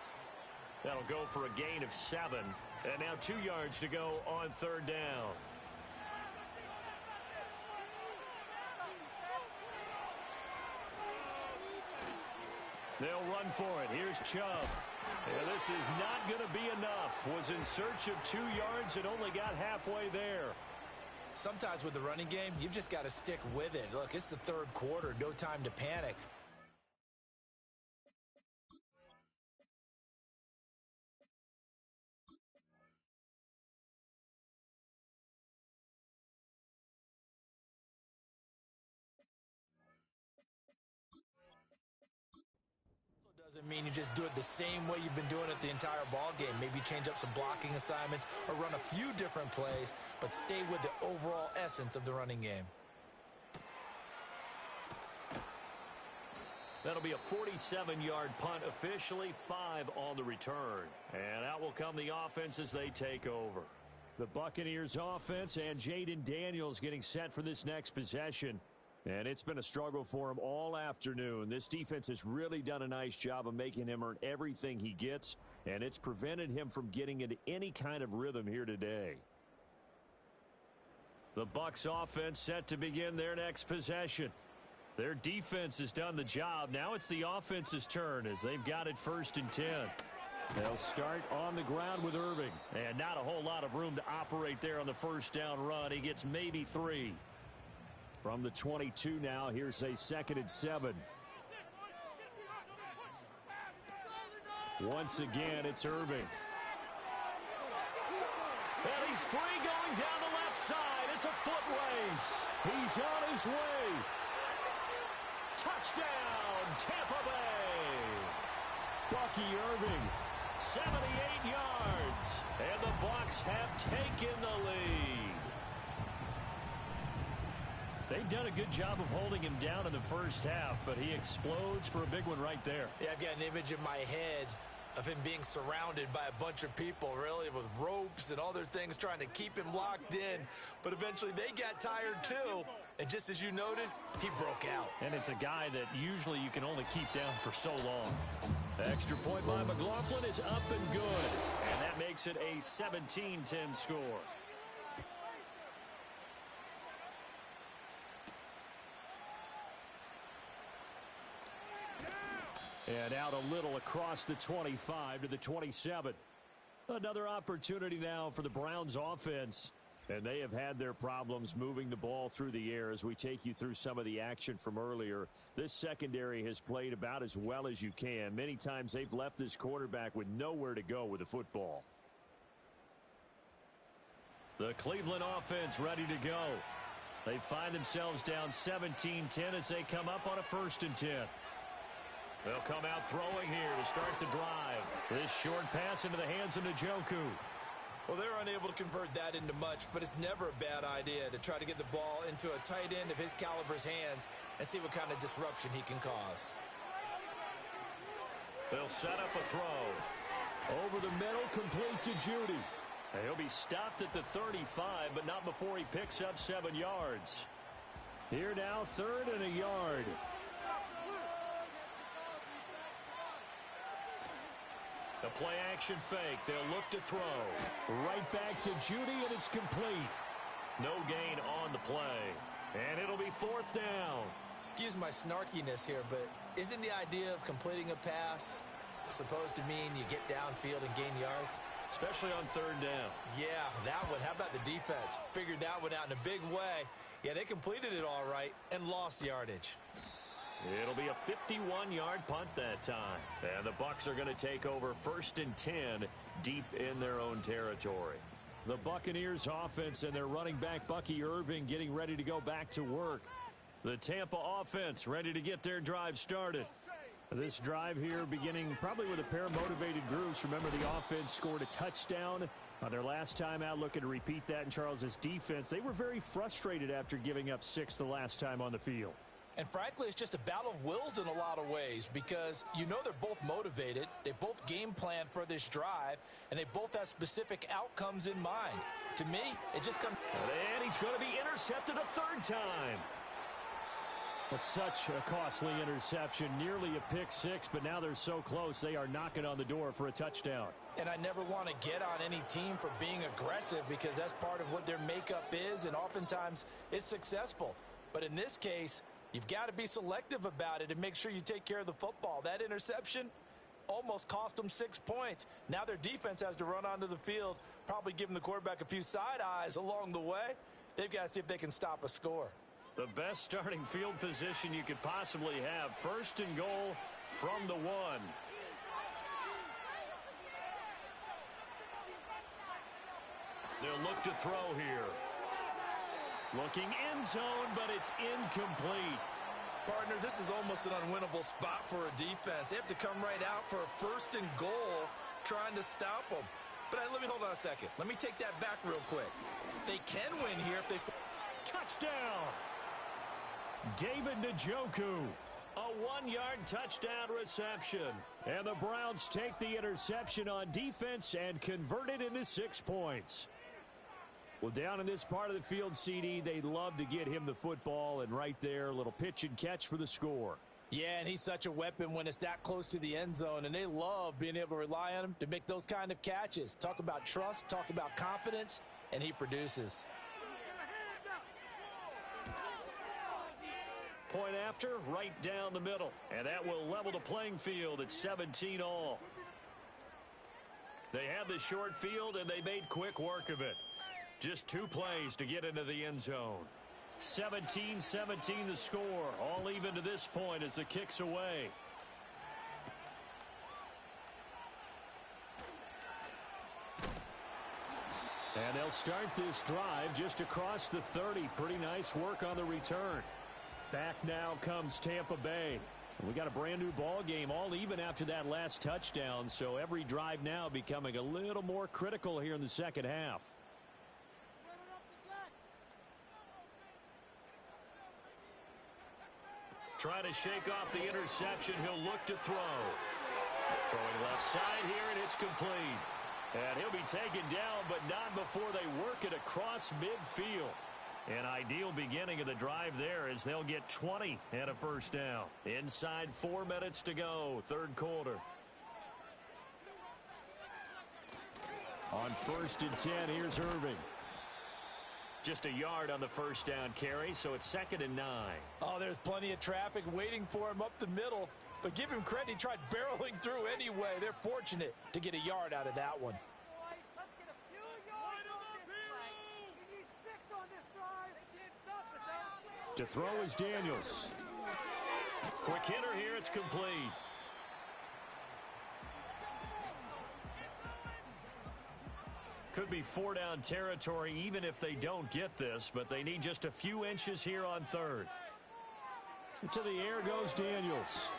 That'll go for a gain of 7. And now 2 yards to go on third down. They'll run for it. Here's Chubb. Yeah, this is not going to be enough. Was in search of 2 yards and only got halfway there. Sometimes with the running game, you've just got to stick with it. Look, it's the third quarter. No time to panic. Doesn't mean you just do it the same way you've been doing it the entire ball game. Maybe change up some blocking assignments or run a few different plays, but stay with the overall essence of the running game. That'll be a 47-yard punt, officially 5 on the return. And out will come the offense as they take over. The Buccaneers offense and Jaden Daniels getting set for this next possession. And it's been a struggle for him all afternoon. This defense has really done a nice job of making him earn everything he gets, and it's prevented him from getting into any kind of rhythm here today. The Bucs offense set to begin their next possession. Their defense has done the job. Now it's the offense's turn as they've got it 1st and 10. They'll start on the ground with Irving. And not a whole lot of room to operate there on the first down run. He gets maybe 3. From the 22 now, here's a 2nd and 7. Once again, it's Irving. And he's free going down the left side. It's a foot race. He's on his way. Touchdown, Tampa Bay. Bucky Irving, 78 yards. And the Bucs have taken the lead. They've done a good job of holding him down in the first half, but he explodes for a big one right there. Yeah, I've got an image in my head of him being surrounded by a bunch of people, really, with ropes and other things trying to keep him locked in. But eventually they got tired, too. And just as you noted, he broke out. And it's a guy that usually you can only keep down for so long. The extra point by McLaughlin is up and good. And that makes it a 17-10 score. And out a little across the 25 to the 27. Another opportunity now for the Browns offense. And they have had their problems moving the ball through the air as we take you through some of the action from earlier. This secondary has played about as well as you can. Many times they've left this quarterback with nowhere to go with the football. The Cleveland offense ready to go. They find themselves down 17-10 as they come up on a 1st and 10. They'll come out throwing here to start the drive. This short pass into the hands of Njoku. Well, they're unable to convert that into much, but it's never a bad idea to try to get the ball into a tight end of his caliber's hands and see what kind of disruption he can cause. They'll set up a throw. Over the middle, complete to Judy. He'll be stopped at the 35, but not before he picks up 7 yards. Here now, 3rd and a yard. The play-action fake. They'll look to throw. Right back to Judy, and it's complete. No gain on the play. And it'll be 4th down. Excuse my snarkiness here, but isn't the idea of completing a pass supposed to mean you get downfield and gain yards? especially on third down. Yeah, that one. How about the defense? Figured that one out in a big way. Yeah, they completed it all right and lost yardage. It'll be a 51-yard punt that time. And the Bucs are going to take over 1st and 10 deep in their own territory. The Buccaneers offense and their running back Bucky Irving getting ready to go back to work. The Tampa offense ready to get their drive started. This drive here beginning probably with a pair of motivated groups. Remember, the offense scored a touchdown on their last time out, looking to repeat that in Charles's defense. They were very frustrated after giving up 6 the last time on the field. And frankly, it's just a battle of wills in a lot of ways because you know they're both motivated. They both game plan for this drive, and they both have specific outcomes in mind. To me, it just comes. And he's going to be intercepted a 3rd time. Well, such a costly interception, nearly a pick 6, but now they're so close they are knocking on the door for a touchdown. And I never want to get on any team for being aggressive because that's part of what their makeup is, and oftentimes it's successful. But in this case, you've got to be selective about it and make sure you take care of the football. That interception almost cost them 6 points. Now their defense has to run onto the field, probably giving the quarterback a few side eyes along the way. They've got to see if they can stop a score. The best starting field position you could possibly have. 1st and goal from the 1. They'll look to throw here. Looking end zone, but it's incomplete. Partner, this is almost an unwinnable spot for a defense. They have to come right out for a 1st and goal trying to stop them. But let me hold on a second. Let me take that back real quick. They can win here if they... Touchdown! David Njoku. A 1-yard touchdown reception. And the Browns take the interception on defense and convert it into 6 points. Well, down in this part of the field, CD, they'd love to get him the football, and right there, a little pitch and catch for the score. Yeah, and he's such a weapon when it's that close to the end zone, and they love being able to rely on him to make those kind of catches. Talk about trust, talk about confidence, and he produces. Point after, right down the middle. And that will level the playing field at 17 all. They had the short field, and they made quick work of it. Just 2 plays to get into the end zone. 17-17 the score. All even to this point as the kick's away. And they'll start this drive just across the 30. Pretty nice work on the return. Back now comes Tampa Bay. We got a brand new ball game, all even after that last touchdown. So every drive now becoming a little more critical here in the second half. Trying to shake off the interception. He'll look to throw. Throwing left side here, and it's complete. And he'll be taken down, but not before they work it across midfield. An ideal beginning of the drive there as they'll get 20 and a 1st down. Inside 4 minutes to go, 3rd quarter. On 1st and 10, here's Irving. Just a yard on the 1st down carry, so it's 2nd and 9. Oh, there's plenty of traffic waiting for him up the middle. But give him credit, he tried barreling through anyway. They're fortunate to get a yard out of that one. To throw is Daniels. Quick hitter here, it's complete. Could be 4-down territory even if they don't get this, but they need just a few inches here on 3rd. To the air goes Daniels.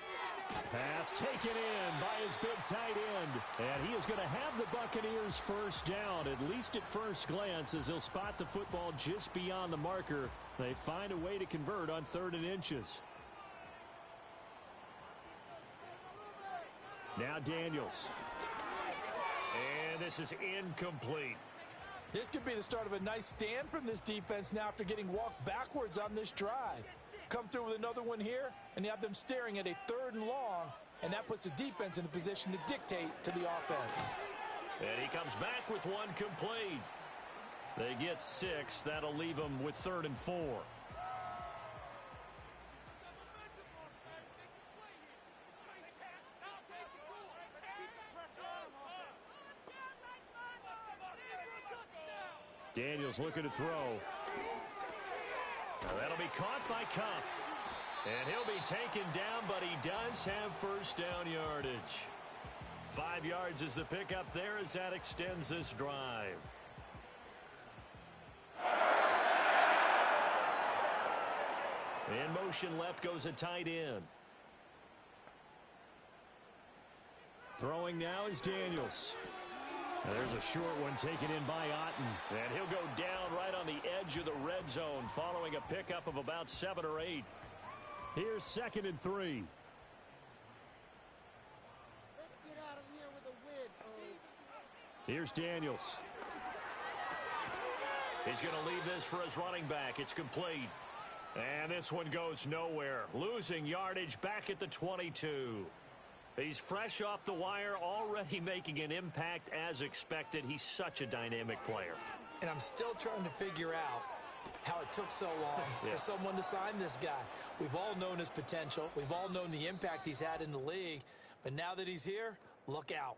Pass taken in by his big tight end. And he is going to have the Buccaneers 1st down, at least at first glance, as he'll spot the football just beyond the marker. They find a way to convert on 3rd and inches. Now Daniels. And this is incomplete. This could be the start of a nice stand from this defense now after getting walked backwards on this drive. Come through with another one here, and you have them staring at a 3rd and long, and that puts the defense in a position to dictate to the offense. And he comes back with 1 complete. They get 6. That'll leave them with 3rd and 4. Daniels looking to throw. Now that'll be caught by Kupp. And he'll be taken down, but he does have first down yardage. 5 yards is the pickup there as that extends this drive. In motion left goes a tight end. Throwing now is Daniels. And there's a short one taken in by Otten. And he'll go down right on the edge of the red zone following a pickup of about 7 or 8. Here's 2nd and 3. Let's get out of here with a win. Here's Daniels. He's going to leave this for his running back. It's complete. And this one goes nowhere. Losing yardage back at the 22. He's fresh off the wire, already making an impact as expected. He's such a dynamic player. And I'm still trying to figure out how it took so long for someone to sign this guy. We've all known his potential. We've all known the impact he's had in the league. But now that he's here, look out.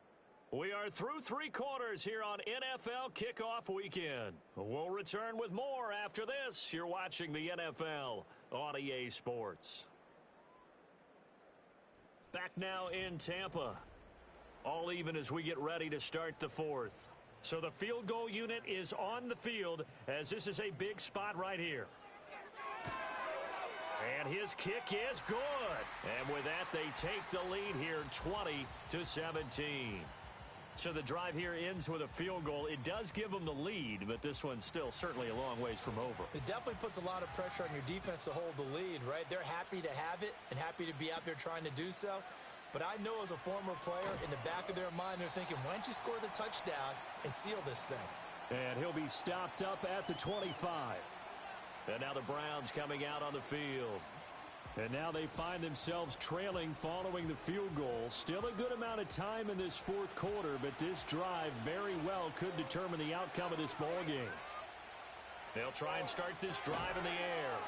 We are through 3 quarters here on NFL Kickoff Weekend. We'll return with more after this. You're watching the NFL on EA Sports. Back now in Tampa. All even as we get ready to start the 4th. So the field goal unit is on the field as this is a big spot right here. And his kick is good. And with that, they take the lead here 20-17. So the drive here ends with a field goal. It does give them the lead, but this one's still certainly a long ways from over. It definitely puts a lot of pressure on your defense to hold the lead, right? They're happy to have it and happy to be out there trying to do so. But I know as a former player, in the back of their mind, they're thinking, why don't you score the touchdown and seal this thing? And he'll be stopped up at the 25. And now the Browns coming out on the field. And now they find themselves trailing following the field goal. Still a good amount of time in this 4th quarter, but this drive very well could determine the outcome of this ball game. They'll try and start this drive in the air.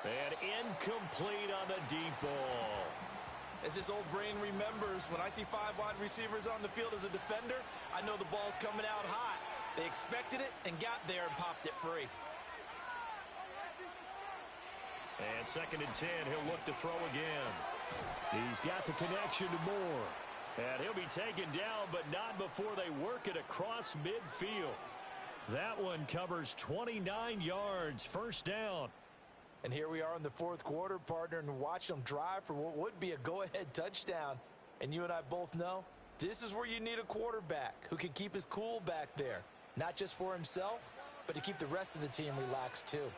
And incomplete on the deep ball. As this old brain remembers, when I see 5 wide receivers on the field as a defender, I know the ball's coming out hot. They expected it and got there and popped it free. And 2nd and 10, he'll look to throw again. He's got the connection to Moore. And he'll be taken down, but not before they work it across midfield. That one covers 29 yards, first down. And here we are in the 4th quarter, partner, and watch them drive for what would be a go-ahead touchdown. And you and I both know this is where you need a quarterback who can keep his cool back there. Not just for himself, but to keep the rest of the team relaxed too.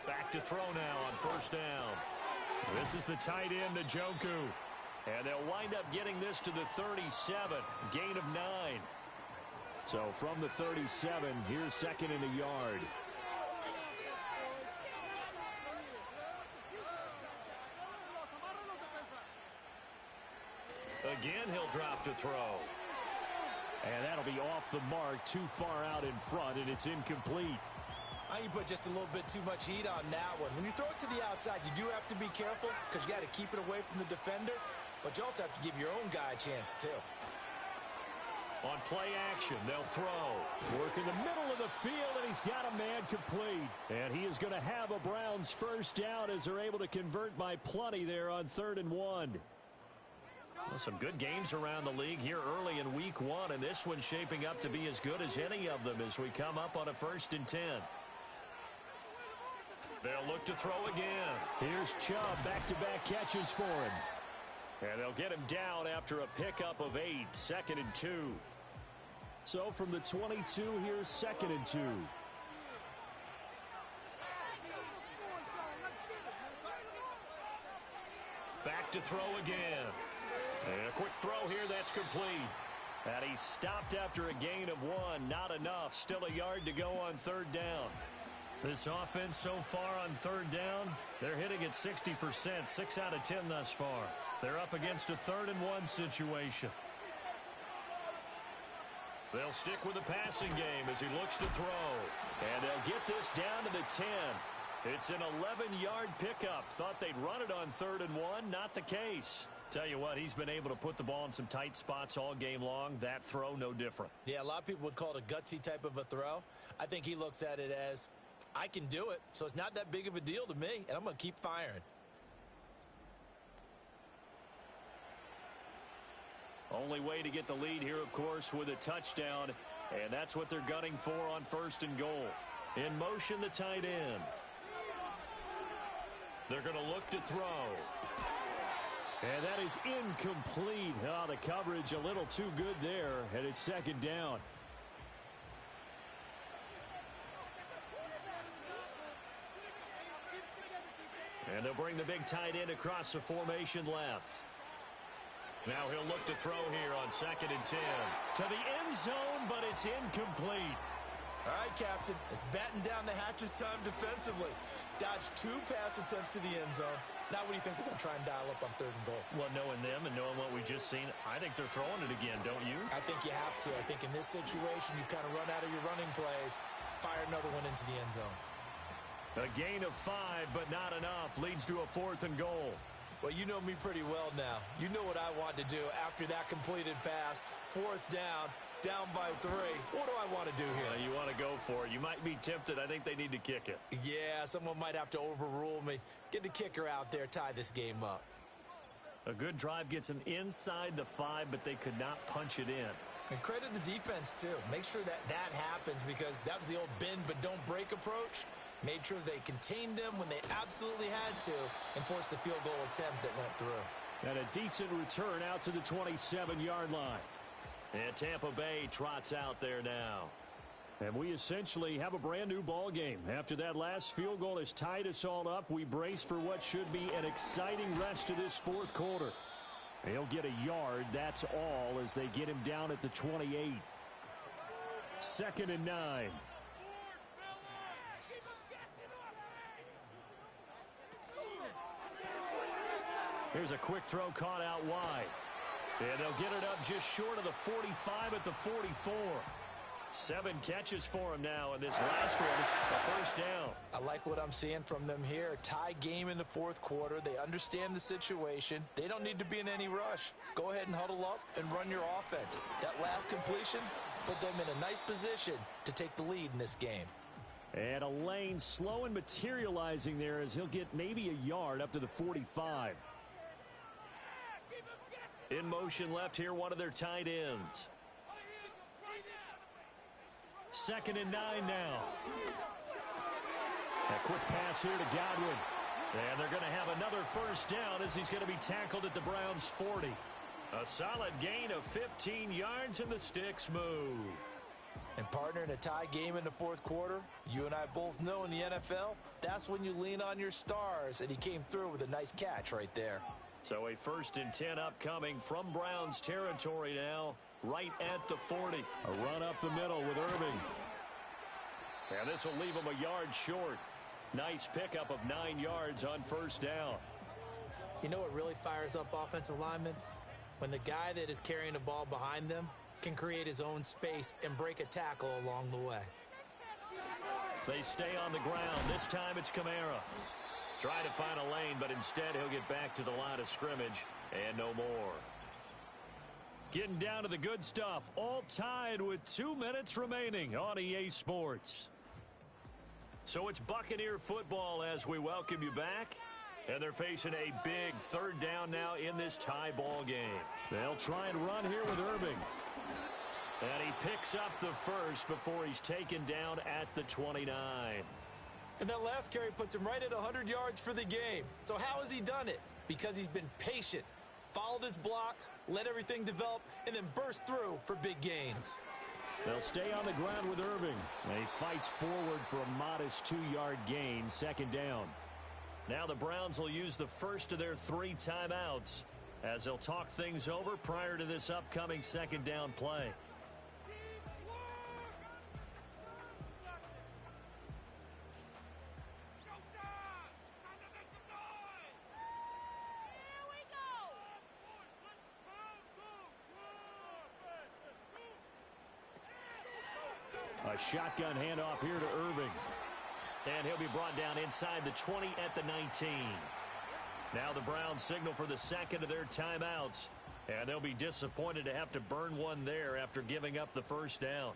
Back to throw now on first down. This is the tight end, Njoku. And they'll wind up getting this to the 37, gain of 9. So from the 37, here's 2nd and a yard. Again, he'll drop to throw. And that'll be off the mark, too far out in front, and it's incomplete. I think you put just a little bit too much heat on that one. When you throw it to the outside, you do have to be careful because you got to keep it away from the defender, but you also have to give your own guy a chance too. On play action, they'll throw. Work in the middle of the field, and he's got a man complete. And he is going to have a Browns first down as they're able to convert by plenty there on 3rd and 1. Well, some good games around the league here early in week 1, and this one's shaping up to be as good as any of them as we come up on a 1st and 10. They'll look to throw again. Here's Chubb, back-to-back catches for him. And they'll get him down after a pickup of 8, 2nd and 2. So from the 22, here's 2nd and 2. Back to throw again. And a quick throw here, that's complete. And he's stopped after a gain of 1. Not enough. Still a yard to go on 3rd down. This offense so far on 3rd down, they're hitting at 60%, 6 out of 10 thus far. They're up against a 3rd and 1 situation. They'll stick with the passing game as he looks to throw. And they'll get this down to the 10. It's an 11-yard pickup. Thought they'd run it on 3rd and 1. Not the case. Tell you what, he's been able to put the ball in some tight spots all game long. That throw, no different. Yeah, a lot of people would call it a gutsy type of a throw. I think he looks at it as, I can do it, so it's not that big of a deal to me, and I'm going to keep firing. Only way to get the lead here, of course, with a touchdown, and that's what they're gunning for on 1st and goal. In motion, the tight end. They're going to look to throw. And that is incomplete. Oh, the coverage a little too good there, and it's 2nd down. And they'll bring the big tight end across the formation left. Now he'll look to throw here on 2nd and 10. To the end zone, but it's incomplete. All right, Captain. It's batten down the hatches time defensively. Dodged 2 pass attempts to the end zone. Now what do you think they're going to try and dial up on 3rd and goal? Well, knowing them and knowing what we've just seen, I think they're throwing it again, don't you? I think you have to. I think in this situation, you kind of run out of your running plays, fire another one into the end zone. A gain of 5, but not enough. Leads to a 4th and goal. Well, you know me pretty well now. You know what I want to do after that completed pass. 4th down, down by 3. What do I want to do here? You want to go for it. You might be tempted. I think they need to kick it. Yeah, someone might have to overrule me. Get the kicker out there, tie this game up. A good drive gets them inside the 5, but they could not punch it in. And credit the defense, too. Make sure that happens because that was the old bend but don't break approach. Made sure they contained them when they absolutely had to and forced the field goal attempt that went through. And a decent return out to the 27-yard line. And Tampa Bay trots out there now. And we essentially have a brand new ball game. After that last field goal has tied us all up, we brace for what should be an exciting rest of this 4th quarter. He'll get a yard, that's all, as they get him down at the 28. 2nd and 9. Here's a quick throw caught out wide. And they'll get it up just short of the 45 at the 44. 7 catches for him now, and this last one, a 1st down. I like what I'm seeing from them here. Tie game in the 4th quarter. They understand the situation. They don't need to be in any rush. Go ahead and huddle up and run your offense. That last completion put them in a nice position to take the lead in this game. And a lane slow and materializing there as he'll get maybe a yard up to the 45. In motion left here, one of their tight ends. 2nd and 9 now. A quick pass here to Godwin. And they're going to have another 1st down as he's going to be tackled at the Browns' 40. A solid gain of 15 yards, and the sticks move. And partner, in a tie game in the 4th quarter, you and I both know in the NFL, that's when you lean on your stars, and he came through with a nice catch right there. So a 1st and 10 upcoming from Browns territory now, right at the 40. A run up the middle with Irving. And this will leave him a yard short. Nice pickup of 9 yards on 1st down. You know what really fires up offensive linemen? When the guy that is carrying the ball behind them can create his own space and break a tackle along the way. They stay on the ground. This time it's Kamara. Try to find a lane, but instead he'll get back to the line of scrimmage and no more. Getting down to the good stuff. All tied with 2 minutes remaining on EA Sports. So it's Buccaneer football as we welcome you back. And they're facing a big 3rd down now in this tie ball game. They'll try and run here with Irving. And he picks up the 1st before he's taken down at the 29. And that last carry puts him right at 100 yards for the game. So how has he done it? Because he's been patient, followed his blocks, let everything develop, and then burst through for big gains. They'll stay on the ground with Irving. And he fights forward for a modest 2-yard gain, 2nd down. Now the Browns will use the first of their 3 timeouts as they'll talk things over prior to this upcoming 2nd down play. A shotgun handoff here to Irving. And he'll be brought down inside the 20 at the 19. Now the Browns signal for the second of their timeouts. And they'll be disappointed to have to burn one there after giving up the first down.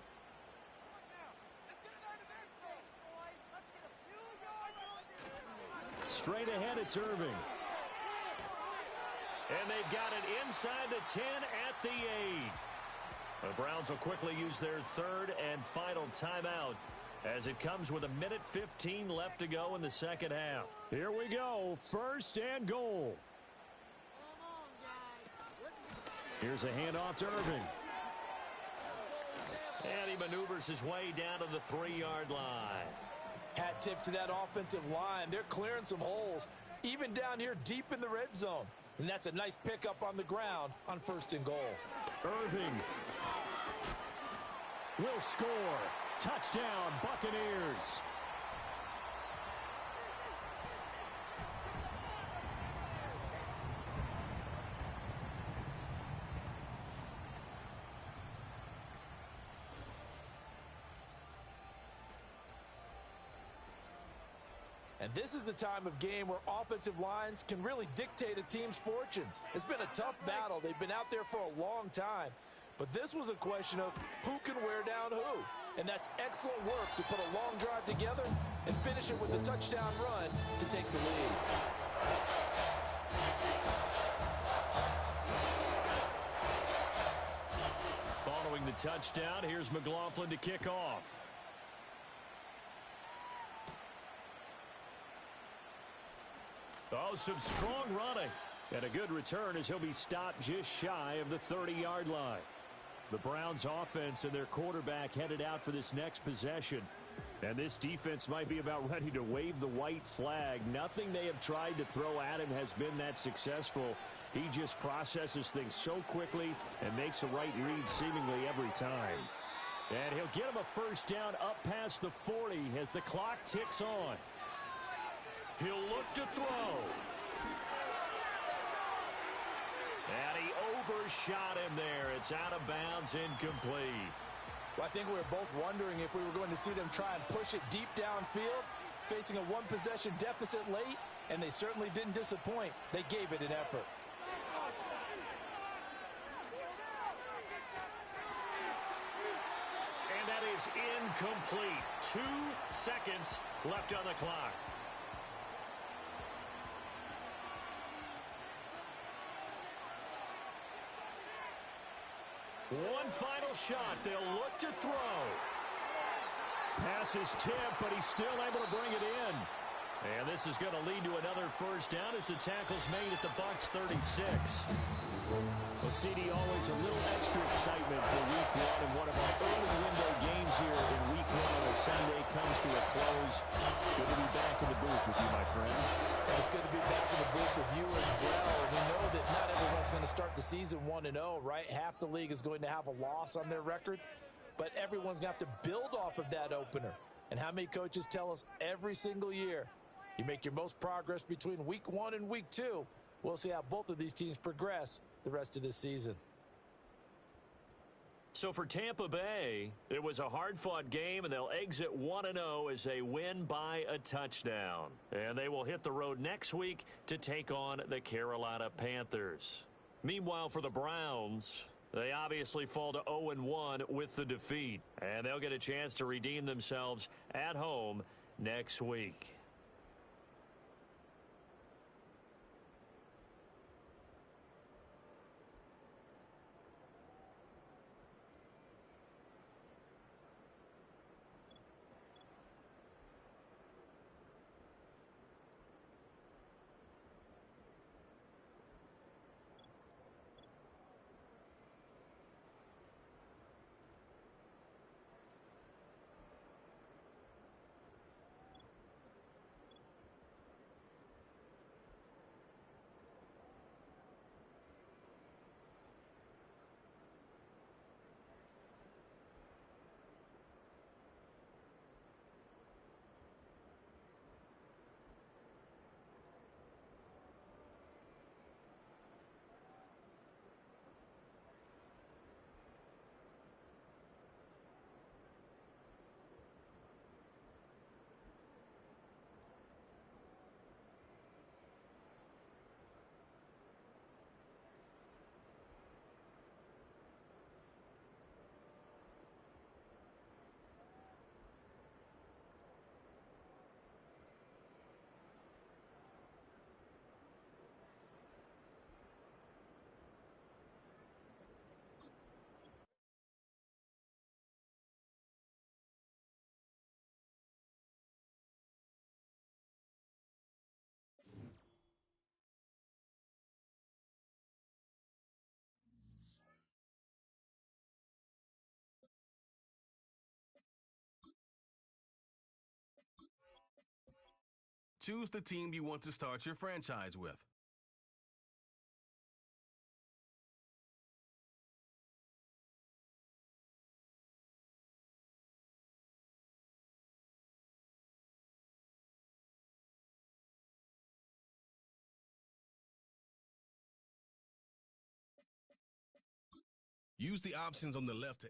Straight ahead, it's Irving. And they've got it inside the 10 at the 8. The Browns will quickly use their third and final timeout as it comes with 1:15 left to go in the second half. Here we go, first and goal. Here's a handoff to Irving. And he maneuvers his way down to the 3-yard line. Hat tip to that offensive line. They're clearing some holes, even down here deep in the red zone. And that's a nice pickup on the ground on first and goal. Irving will score. Touchdown, Buccaneers. And this is a time of game where offensive lines can really dictate a team's fortunes. It's been a tough battle. They've been out there for a long time. But this was a question of who can wear down who. And that's excellent work to put a long drive together and finish it with a touchdown run to take the lead. Following the touchdown, here's McLaughlin to kick off. Oh, some strong running. And a good return as he'll be stopped just shy of the 30-yard line. The Browns offense and their quarterback headed out for this next possession. And this defense might be about ready to wave the white flag. Nothing they have tried to throw at him has been that successful. He just processes things so quickly and makes a right read seemingly every time. And he'll get him a first down up past the 40 as the clock ticks on. He'll look to throw. And he overshot him there. It's out of bounds, incomplete. Well, I think we were both wondering if we were going to see them try and push it deep downfield, facing a one-possession deficit late, and they certainly didn't disappoint. They gave it an effort. And that is incomplete. 2 seconds left on the clock. One final shot. They'll look to throw. Pass is tipped, but he's still able to bring it in. And this is going to lead to another first down as the tackle's made at the Bucs 36. Well, CD, always a little extra excitement for Week 1 and one of our early window games here in Week 1 as Sunday comes to a close. Good to be back in the booth with you, my friend. It's good to be back in the booth with you as well. We know that not everyone's going to start the season 1-0, right? Half the league is going to have a loss on their record, but everyone's going to have to build off of that opener. And how many coaches tell us every single year, you make your most progress between Week 1 and Week 2. We'll see how both of these teams progress the rest of this season. So for Tampa Bay, it was a hard-fought game, and they'll exit 1-0 as they win by a touchdown. And they will hit the road next week to take on the Carolina Panthers. Meanwhile, for the Browns, they obviously fall to 0-1 with the defeat. And they'll get a chance to redeem themselves at home next week. choose the team you want to start your franchise with. Use the options on the left to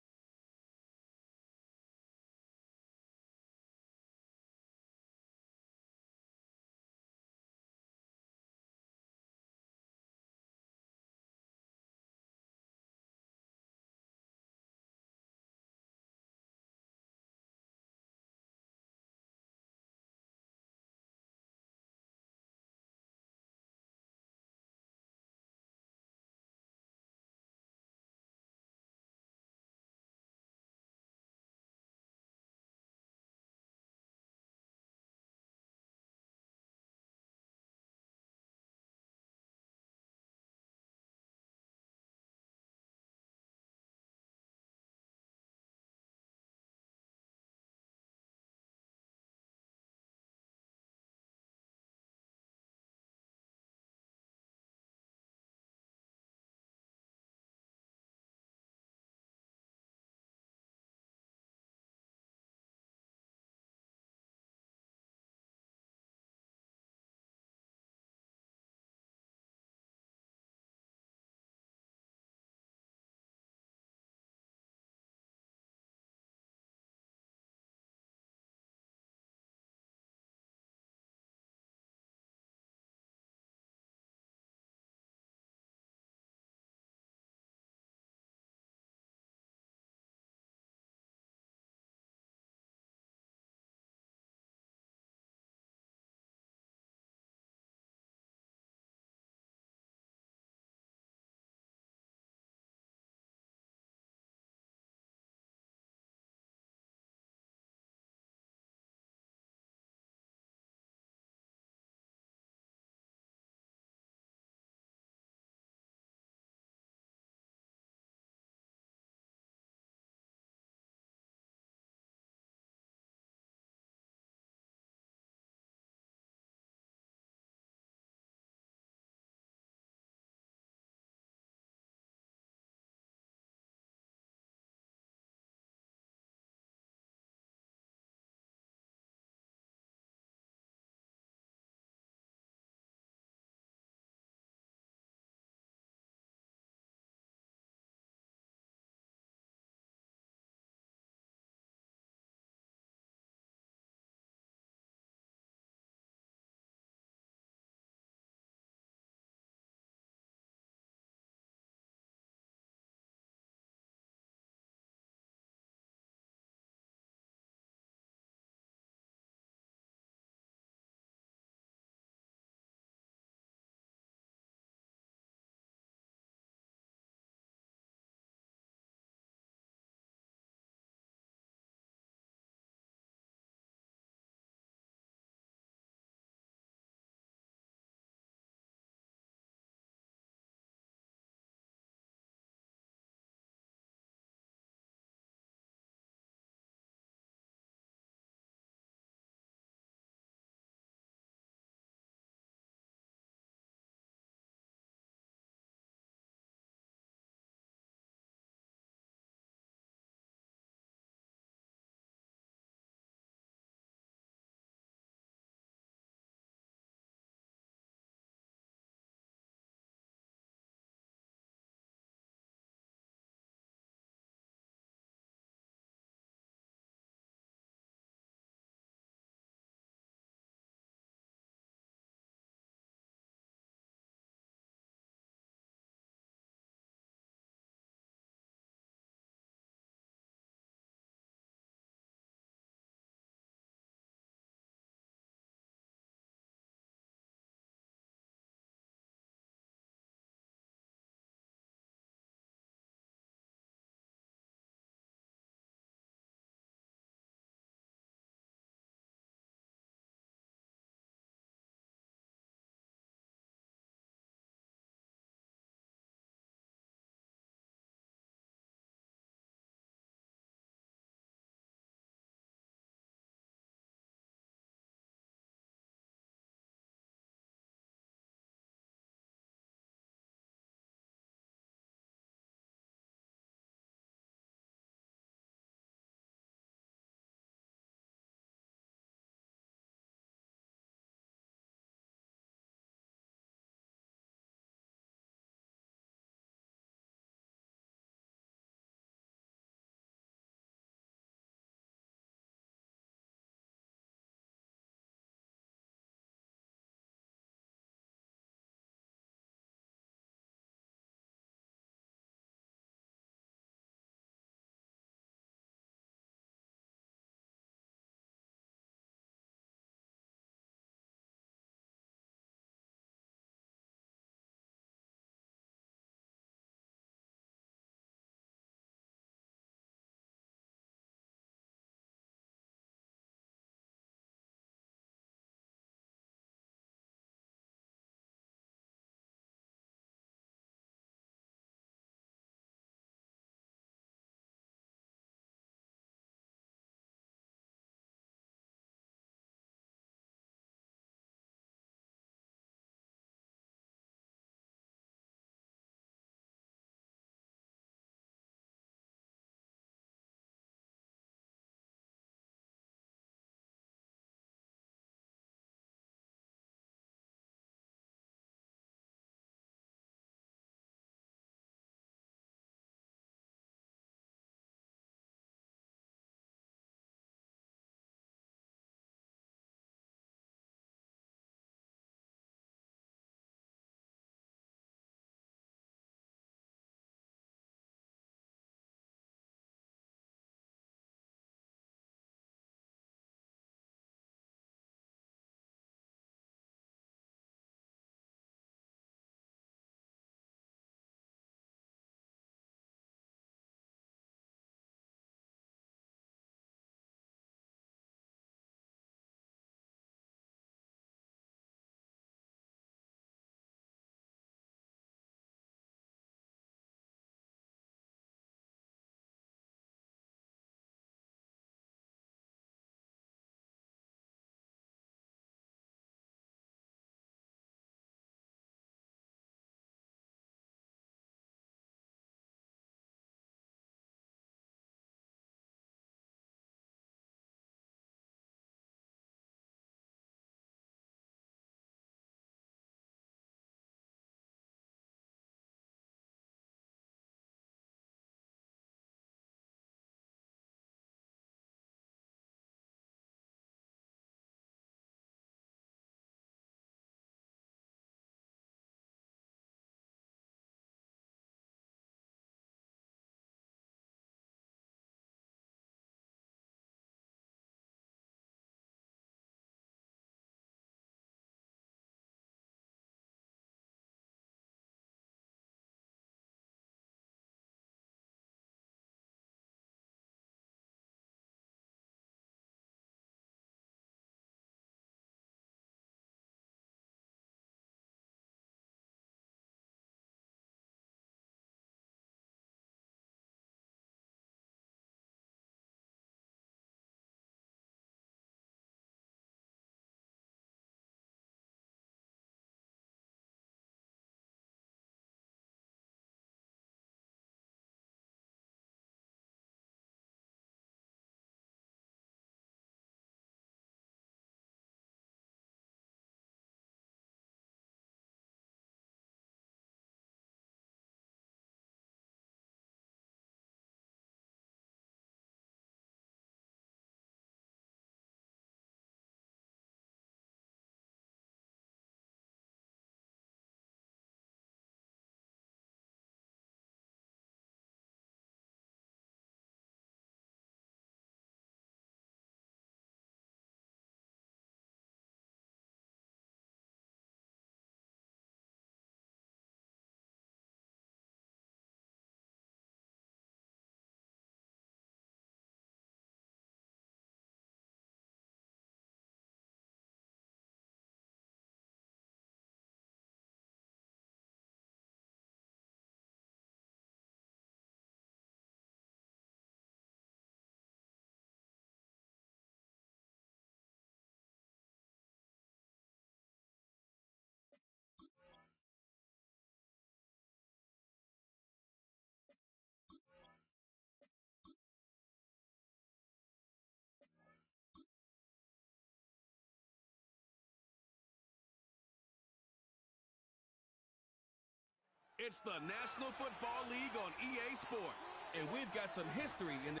It's the National Football League on EA Sports, and we've got some history in the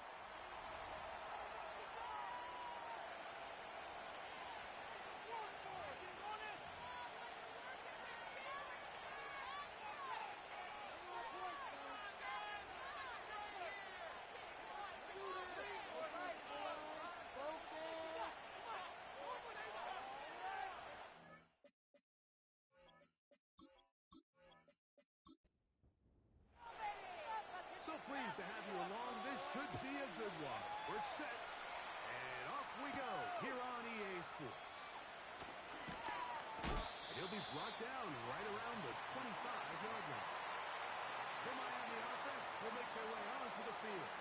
So pleased to have you along. This should be a good one. We're set, and off we go here on EA Sports. And he'll be brought down right around the 25-yard line. The Miami offense will make their way onto the field,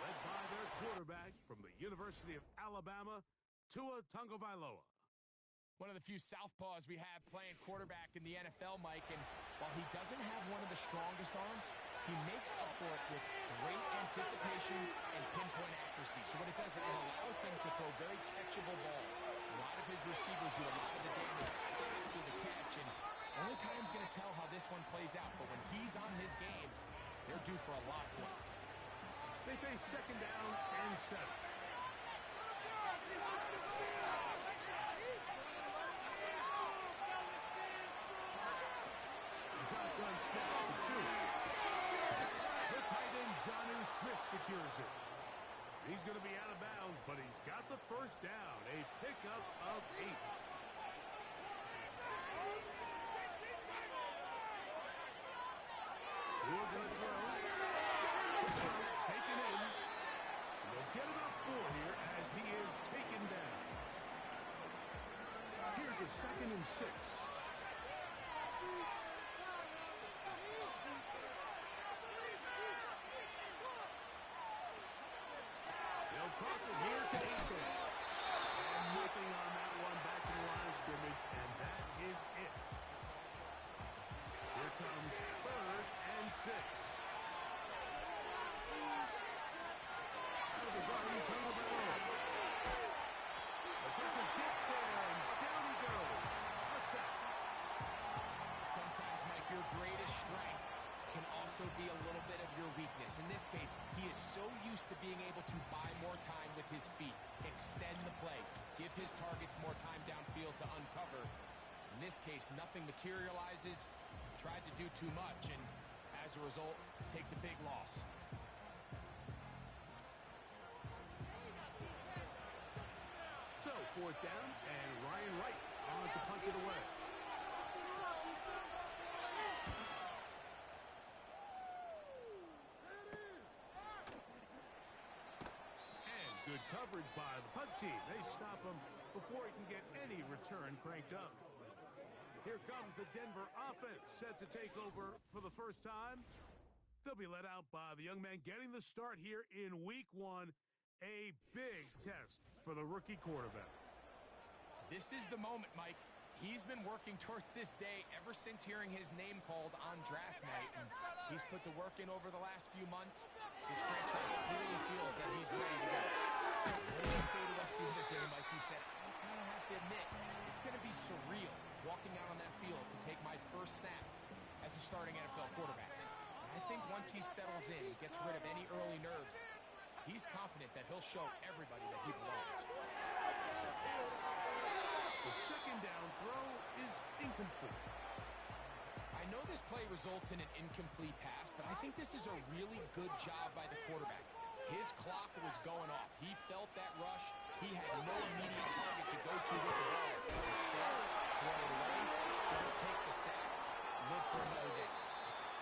led by their quarterback from the University of Alabama, Tua Tagovailoa. One of the few southpaws we have playing quarterback in the NFL, Mike, and while he doesn't have one of the strongest arms, he makes up for it with great anticipation and pinpoint accuracy. So what it does, it allows him to throw very catchable balls. A lot of his receivers do a lot of the damage after the catch, and only time's going to tell how this one plays out. But when he's on his game, they're due for a lot of points. They face second down and 7. Shotgun snap to 2. The tight end, Jonnu Smith, secures it. He's going to be out of bounds, but he's got the first down. A pickup of 8. We're going to throw. Taken in. They'll get about 4 here as he is taken down. Here's a 2nd and 6. Toss it here to Aiken. And nothing on that one back to the line of scrimmage, and that is it. Here comes 3rd and 6. Out of the gun, Tagovailoa. The pressure gets there, and down he goes. A sack. Sometimes, Mike, your greatest strength can also be a little bit of your weakness. In this case, he is so used to being able to buy more time with his feet, extend the play, give his targets more time downfield to uncover. In this case, nothing materializes, tried to do too much, and as a result, takes a big loss. So, 4th down, and Ryan Wright on to punt it away. Good coverage by the punt team. They stop him before he can get any return cranked up. Here comes the Denver offense, set to take over for the first time. They'll be led out by the young man getting the start here in Week 1. A big test for the rookie quarterback. This is the moment, Mike. He's been working towards this day ever since hearing his name called on draft night, and he's put the work in over the last few months. His franchise clearly feels that he's ready to go. What did he say to us the other day, Mike? He said, I kind of have to admit, it's going to be surreal walking out on that field to take my first snap as a starting NFL quarterback. And I think once he settles in and gets rid of any early nerves, he's confident that he'll show everybody that he belongs. The 2nd down throw is incomplete. I know this play results in an incomplete pass, but I think this is a really good job by the quarterback. His clock was going off. He felt that rush. He had no immediate target to go to with the ball. Instead, throw it away, don't take the sack, live for another day.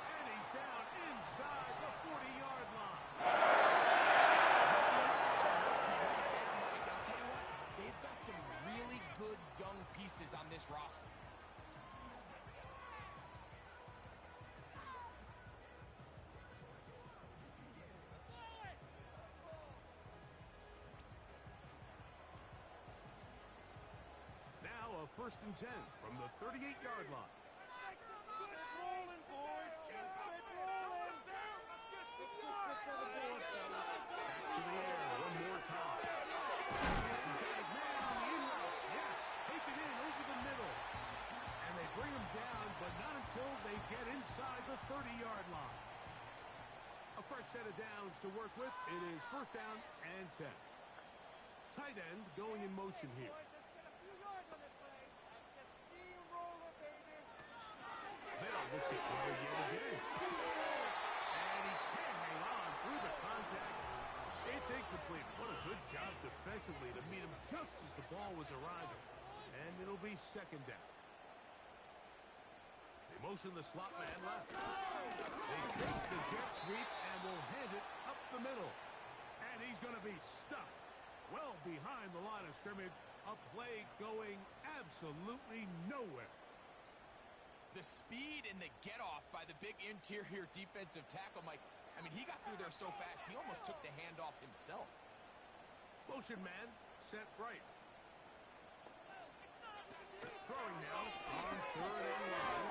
And he's down inside the 40-yard line. I'll tell you what, they've got some really good young pieces on this roster. Now a 1st and 10 from the 38-yard line. Keep it rolling, boys. Keep it rolling. Let's get 6 on the board, fellas. Back to the air one more time. He's got his man on the in route. Yes, taken in over the middle. And they bring him down, but not until they get inside inside the 30-yard line. A fresh set of downs to work with. It is first down and 10. Tight end going in motion here. They'll look to cover yet again. And he can't hang on through the contact. It's incomplete. What a good job defensively to meet him just as the ball was arriving. And it'll be second down. They motion the slot man left. They take the jet sweep and will hand it up the middle. And he's going to be stuck well behind the line of scrimmage. A play going absolutely nowhere. The speed and the get-off by the big interior defensive tackle, Mike. I mean, he got through there so fast, he almost took the handoff himself. Motion man set right. Throwing now on third and long.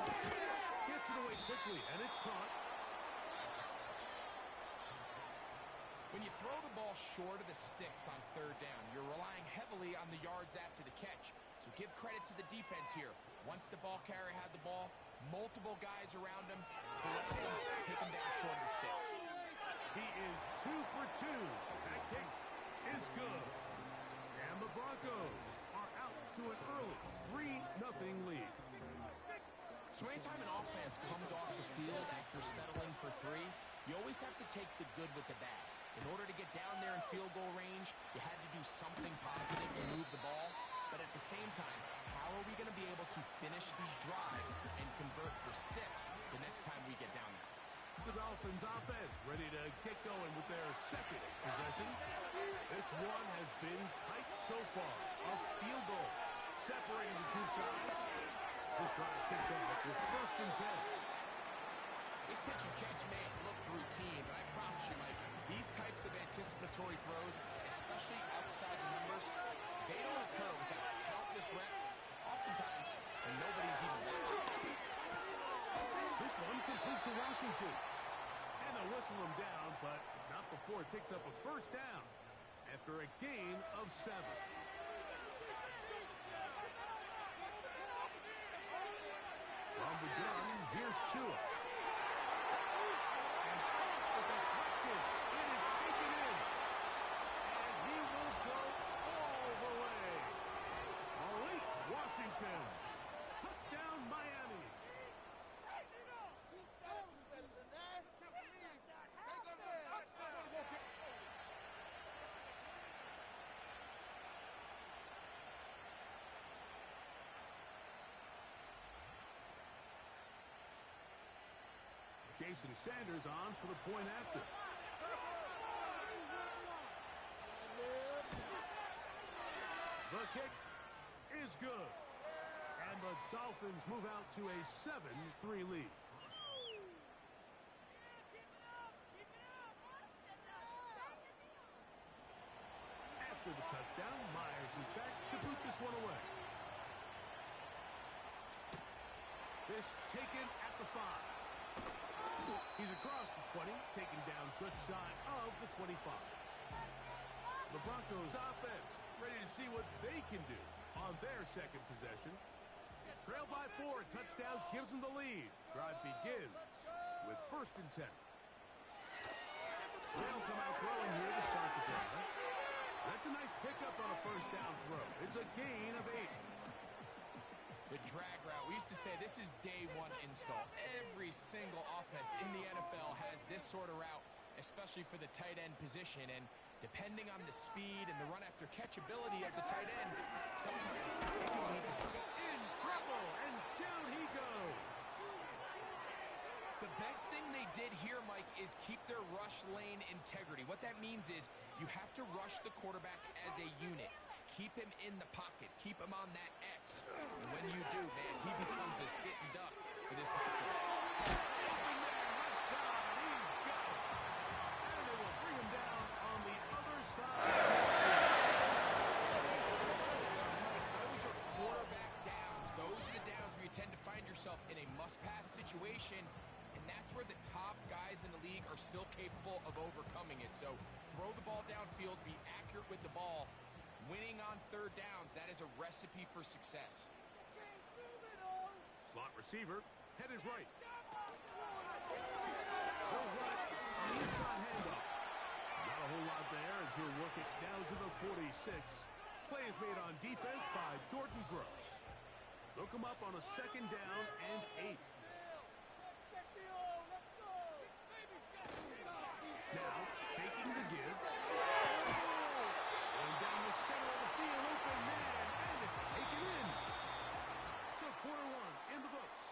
Gets it away quickly, and it's caught. When you throw the ball short of the sticks on third down, you're relying heavily on the yards after the catch. So give credit to the defense here. Once the ball carrier had the ball, multiple guys around him, collect him, take him down short of the sticks. He is 2 for 2. That kick is good. And the Broncos are out to an early 3-0 lead. So anytime an offense comes off the field after settling for 3, you always have to take the good with the bad. In order to get down there in field goal range, you had to do something positive to move the ball. But at the same time, how are we going to be able to finish these drives and convert for 6 the next time we get down there? The Dolphins offense ready to get going with their second possession. This one has been tight so far. A field goal separating the two sides. This drive kicks off with first and 10. This pitch and catch may have looked routine, but I promise you, Mike, these types of anticipatory throws, especially outside the numbers, they don't occur without countless reps, oftentimes when nobody's even watching. This one complete to Washington. And they'll whistle him down, but not before it picks up a first down after a gain of 7. From the gun, here's Tua. And off the deflection, it is taken in. And he will go all the way. Malik Washington. Touchdown, Miami. Jason Sanders on for the point after. The kick is good. And the Dolphins move out to a 7-3 lead. After the touchdown, Myers is back to boot this one away. This taken at the 5. He's across the 20, taken down just shy of the 25. The Broncos offense ready to see what they can do on their second possession. Trail by 4, touchdown gives them the lead. Drive begins with first and 10. They'll come out throwing here to start the drive. That's a nice pickup on a first down throw. It's a gain of 8. The drag route, we used to say this is day one install. Every single offense in the NFL has this sort of route, especially for the tight end position. And depending on the speed and the run after catch ability of the tight end, sometimes it can lead to something. In trouble, and down he goes. The best thing they did here, Mike, is keep their rush lane integrity. What that means is you have to rush the quarterback as a unit. Keep him in the pocket. Keep him on that X. And when you do, man, he becomes a sitting duck for this basketball. Left side, he's got it. And they will bring him down on the other side. Those are quarterback downs. Those are the downs where you tend to find yourself in a must-pass situation, and that's where the top guys in the league are still capable of overcoming it. So throw the ball downfield, be accurate with the ball. Winning on third downs, that is a recipe for success. Slot receiver, headed right. They'll run it on the inside handoff. Not a whole lot there as he'll work it down to the 46. Play is made on defense by Jordan Brooks. They'll come up on a 2nd down and 8. Now, faking the give. Going down the center of the field, open man, and it's taken in. So quarter 1 in the books.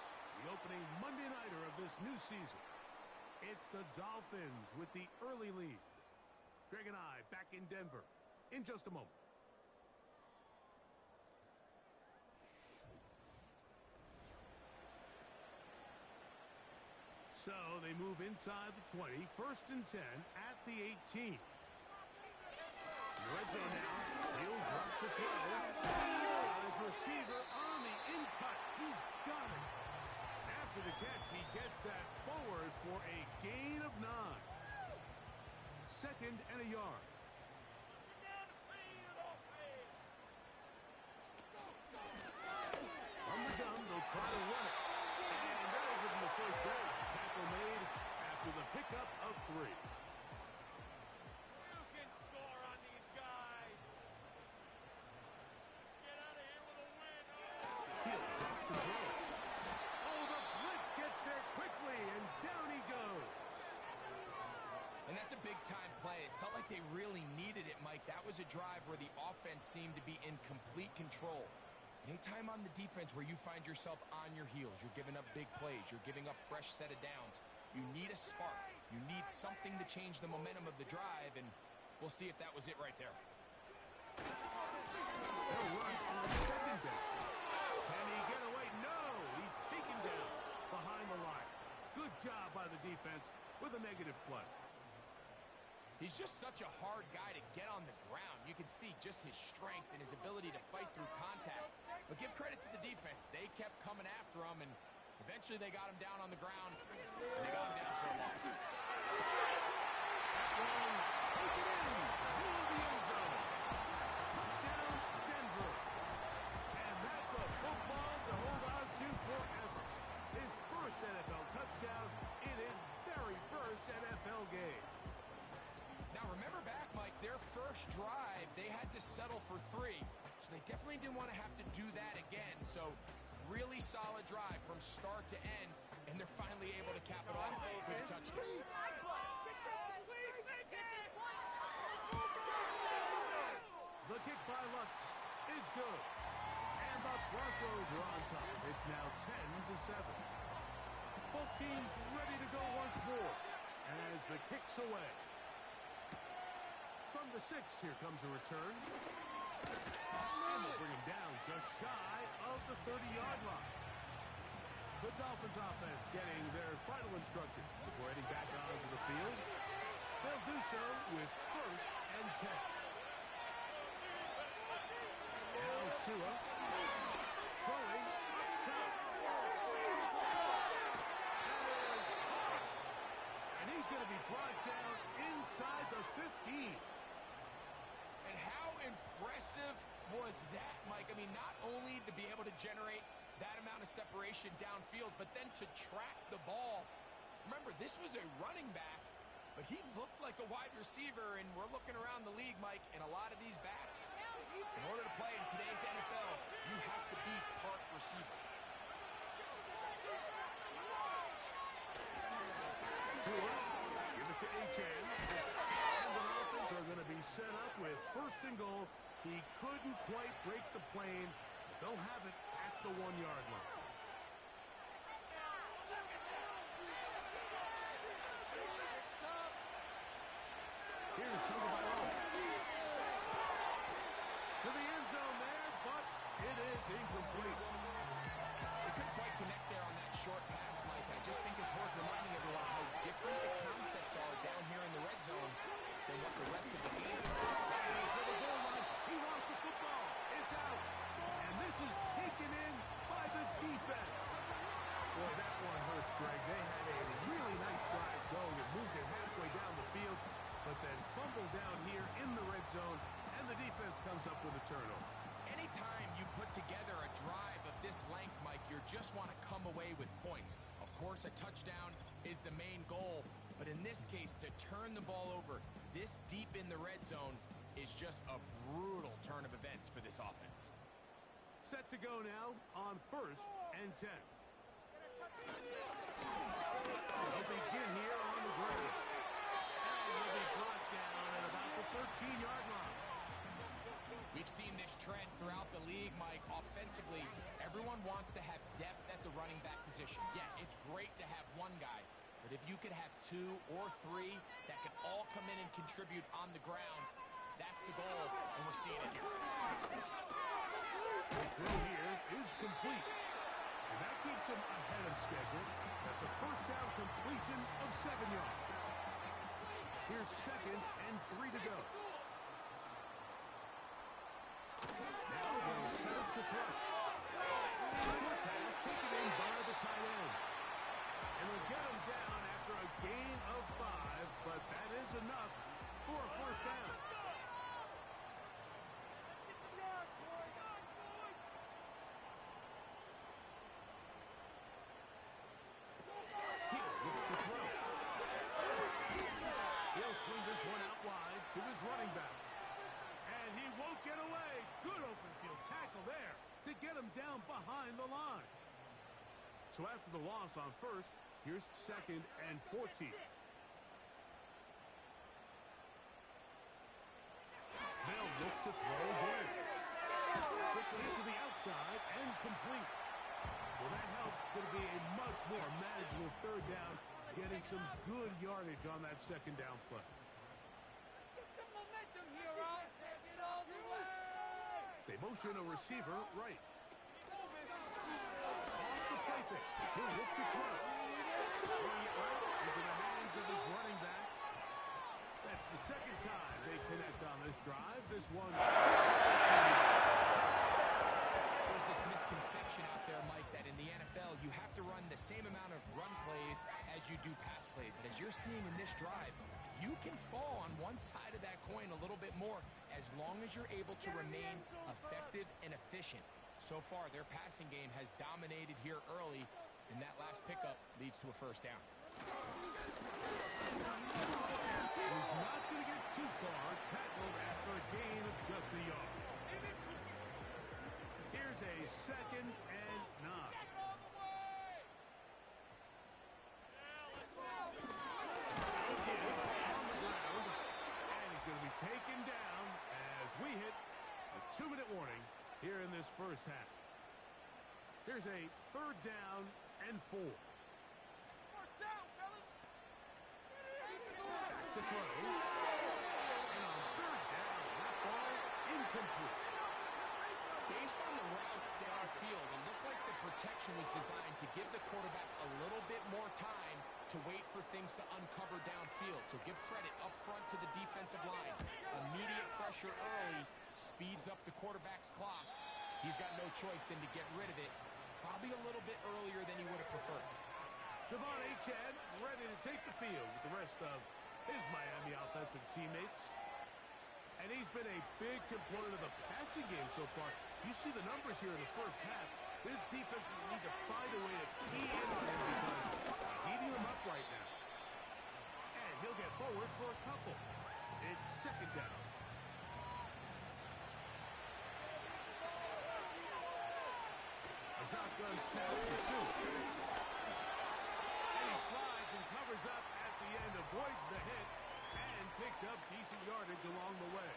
The opening Monday nighter of this new season. It's the Dolphins with the early lead. Greg and I back in Denver in just a moment. So they move inside the 20, 1st and 10 at the 18. Red zone now. He'll drop to throw. His receiver on the in-cut. He's got it. After the catch, he gets that forward for a gain of 9. 2nd and a yard. From the gun, they'll try to run it. And that'll give them the first down. Tackle made after the pickup of 3. You can score on these guys. Get out of here with a win. He'll drop to throw. Oh, the blitz gets there quickly, and down he goes. And that's a big-time play. It felt like they really needed it, Mike. That was a drive where the offense seemed to be in complete control. Anytime on the defense where you find yourself on your heels, you're giving up big plays, you're giving up fresh set of downs, you need a spark. You need something to change the momentum of the drive, and we'll see if that was it right there. They'll run on 2nd down. Can he get away? No! He's taken down behind the line. Good job by the defense with a negative play. He's just such a hard guy to get on the ground. You can see just his strength and his ability to fight through contact. But give credit to the defense. They kept coming after him, and eventually they got him down on the ground, and they got him down for a loss. Take it in. Middle of the end zone. Touchdown, Denver. And that's a football to hold on to forever. His first NFL touchdown in his very first NFL game. Now, remember back, Mike, their first drive, they had to settle for 3. So they definitely didn't want to have to do that again. So really solid drive from start to end, and they're finally able to cap it off with a touchdown. The kick by Lutz is good. And the Broncos are on top. It's now 10-7. Both teams ready to go once more as the kick's away. From the 6, here comes a return. And they'll bring him down just shy of the 30-yard line. The Dolphins offense getting their final instruction before heading back onto the field. They'll do so with 1st and 10. Now Tua throwing up top. And he's going to be brought down inside the 15. And how impressive was that, Mike? I mean, not only to be able to generate that amount of separation downfield, but then to track the ball. Remember, this was a running back, but he looked like a wide receiver, and we're looking around the league, Mike, and a lot of these backs, in order to play in today's NFL, you have to be part receiver. Tua, give it to Achane. And the Dolphins are going to be set up with 1st and goal. He couldn't quite break the plane. They'll have it at the 1-yard line. Here's Tagovailoa. To the end zone there, but it is incomplete. They couldn't quite connect there on that short pass, Mike. I just think it's worth reminding everyone how different the concepts are down here in the red zone than what the rest of the game is. For the goal line, he lost the football. It's out. And this is taken in by the defense. Boy, that one hurts, Greg. They had a really nice drive going and moved it halfway down the field, but then fumbled down here in the red zone, and the defense comes up with a turnover. Anytime you put together a drive of this length, Mike, you just want to come away with points. Of course, a touchdown is the main goal. But in this case, to turn the ball over this deep in the red zone is just a brutal turn of events for this offense. Set to go now on 1st and 10. They'll begin here on the ground. And he'll be brought down at about the 13-yard line. We've seen this trend throughout the league, Mike. Offensively, everyone wants to have depth at the running back position. Yeah, it's great to have one guy, but if you could have 2 or 3 that can all come in and contribute on the ground, that's the goal, and we're seeing it here. The throw here is complete, and that keeps him ahead of schedule. That's a first down completion of 7 yards. Here's 2nd and 3 to go. Now they'll set up to throw. Short pass taken in by the tight end. And they'll get him down after a gain of 5, but that is enough for a first down. He'll look to throw. He'll swing this one out wide to his running back. And he won't get away. Good open field tackle there to get him down behind the line. So after the loss on 1st, here's 2nd and 14. They'll look to throw again. Quickly to the outside and complete. Well, that helps. It's going to be a much more manageable 3rd down, getting some good yardage on that 2nd down play. They motion a receiver right. Off the play fake. He'll look to throw. Throwing it right into the hands of his running back. That's the 2nd time they connect on this drive. This one. There's this misconception out there, Mike, that in the NFL you have to run the same amount of run plays as you do pass plays. And as you're seeing in this drive, you can fall on one side of that coin a little bit more as long as you're able to remain effective and efficient. So far, their passing game has dominated here early, and that last pickup leads to a first down. He's not going to get too far. Tackled after a gain of just a yard. Here's a 2nd and 9. Taken down as we hit a 2-minute warning here in this first half. Here's a 3rd down and 4. First down, fellas. Back to throw. And on 3rd down, that ball incomplete. Based on the routes downfield, it looked like the protection was designed to give the quarterback a little bit more time to wait for things to uncover downfield. So give credit up front to the defensive line. Immediate pressure early speeds up the quarterback's clock. He's got no choice than to get rid of it, probably a little bit earlier than he would have preferred. Devon Achane ready to take the field with the rest of his Miami offensive teammates. And he's been a big component of the passing game so far. You see the numbers here in the first half. This defense will need to find a way to key in on him because he's eating them up right now. And he'll get forward for a couple. It's 2nd down. A shotgun snap for 2. And he slides and covers up at the end, avoids the hit, and picked up decent yardage along the way.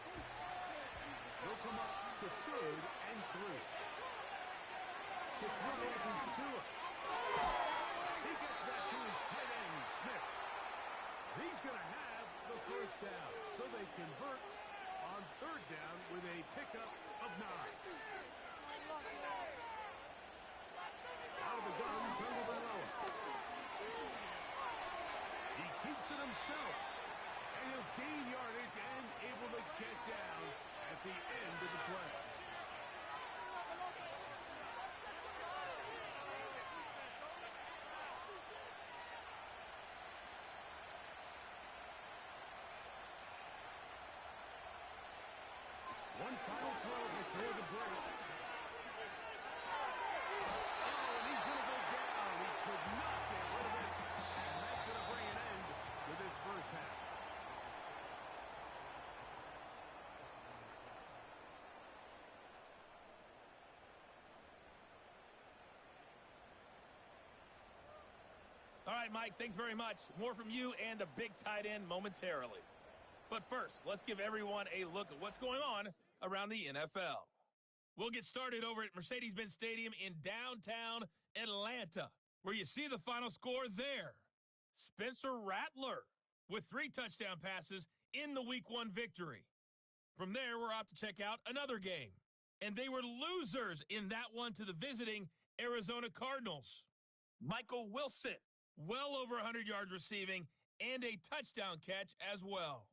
He'll come up to 3rd and 3. To throw is Tua. He gets that to his tight end, Smith. He's going to have the first down. So they convert on 3rd down with a pickup of 9. Out of the gun, Tagovailoa. He keeps it himself. And he'll gain yardage and able to get down at the end of the play. One final throw before the break. Oh, and he's going to go down. He could not get right, Mike, thanks very much. More from you and the big tight end momentarily. But first, let's give everyone a look at what's going on around the NFL. We'll get started over at Mercedes-Benz Stadium in downtown Atlanta, where you see the final score there. Spencer Rattler with 3 touchdown passes in the Week 1 victory. From there, we're off to check out another game. And they were losers in that one to the visiting Arizona Cardinals. Michael Wilson, well over 100 yards receiving and a touchdown catch as well.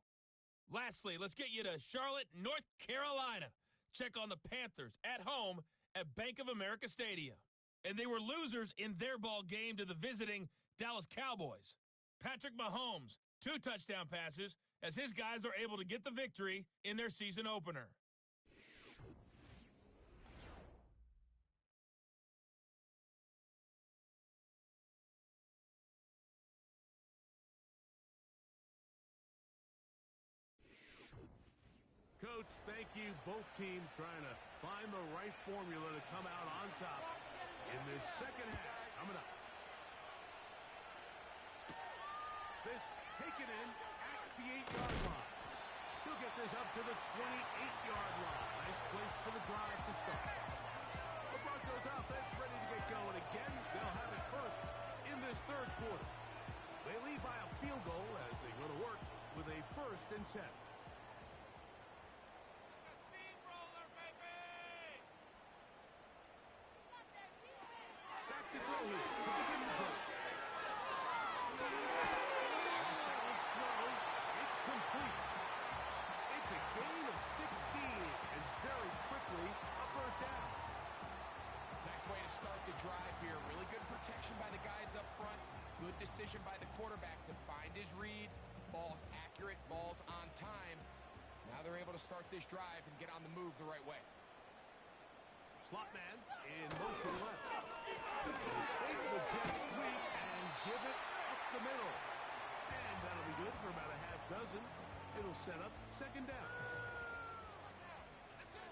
Lastly, let's get you to Charlotte, North Carolina. Check on the Panthers at home at Bank of America Stadium. And they were losers in their ball game to the visiting Dallas Cowboys. Patrick Mahomes, 2 touchdown passes as his guys are able to get the victory in their season opener. Coach, thank you. Both teams trying to find the right formula to come out on top in this second half. Coming up. This taken in at the 8-yard line. He'll get this up to the 28-yard line. Nice place for the drive to start. The Broncos offense ready to get going again. They'll have it first in this third quarter. They lead by a field goal as they go to work with a 1st and 10. To throw here to begin the drive. Off-balance throw. It's complete. It's a gain of 16 and very quickly a 1st down. Nice way to start the drive here. Really good protection by the guys up front. Good decision by the quarterback to find his read. Ball's accurate, ball's on time. Now they're able to start this drive and get on the move the right way. Slot man in motion left. Fake the jet sweep and give it up the middle. And that'll be good for about a half dozen. It'll set up 2nd down. Back to the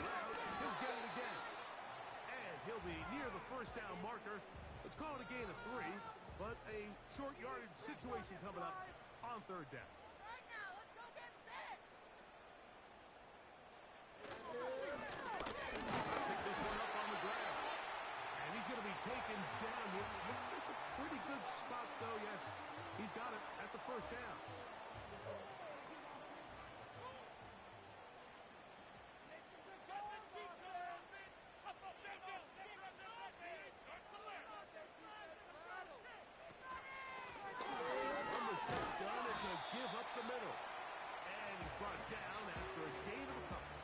ground. He'll get it again. And he'll be near the 1st down marker. Let's call it a gain of 3, but a short yardage situation coming up on 3rd down. Taken down here. Looks like a pretty good spot, though. Yes, he's got it. That's a 1st down. When the shot done, it's a give up the middle. And he's brought down after a gain of a couple.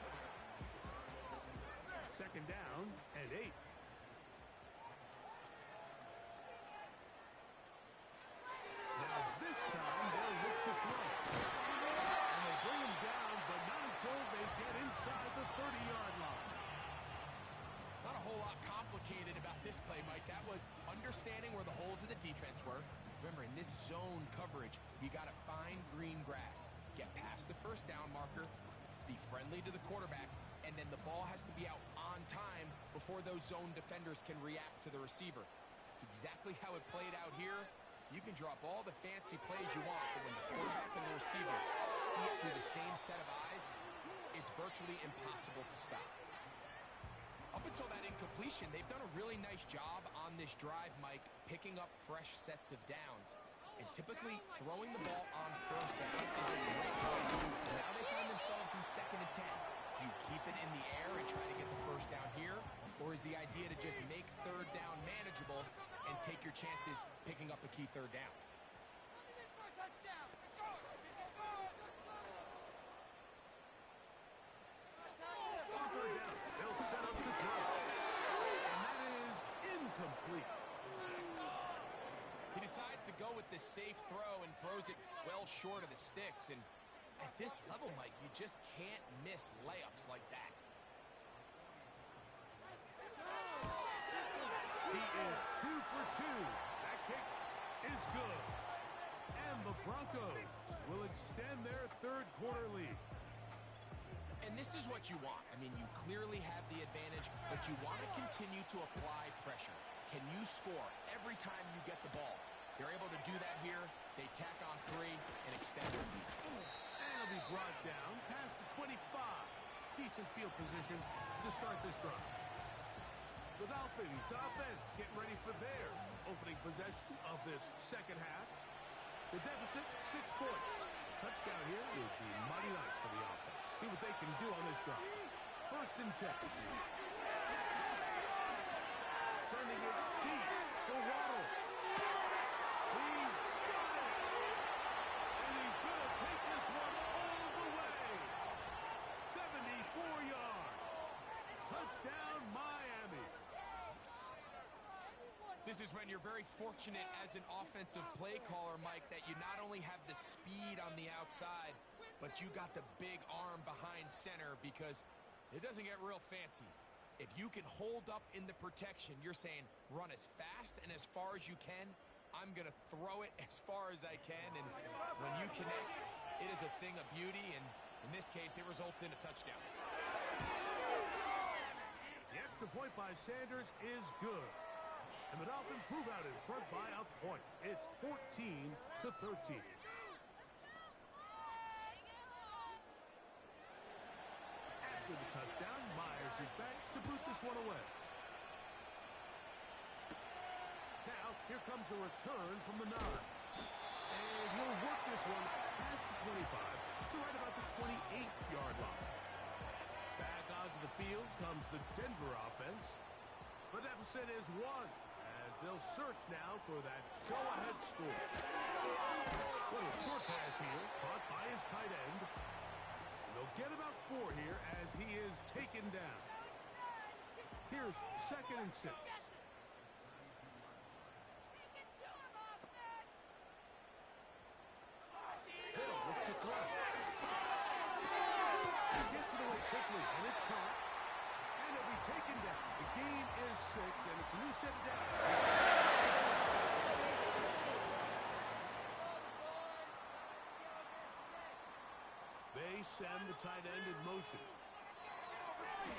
2nd down and 8. This play, Mike, that was understanding where the holes of the defense were. Remember, in this zone coverage, you got to find green grass, get past the 1st down marker, be friendly to the quarterback, and then the ball has to be out on time before those zone defenders can react to the receiver. It's exactly how it played out here. You can drop all the fancy plays you want, but when the quarterback and the receiver see it through the same set of eyes, it's virtually impossible to stop. Up until that incompletion, they've done a really nice job on this drive, Mike, picking up fresh sets of downs. And typically, throwing the ball on 1st down is a great play. Now they find themselves in 2nd and 10. Do you keep it in the air and try to get the 1st down here? Or is the idea to just make 3rd down manageable and take your chances picking up a key 3rd down? Go with the safe throw and throws it well short of the sticks. And at this level, Mike, you just can't miss layups like that. He is 2 for 2. That kick is good. And the Broncos will extend their 3rd quarter lead. And this is what you want. I mean, you clearly have the advantage, but you want to continue to apply pressure. Can you score every time you get the ball? They're able to do that here. They tack on 3 and extend their lead. And it'll be brought down past the 25. Decent field position to start this drive. The Dolphins offense getting ready for their opening possession of this second half. The deficit, 6 points. Touchdown here would be mighty nice for the offense. See what they can do on this drive. 1st and 10. Sending it deep for Waddle. He's got it. And he's going to take this one all the way. 74 yards. Touchdown, Miami. This is when you're very fortunate as an offensive play caller, Mike, that you not only have the speed on the outside, but you got the big arm behind center, because it doesn't get real fancy. If you can hold up in the protection, you're saying run as fast and as far as you can. I'm going to throw it as far as I can, and when you connect, it is a thing of beauty, and in this case, it results in a touchdown. The extra point by Sanders is good. And the Dolphins move out in front by a point. It's 14-13. After the touchdown, Myers is back to boot this one away. Now, here comes a return from the 9. And he'll work this one past the 25 to right about the 28-yard line. Back onto the field comes the Denver offense. The deficit is 1. They'll search now for that go-ahead score. Little short pass here, caught by his tight end. And they'll get about 4 here as he is taken down. Here's 2nd and 6. Hill look to throw. He gets it away quickly, and it's caught. And it'll be taken down. The game is 6, and it's a new set down. They send the tight end in motion.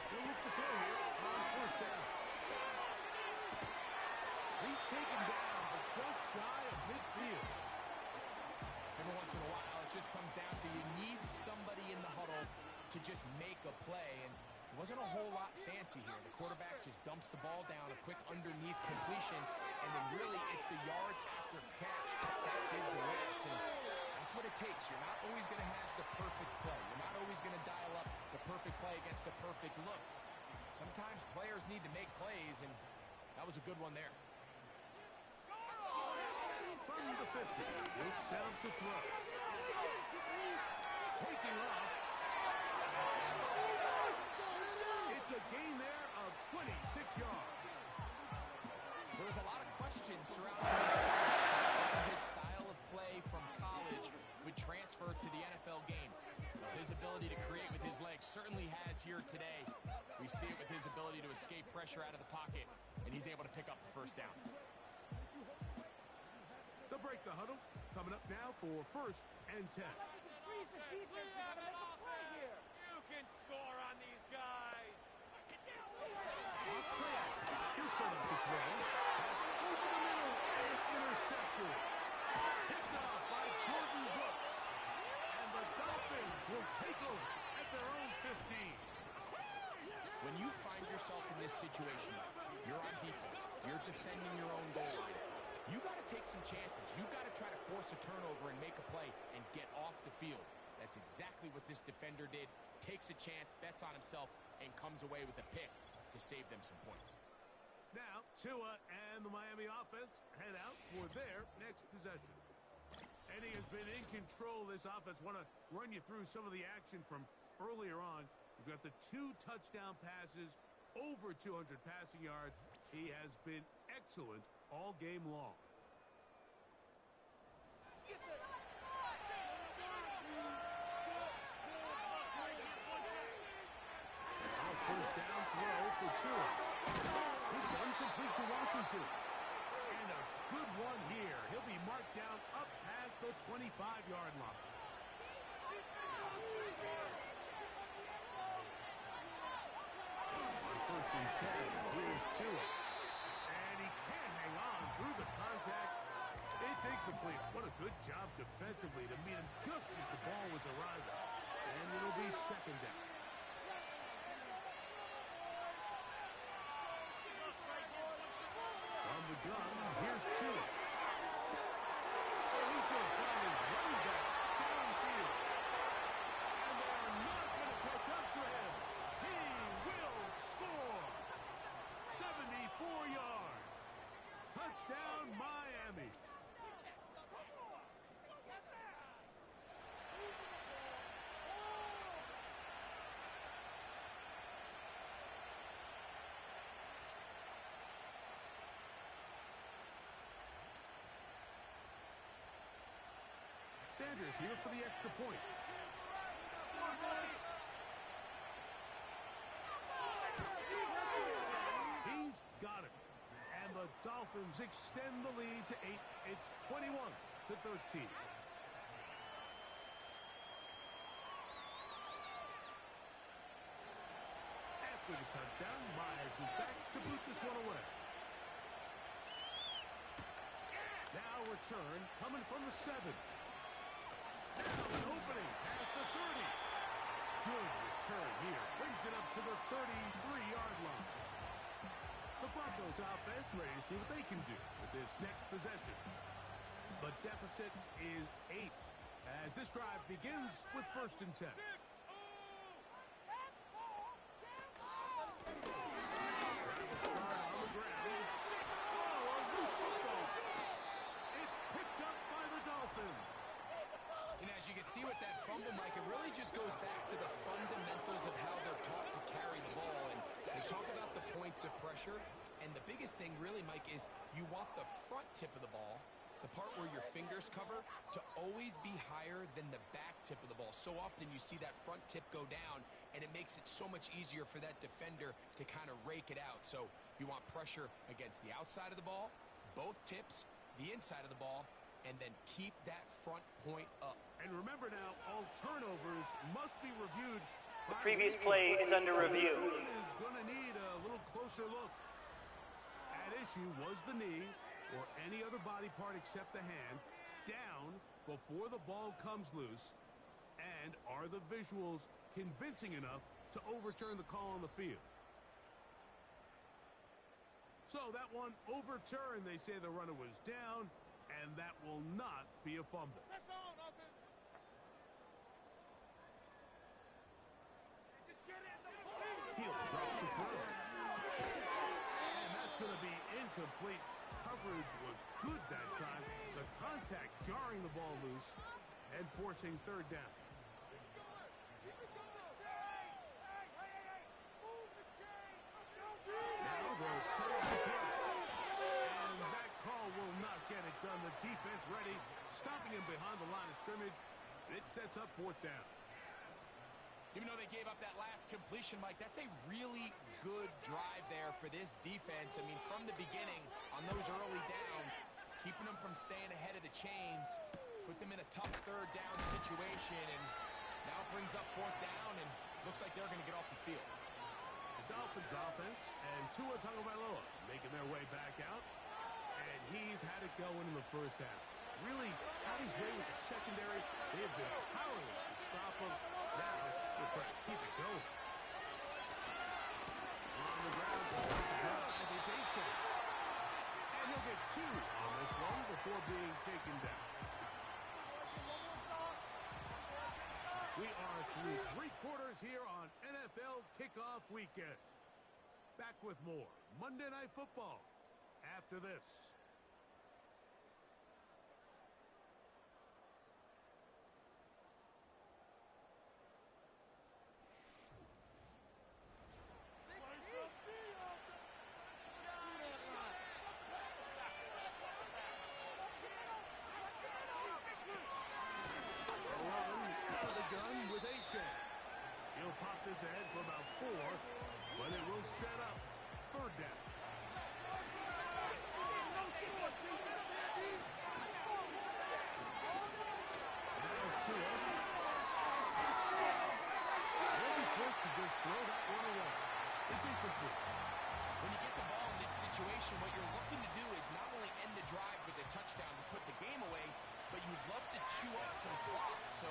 They'll look to throw here on 1st down. He's taken down, but just shy of midfield. Every once in a while, it just comes down to you need somebody in the huddle to just make a play, and it wasn't a whole lot fancy here. The quarterback just dumps the ball down, a quick underneath completion, and then really it's the yards after catch that did the rest. And that's what it takes. You're not always going to have the perfect play. You're not always going to dial up the perfect play against the perfect look. Sometimes players need to make plays, and that was a good one there. From the 50, it's set up to throw. Taking off. It's a gain there of 26 yards. There was a lot of questions surrounding this guy. His style of play from college would transfer to the NFL game. His ability to create with his legs certainly has here today. We see it with his ability to escape pressure out of the pocket, and he's able to pick up the 1st down. They'll break the huddle. Coming up now for 1st and 10. Freeze the defense. We gotta make a play here. You can score on these guys. Off play action. He'll set up to throw. That's over the middle and intercepted. Picked off by Jordan Brooks. And the Dolphins will take over at their own 15. When you find yourself in this situation, you're on defense. You're defending your own goal line. You got to take some chances. You got to try to force a turnover and make a play and get off the field. That's exactly what this defender did. Takes a chance, bets on himself, and comes away with a pick to save them some points. Now, Tua and the Miami offense head out for their next possession. And he has been in control of this offense. Want to run you through some of the action from earlier on. You've got the 2 touchdown passes, over 200 passing yards. He has been excellent all game long. Now 1st down throw for Tua. This one complete to Washington. And a good one here. He'll be marked down up past the 25-yard line. first and 10. Here's Tua. And he can't hang on through the contact. It's incomplete. What a good job defensively to meet him just as the ball was arriving. And it'll be second down. From the gun, here's Tua. He's going to find his running back downfield. And they're not going to catch up to him. He will score. 74 yards. Touchdown, Miami. Sanders here for the extra point. He's got it. And the Dolphins extend the lead to 8. It's 21-13. After the touchdown, Myers is back to boot this one away. Now return coming from the 7. Now an opening past the 30. Good return here. Brings it up to the 33-yard line. The Broncos offense ready to see what they can do with this next possession. The deficit is 8 as this drive begins with first and 10. See with that fumble, Mike, it really just goes back to the fundamentals of how they're taught to carry the ball. And they talk about the points of pressure. And the biggest thing really, Mike, is you want the front tip of the ball, the part where your fingers cover, to always be higher than the back tip of the ball. So often you see that front tip go down, and it makes it so much easier for that defender to kind of rake it out. So you want pressure against the outside of the ball, both tips, the inside of the ball, and then keep that front point up. And remember now, all turnovers must be reviewed. The previous play is under review. Is going to need a little closer look. At issue was the knee or any other body part except the hand down before the ball comes loose. And are the visuals convincing enough to overturn the call on the field? So that one overturned. They say the runner was down, and that will not be a fumble. He'll drop the throw. And that's going to be incomplete. Coverage was good that time. The contact jarring the ball loose and forcing third down. Now they'll set up the kick. And that call will not get it done. The defense ready, stopping him behind the line of scrimmage. It sets up fourth down. Even though they gave up that last completion, Mike, that's a really good drive there for this defense. I mean, from the beginning, on those early downs, keeping them from staying ahead of the chains, put them in a tough third down situation, and now it brings up fourth down, and looks like they're going to get off the field. The Dolphins offense and Tua Tagovailoa making their way back out, and he's had it going in the first half. Really had his way with the secondary. They have been powerless to stop him. Now they're trying to keep it going. On the ground to start the drive, it's Achane. And he'll get 2 on this one before being taken down. We are through 3 quarters here on NFL Kickoff Weekend. Back with more Monday Night Football after this. Ahead for about 4, but it will set up third down. Now Tua. They'll be forced to just throw that one away. It's incomplete. situation, what you're looking to do is not only end the drive with a touchdown to put the game away, but you'd love to chew up some clock. So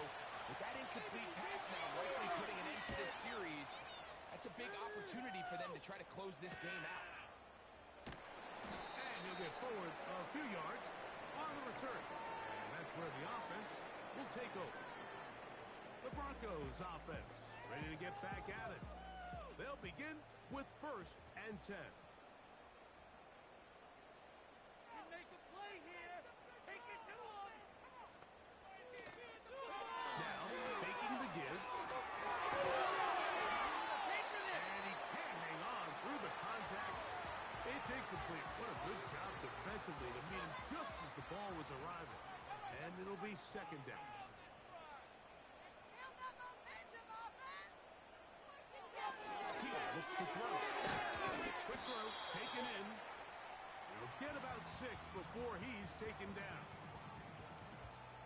with that incomplete pass now likely putting an end to this series, that's a big opportunity for them to try to close this game out. And he'll get forward a few yards on the return. And that's where the offense will take over. The Broncos offense ready to get back at it. They'll begin with 1st and 10. Make a play here. Take it to him. Now, faking the give. And he can't hang on through the contact. It's incomplete. What a good job defensively to meet him just as the ball was arriving. And it'll be 2nd down. He'll look to throw. Quick throw, taken in. He'll get about 6 before he's taken down.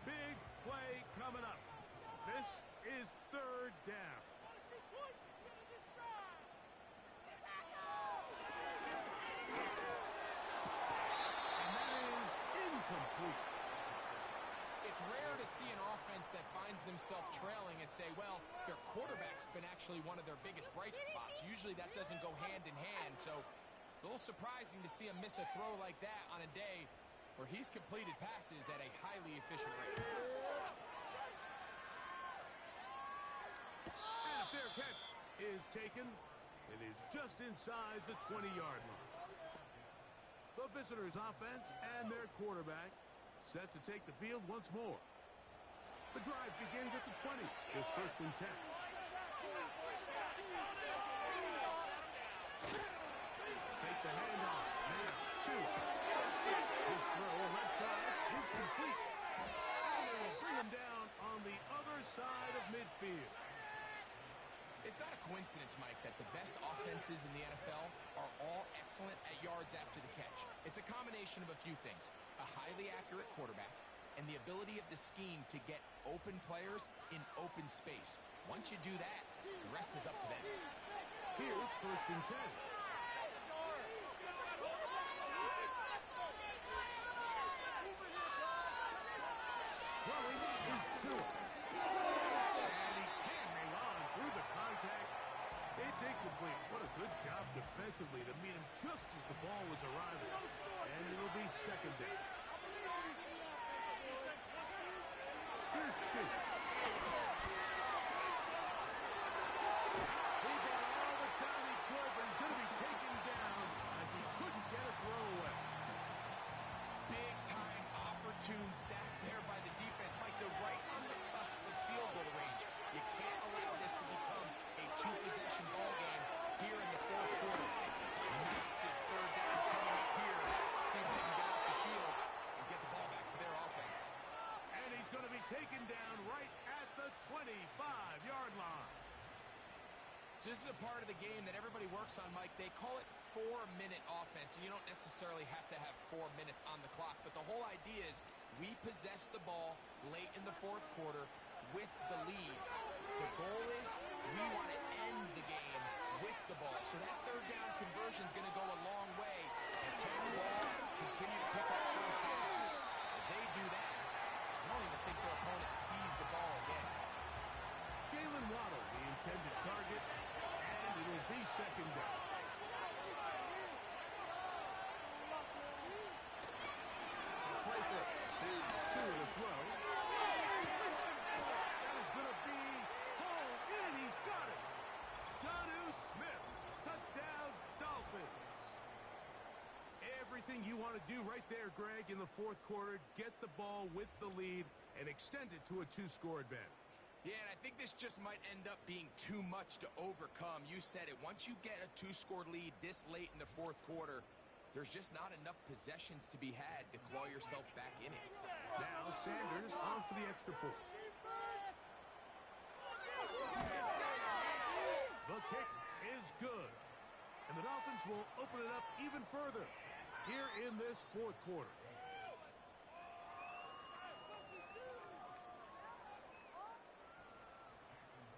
Big play coming up. This is 3rd down. And that is incomplete. It's rare to see an offense that finds themselves trailing and say, well, their quarterback's been actually one of their biggest bright spots. Usually that doesn't go hand in hand, so it's a little surprising to see him miss a throw like that on a day where he's completed passes at a highly efficient rate. And a fair catch is taken. It is just inside the 20-yard line. The visitors' offense and their quarterback set to take the field once more. The drive begins at the 20. It's 1st and 10. Take the handoff. Now 2. His throw left side is complete. And they will bring him down on the other side of midfield. It's not a coincidence, Mike, that the best offenses in the NFL are all excellent at yards after the catch. It's a combination of a few things. A highly accurate quarterback and the ability of the scheme to get open players in open space. Once you do that, the rest is up to them. Here's 1st and 10. Throwing is Tua. And he can't hang on through the contact. It's incomplete. What a good job defensively to meet him just as the ball was arriving. And it'll be 2nd down. Here's 2. He got all the time he could, but he's going to be taken down as he couldn't get a throw away. Big time opportune sack there by the defense. Mike, they're right on the cusp of field goal range. You can't allow this to become a 2-possession ball game here in the 4th quarter. Massive 3rd down coming up here. See if they can get off the field and get the ball back to their offense. And he's going to be taken down right at the 25-yard line. So this is a part of the game that everybody works on, Mike. They call it 4-minute offense, and you don't necessarily have to have 4 minutes on the clock. But the whole idea is we possess the ball late in the 4th quarter with the lead. The goal is we want to end the game with the ball. So that 3rd down conversion is going to go a long way. Protect the ball, continue to pick up 1st downs. If they do that, I don't even think their opponent sees the ball again. Jalen Waddle, the intended target, and it'll be 2nd down. Play for 2 to throw. That is going to be pulled in. He's got it. Jonnu Smith. Touchdown, Dolphins. Everything you want to do right there, Greg, in the 4th quarter. Get the ball with the lead and extend it to a 2-score advantage. Yeah, and I think this just might end up being too much to overcome. You said it. Once you get a 2-score lead this late in the 4th quarter, there's just not enough possessions to be had to claw yourself back in it. Now Sanders on for the extra point. The kick is good. And the Dolphins will open it up even further here in this 4th quarter.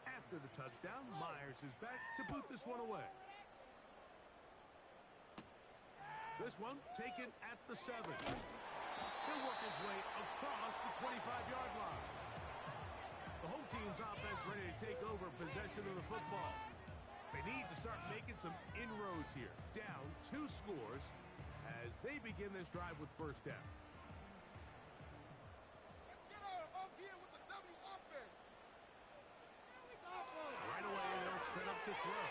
After the touchdown, Myers is back to boot this one away. This one taken at the 7. He'll work his way across the 25-yard line. The home team's offense ready to take over possession of the football. They need to start making some inroads here. Down 2 scores as they begin this drive with first down. Let's get up here with the W offense. Right away, they'll set up to throw.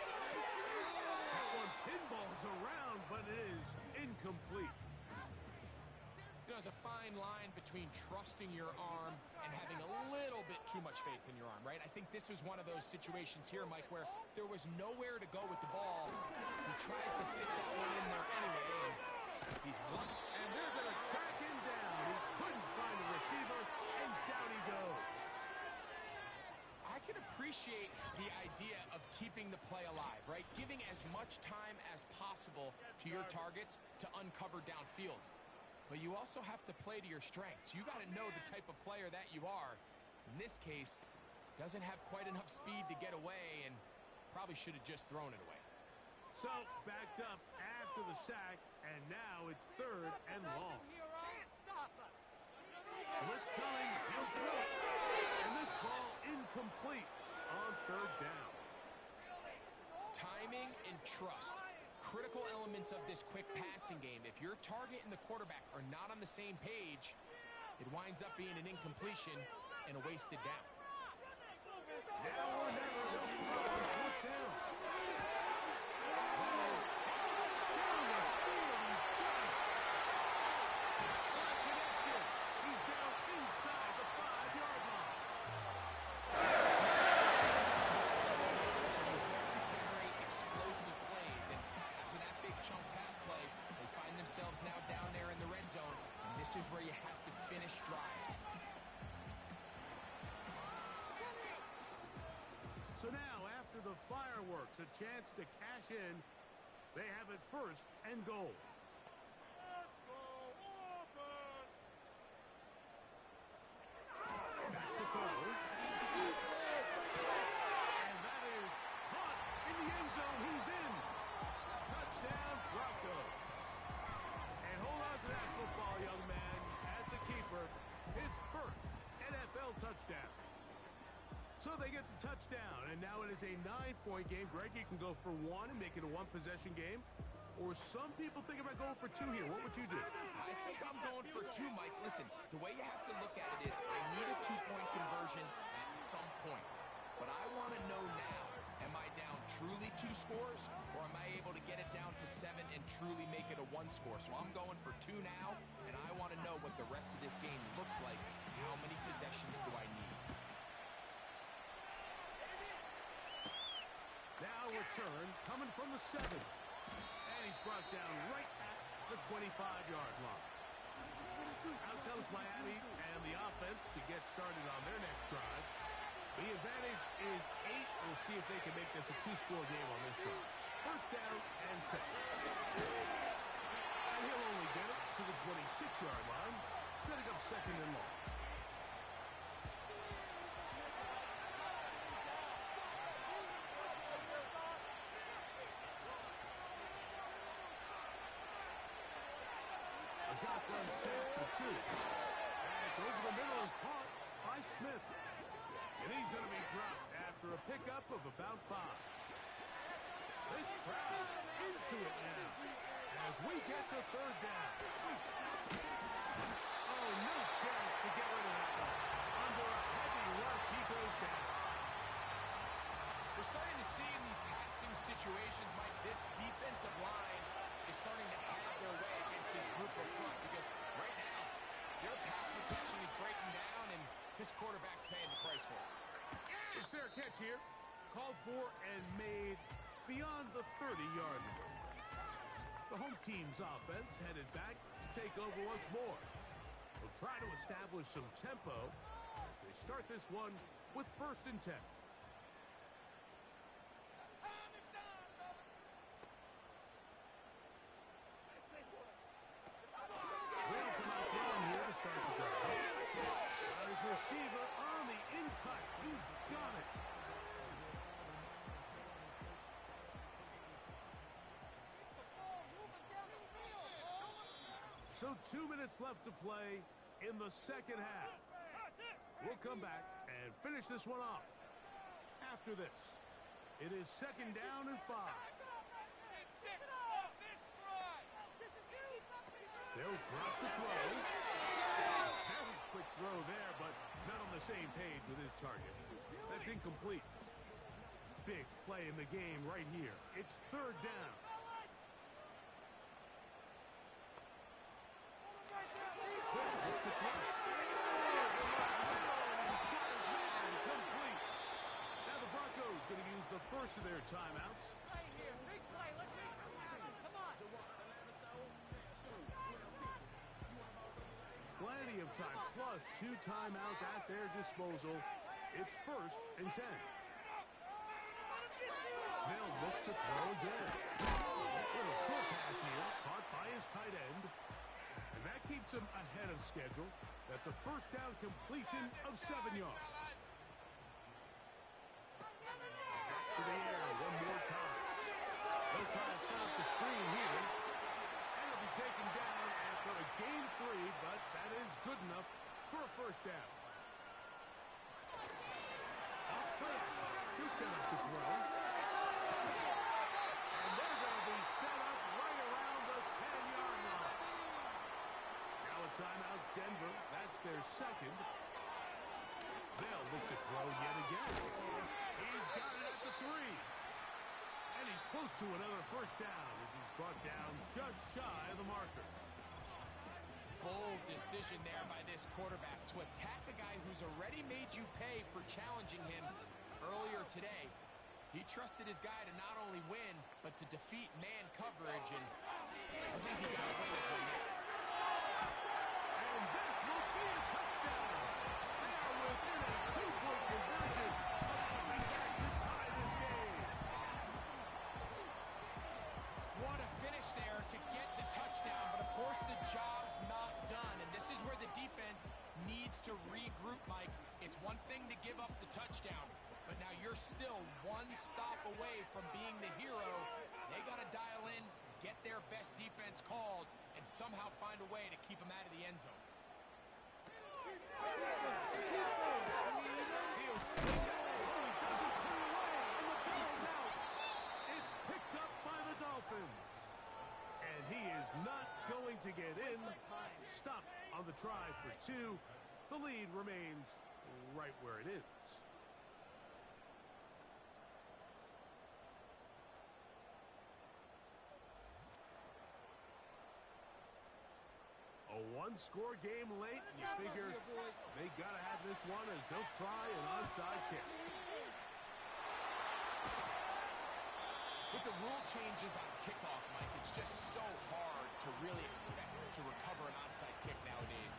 That one pinballs around, but it is incomplete. There's a fine line between trusting your arm and having a little bit too much faith in your arm, right? I think this was one of those situations here, Mike, where there was nowhere to go with the ball. He tries to fit that one in there anyway, and he's lucky. And they're going to track him down. He couldn't find the receiver, and down he goes. I can appreciate the idea of keeping the play alive, right? Giving as much time as possible to your targets to uncover downfield. But you also have to play to your strengths. You got to know the type of player that you are. In this case, doesn't have quite enough speed to get away and probably should have just thrown it away. So, backed up after the sack, and now it's 3rd and long. Blitz coming, he'll throw it. And this ball incomplete on 3rd down. Timing and trust. Critical elements of this quick passing game. If your target and the quarterback are not on the same page, it winds up being an incompletion and a wasted down. Now or never, they'll throw on 4th down. Down the field, he's got it. Connection. He's down inside the 5-yard line. Generate explosive plays, and after that big chunk pass play, they find themselves now down there in the red zone, and this is where you have to finish drives. So now, after the fireworks, a chance to cash in. They have it 1st and goal. Let's go, offense! Back to throw. And that is caught in the end zone. He's in. Touchdown, Broncos. And hold on to that football, young man. That's a keeper. His 1st NFL touchdown. So they get the touchdown, and now it is a 9-point game. Greg, you can go for 1 and make it a 1-possession game. Or some people think about going for 2 here. What would you do? I think I'm going for 2, Mike. Listen, the way you have to look at it is I need a 2-point conversion at some point. But I want to know now, am I down truly 2 scores, or am I able to get it down to 7 and truly make it a 1 score? So I'm going for 2 now, and I want to know what the rest of this game looks like. How many possessions do I need? Now return coming from the 7. And he's brought down right at the 25-yard line. Out comes Miami and the offense to get started on their next drive. The advantage is 8. We'll see if they can make this a 2-score game on this drive. 1st down and 10. And he'll only get it to the 26-yard line, setting up 2nd and long. Shotgun snap for 2. And it's over the middle and caught by Smith. And he's going to be dropped after a pickup of about 5. This crowd into it now as we get to 3rd down. Oh, no chance to get rid of that one. Under a heavy rush, he goes down. We're starting to see in these passing situations, Mike, this defensive line is starting to have their way against this group up front because right now their pass protection is breaking down and this quarterback's paying the price for it. It's fair catch here. Called for and made beyond the 30-yard line. The home team's offense headed back to take over once more. They'll try to establish some tempo as they start this one with 1st and 10. Receiver on the in-cut. He's got it. So 2 minutes left to play in the second half. We'll come back and finish this one off. After this, it is second down and 5. They'll drop the throw. Very quick throw there, but not on the same page with his target. That's incomplete. Big play in the game right here. It's third down. Now the Broncos going to use the first of their timeouts. Right here, big play. Let's make it happen. Come on. Plenty of time, plus 2 timeouts at their disposal. It's first and 10. They'll look to throw again. Little short pass here, caught by his tight end. And that keeps him ahead of schedule. That's a first down completion of 7 yards. To the air one more time. They'll try to set up the screen here. And it'll be taken down after a gain 3, but that is good enough for a first down. Off first, he'll set up to throw. And they're going to be set up right around the 10-yard line. Now a timeout, Denver. That's their second. They'll look to throw yet again. He's got it at the 3. And he's close to another first down as he's brought down just shy of the marker. Bold decision there by this quarterback to attack a guy who's already made you pay for challenging him earlier today. He trusted his guy to not only win, but to defeat man coverage, and I think he got away with one there. And this will be a touchdown. They are within a 2-point conversion. Coming back to tie this game. What a finish there to get the touchdown, but of course the job's not done, and this is where the defense needs to regroup, Mike. It's one thing to give up the touchdown, but now you're still one stop away from being the hero. They got to dial in, get their best defense called, and somehow find a way to keep them out of the end zone. It's picked up by the Dolphins. And he is not going to get in. Stop on the try for 2. The lead remains right where it is. A one-score game late, and you figure they got to have this one as they'll try an onside kick. With the rule changes on kickoff, Mike, it's just so hard to really expect to recover an onside kick nowadays.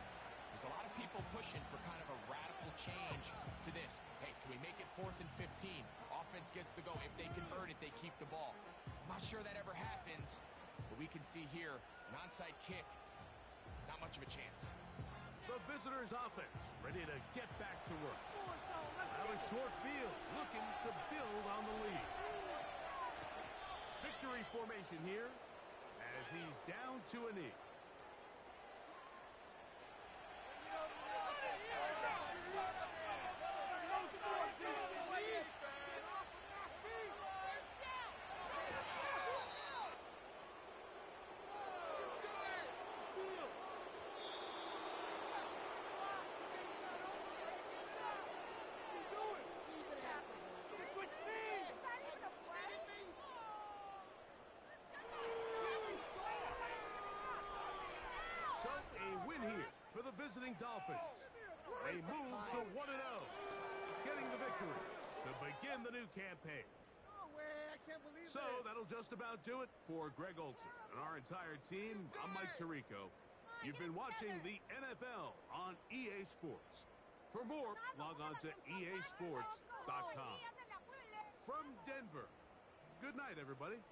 There's a lot of people pushing for kind of a radical change to this. Hey, can we make it 4th and 15? Offense gets the go. If they convert it, they keep the ball. I'm not sure that ever happens, but we can see here an onside kick. Not much of a chance. The visitors' offense ready to get back to work. Have a short field, looking to build on the lead. Victory formation here as he's down to a knee. So a win here for the visiting Dolphins. They move to 1-0, getting the victory to begin the new campaign. So that'll just about do it for Greg Olsen and our entire team. I'm Mike Tirico. You've been watching the NFL on EA Sports. For more, log on to easports.com. From Denver, good night, everybody.